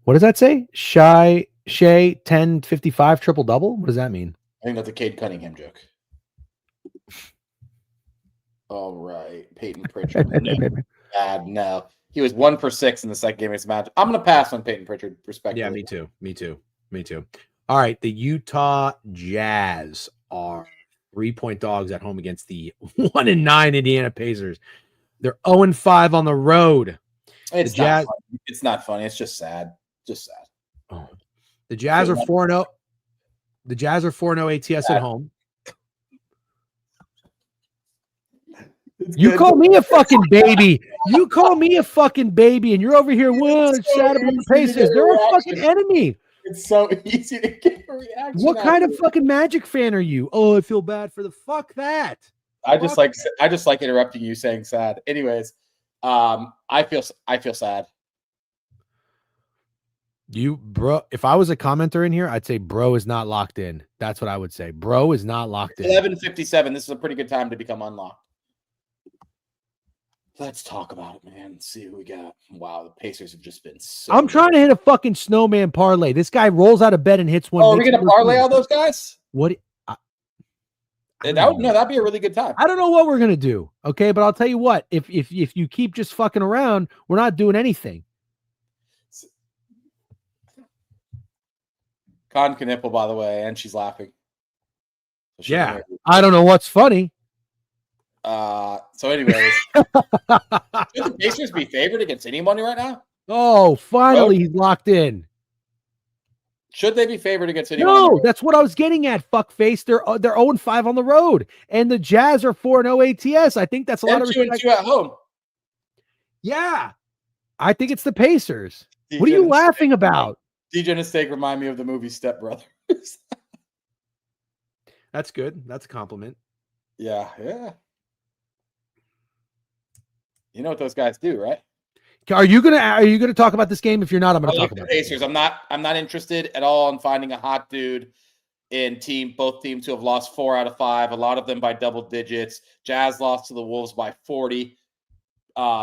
What does that say? Shea 1055 triple double? What does that mean? I think that's a Cade Cunningham joke. All right, Peyton Pritchard. Bad, no. He was 1 for 6 in the second game against the Magic. I'm going to pass on Peyton Pritchard, respectively. Yeah, me too. All right, the Utah Jazz are 3-point dogs at home against the 1-9 Indiana Pacers. They're 0-5 on the road. It's not funny. It's just sad. Oh. The Jazz are 4-0. The Jazz are 4-0 ATS at home. You call me a fucking baby. You call me a fucking baby, and you're over here. Sad about the Pacers. They're a fucking enemy. It's so easy to get a reaction. What kind of fucking Magic fan are you? Oh, I feel bad for the fuck that. I just like interrupting you saying sad. Anyways, I feel sad. Bro, if I was a commenter in here, I'd say bro is not locked in. That's what I would say. Bro is not locked in. 11:57. This is a pretty good time to become unlocked. Let's talk about it, man. Let's see who we got. Wow, the Pacers have just been so I'm trying to hit a fucking snowman parlay. This guy rolls out of bed and hits one. Oh, are we going to parlay all those guys? What? That'd be a really good time. I don't know what we're going to do. Okay, but I'll tell you what. If you keep just fucking around, we're not doing anything. Con Knipple, by the way, and she's laughing. So yeah, I don't know what's funny. So anyways, should the Pacers be favored against anyone right now? Oh, finally he's locked in. Should they be favored against anyone? No, that's what I was getting at. Fuckface. They're 0-5 on the road, and the Jazz are 4-0 ATS. I think that's a lot of respect. 2-2 at home. Yeah, I think it's the Pacers. What are you laughing about? DJ and Steak remind me of the movie Step Brothers. That's good. That's a compliment. Yeah. You know what those guys do, right? Are you gonna talk about this game? If you're not, I'm gonna talk about the Pacers. I'm not interested at all in finding a hot dude in both teams who have lost 4 out of 5. A lot of them by double digits. Jazz lost to the Wolves by 40.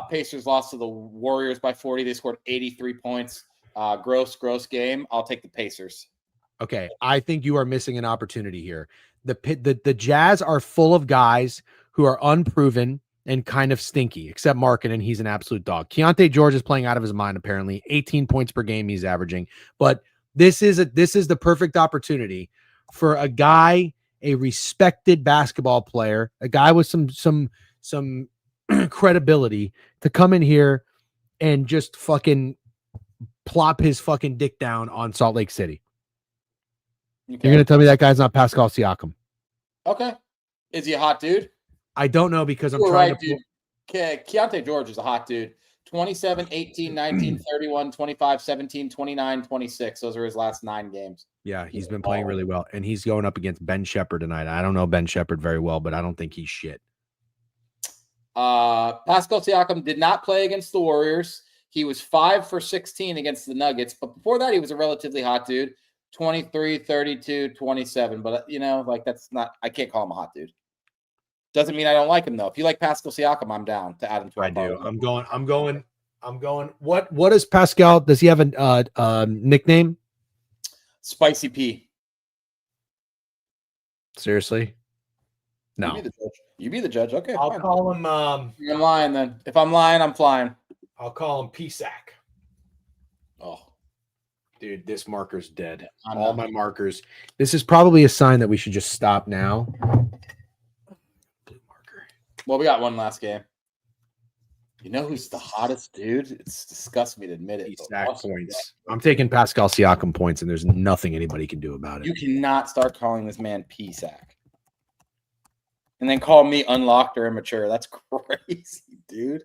Pacers lost to the Warriors by 40. They scored 83 points. Gross game. I'll take the Pacers. Okay, I think you are missing an opportunity here. The Jazz are full of guys who are unproven and kind of stinky, except Markkanen, and he's an absolute dog. Keontae George is playing out of his mind, apparently. 18 points per game he's averaging. But this is the perfect opportunity for a guy, a respected basketball player, a guy with some credibility to come in here and just fucking plop his fucking dick down on Salt Lake City. Okay. You're going to tell me that guy's not Pascal Siakam? Okay. Is he a hot dude? I don't know because I'm trying to. Keontae George is a hot dude. 27, 18, 19, 31, 25, 17, 29, 26. Those are his last 9 games. Yeah, he's been playing really well. And he's going up against Ben Shepherd tonight. I don't know Ben Shepherd very well, but I don't think he's shit. Pascal Siakam did not play against the Warriors. He was 5 for 16 against the Nuggets. But before that, he was a relatively hot dude. 23, 32, 27. But, that's not – I can't call him a hot dude. Doesn't mean I don't like him, though. If you like Pascal Siakam, I'm down to add him to our do. I'm going. What is Pascal? Does he have a nickname? Spicy P. Seriously? No. You be the judge. Okay. I'll call him. I'm lying then. If I'm lying, I'm flying. I'll call him P-Sack. Oh. Dude, this marker's dead. I All know. my markers. This is probably a sign that we should just stop now. Blue marker. Well, we got one last game. You know who's the hottest dude? It's disgusts me to admit it. but Sack Russell points. Westbrook. I'm taking Pascal Siakam points, and there's nothing anybody can do about it. You cannot start calling this man P-Sack. And then call me unlocked or immature. That's crazy, dude.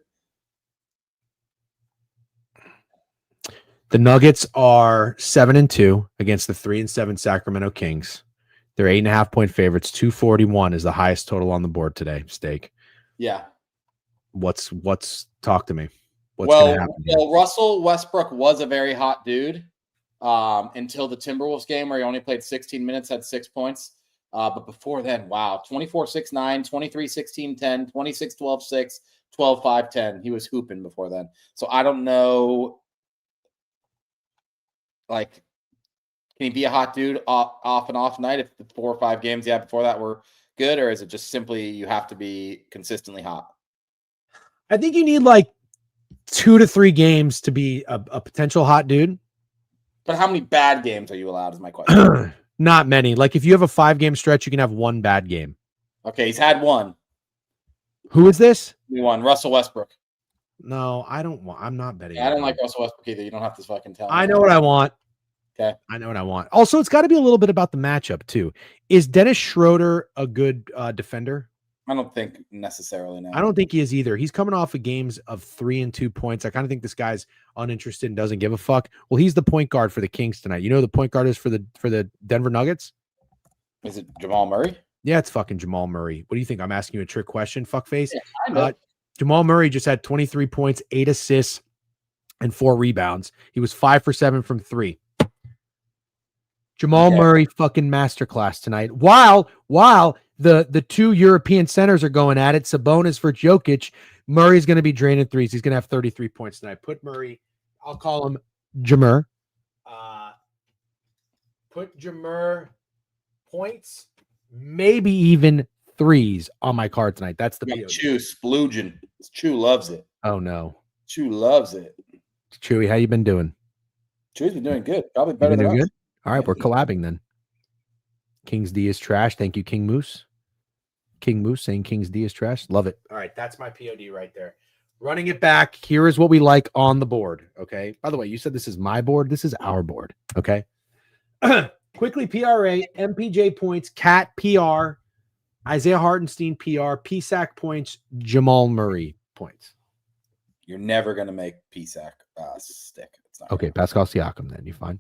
The Nuggets are 7-2 against the 3-7 Sacramento Kings. They're 8.5-point favorites. 241 is the highest total on the board today. Steak. Yeah. What's talk to me? What's gonna happen here? Well, Russell Westbrook was a very hot dude until the Timberwolves game where he only played 16 minutes, had 6 points. But before then, wow, 24-6-9, 23-16-10, 26-12-6, 12-5-10. He was hooping before then. So I don't know. Like, can he be a hot dude off and off night if the 4 or 5 games he had before that were good, or is it just simply you have to be consistently hot? I think you need like 2 to 3 games to be a potential hot dude. But how many bad games are you allowed is my question. Not many. Like if you have a 5-game stretch, you can have 1 bad game. Okay, he's had one. Who is this? He won. Russell Westbrook. No, I don't want. I'm not betting. Yeah, I don't like Russell Westbrook either. You don't have to fucking tell me. I know what I want. Okay. I know what I want. Also, it's got to be a little bit about the matchup too. Is Dennis Schroeder a good defender? I don't think necessarily. No. I don't think he is either. He's coming off of games of 3 and 2 points. I kind of think this guy's uninterested and doesn't give a fuck. Well, he's the point guard for the Kings tonight. You know who the point guard is for the Denver Nuggets? Is it Jamal Murray? Yeah, it's fucking Jamal Murray. What do you think? I'm asking you a trick question, fuckface. Yeah, kind of. Jamal Murray just had 23 points, 8 assists, and 4 rebounds. He was 5 for 7 from 3. Jamal Murray fucking masterclass tonight. While the 2 European centers are going at it, Sabonis for Jokic, Murray's going to be draining threes. He's going to have 33 points tonight. Put Murray, I'll call him Jamur. Put Jamur points, maybe even threes on my card tonight. That's the POD. Chew splooging. Chew loves it. Oh no. Chew loves it. Chewy, how you been doing? Chew's been doing good. Probably better than doing us. good. All right, we're collabing then. King's D is trash. Thank you, King Moose. King Moose saying King's D is trash. Love it. All right, that's my POD right there. Running it back. Here is what we like on the board. Okay. By the way, you said this is my board. This is our board. Okay. Quickly, PRA, MPJ points, Cat PR, Isaiah Hartenstein PR, PSAC points, Jamal Murray points. You're never gonna make PSAC stick. It's not Okay, Pascal Siakam. Then you fine.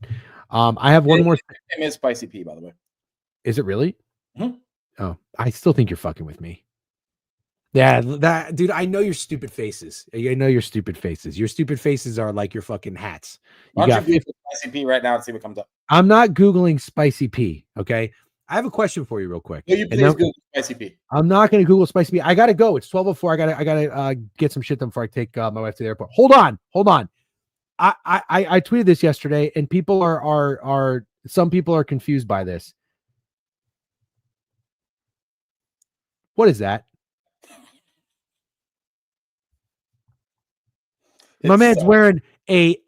I have one more. Him is Spicy P, by the way. Is it really? Mm-hmm. Oh, I still think you're fucking with me. Yeah, that dude. I know your stupid faces. I know your stupid faces. Your stupid faces are like your fucking hats. Why don't you Google Spicy P right now and see what comes up? I'm not Googling Spicy P. Okay. I have a question for you real quick. Will you please Google Spicy P? I'm not going to Google Spicy P. I got to go. It's 12:04. I gotta get some shit done before I take my wife to the airport. Hold on. I tweeted this yesterday and people are some people are confused by this. What is that? My man's wearing a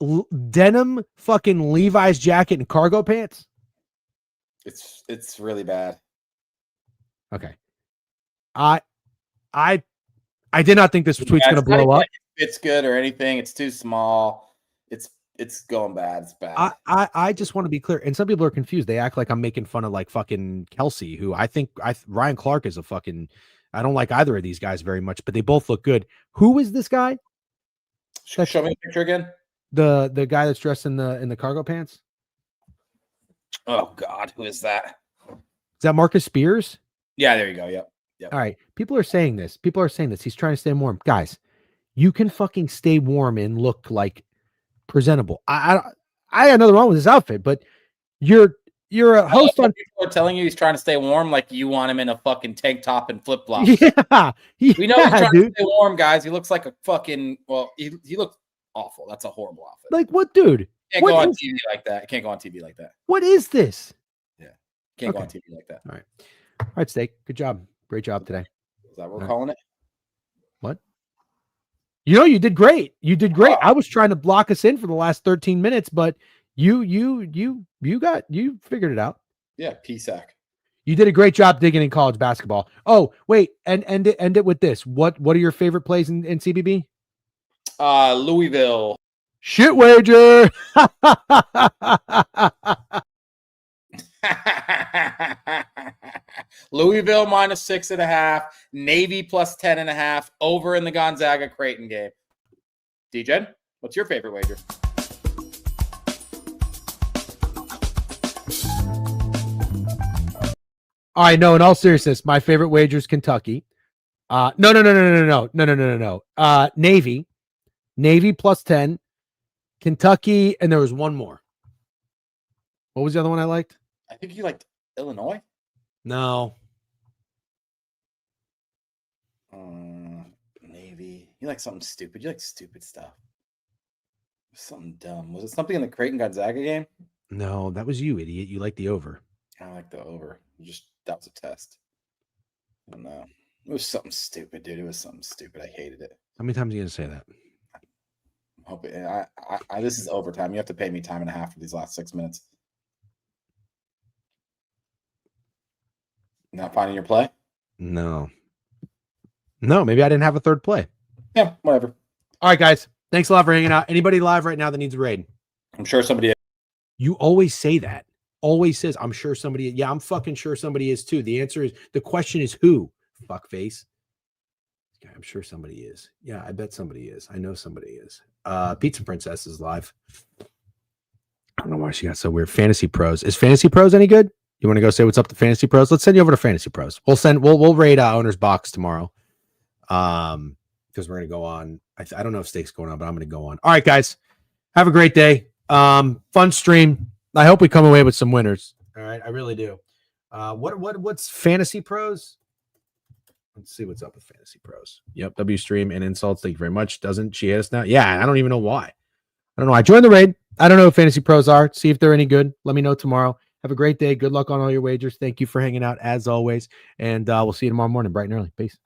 denim fucking Levi's jacket and cargo pants. It's really bad. Okay. I did not think this tweet's going to blow up. It's good or anything. It's too small. It's going bad. It's bad. I just want to be clear. And some people are confused. They act like I'm making fun of like fucking Kelsey, who Ryan Clark is a fucking, I don't like either of these guys very much, but they both look good. Who is this guy? Show me a picture again. The guy that's dressed in the cargo pants. Oh God, who is that? Is that Marcus Spears? Yeah, there you go. Yep. All right. People are saying this. He's trying to stay warm. Guys, you can fucking stay warm and look like presentable. I got nothing wrong with this outfit, but you're a host on. People are telling you he's trying to stay warm, like you want him in a fucking tank top and flip flops. Yeah, we know he's trying to stay warm, guys. He looks like a fucking. Well, he looks awful. That's a horrible outfit. Like what, dude? Can't go on TV like that. Can't go on TV like that. What is this? Yeah, can't go on TV like that. All right, Steak. Good job. Great job today. Is that what we're calling it? What? You did great. You did great. I was trying to block us in for the last 13 minutes, but You figured it out. Yeah, PSAC. You did a great job digging in college basketball. Oh, wait, and end it with this. What are your favorite plays in CBB? Louisville. Shit wager. Louisville minus 6.5, Navy plus 10.5, over in the Gonzaga Creighton game. DJ, what's your favorite wager? All right, no, in all seriousness, my favorite wager is Kentucky. No. Navy plus 10, Kentucky, and there was one more. What was the other one I liked? I think you liked Illinois. No. Navy. You like something stupid. You like stupid stuff. Something dumb. Was it something in the Creighton Gonzaga game? No, that was you, idiot. You like the over. I like the over. That was a test. I don't know. It was something stupid, dude. It was something stupid. I hated it. How many times are you gonna say that? This is overtime. You have to pay me time and a half for these last 6 minutes. Not finding your play? No, maybe I didn't have a third play. Yeah, whatever. All right, guys. Thanks a lot for hanging out. Anybody live right now that needs a raid? I'm sure somebody. You always say that. Always says, I'm sure somebody. Yeah, I'm fucking sure somebody is too. The answer is, the question is who? Fuckface. I'm sure somebody is. Yeah, I bet somebody is. I know somebody is. Pizza Princess is live. I don't know why she got so weird. Fantasy Pros. Is Fantasy Pros any good? You want to go say what's up to Fantasy Pros? Let's send you over to Fantasy Pros. We'll raid Owner's Box tomorrow. Because we're gonna go on. I don't know if Steak's going on, but I'm gonna go on. All right, guys. Have a great day. Fun stream. I hope we come away with some winners. All right, I really do. What's Fantasy Pros? Let's see what's up with Fantasy Pros. Yep, W Stream and insults. Thank you very much. Doesn't she hit us now? Yeah, I don't even know why. I don't know. I joined the raid. I don't know who Fantasy Pros are. See if they're any good. Let me know tomorrow. Have a great day. Good luck on all your wagers. Thank you for hanging out as always. And we'll see you tomorrow morning, bright and early. Peace.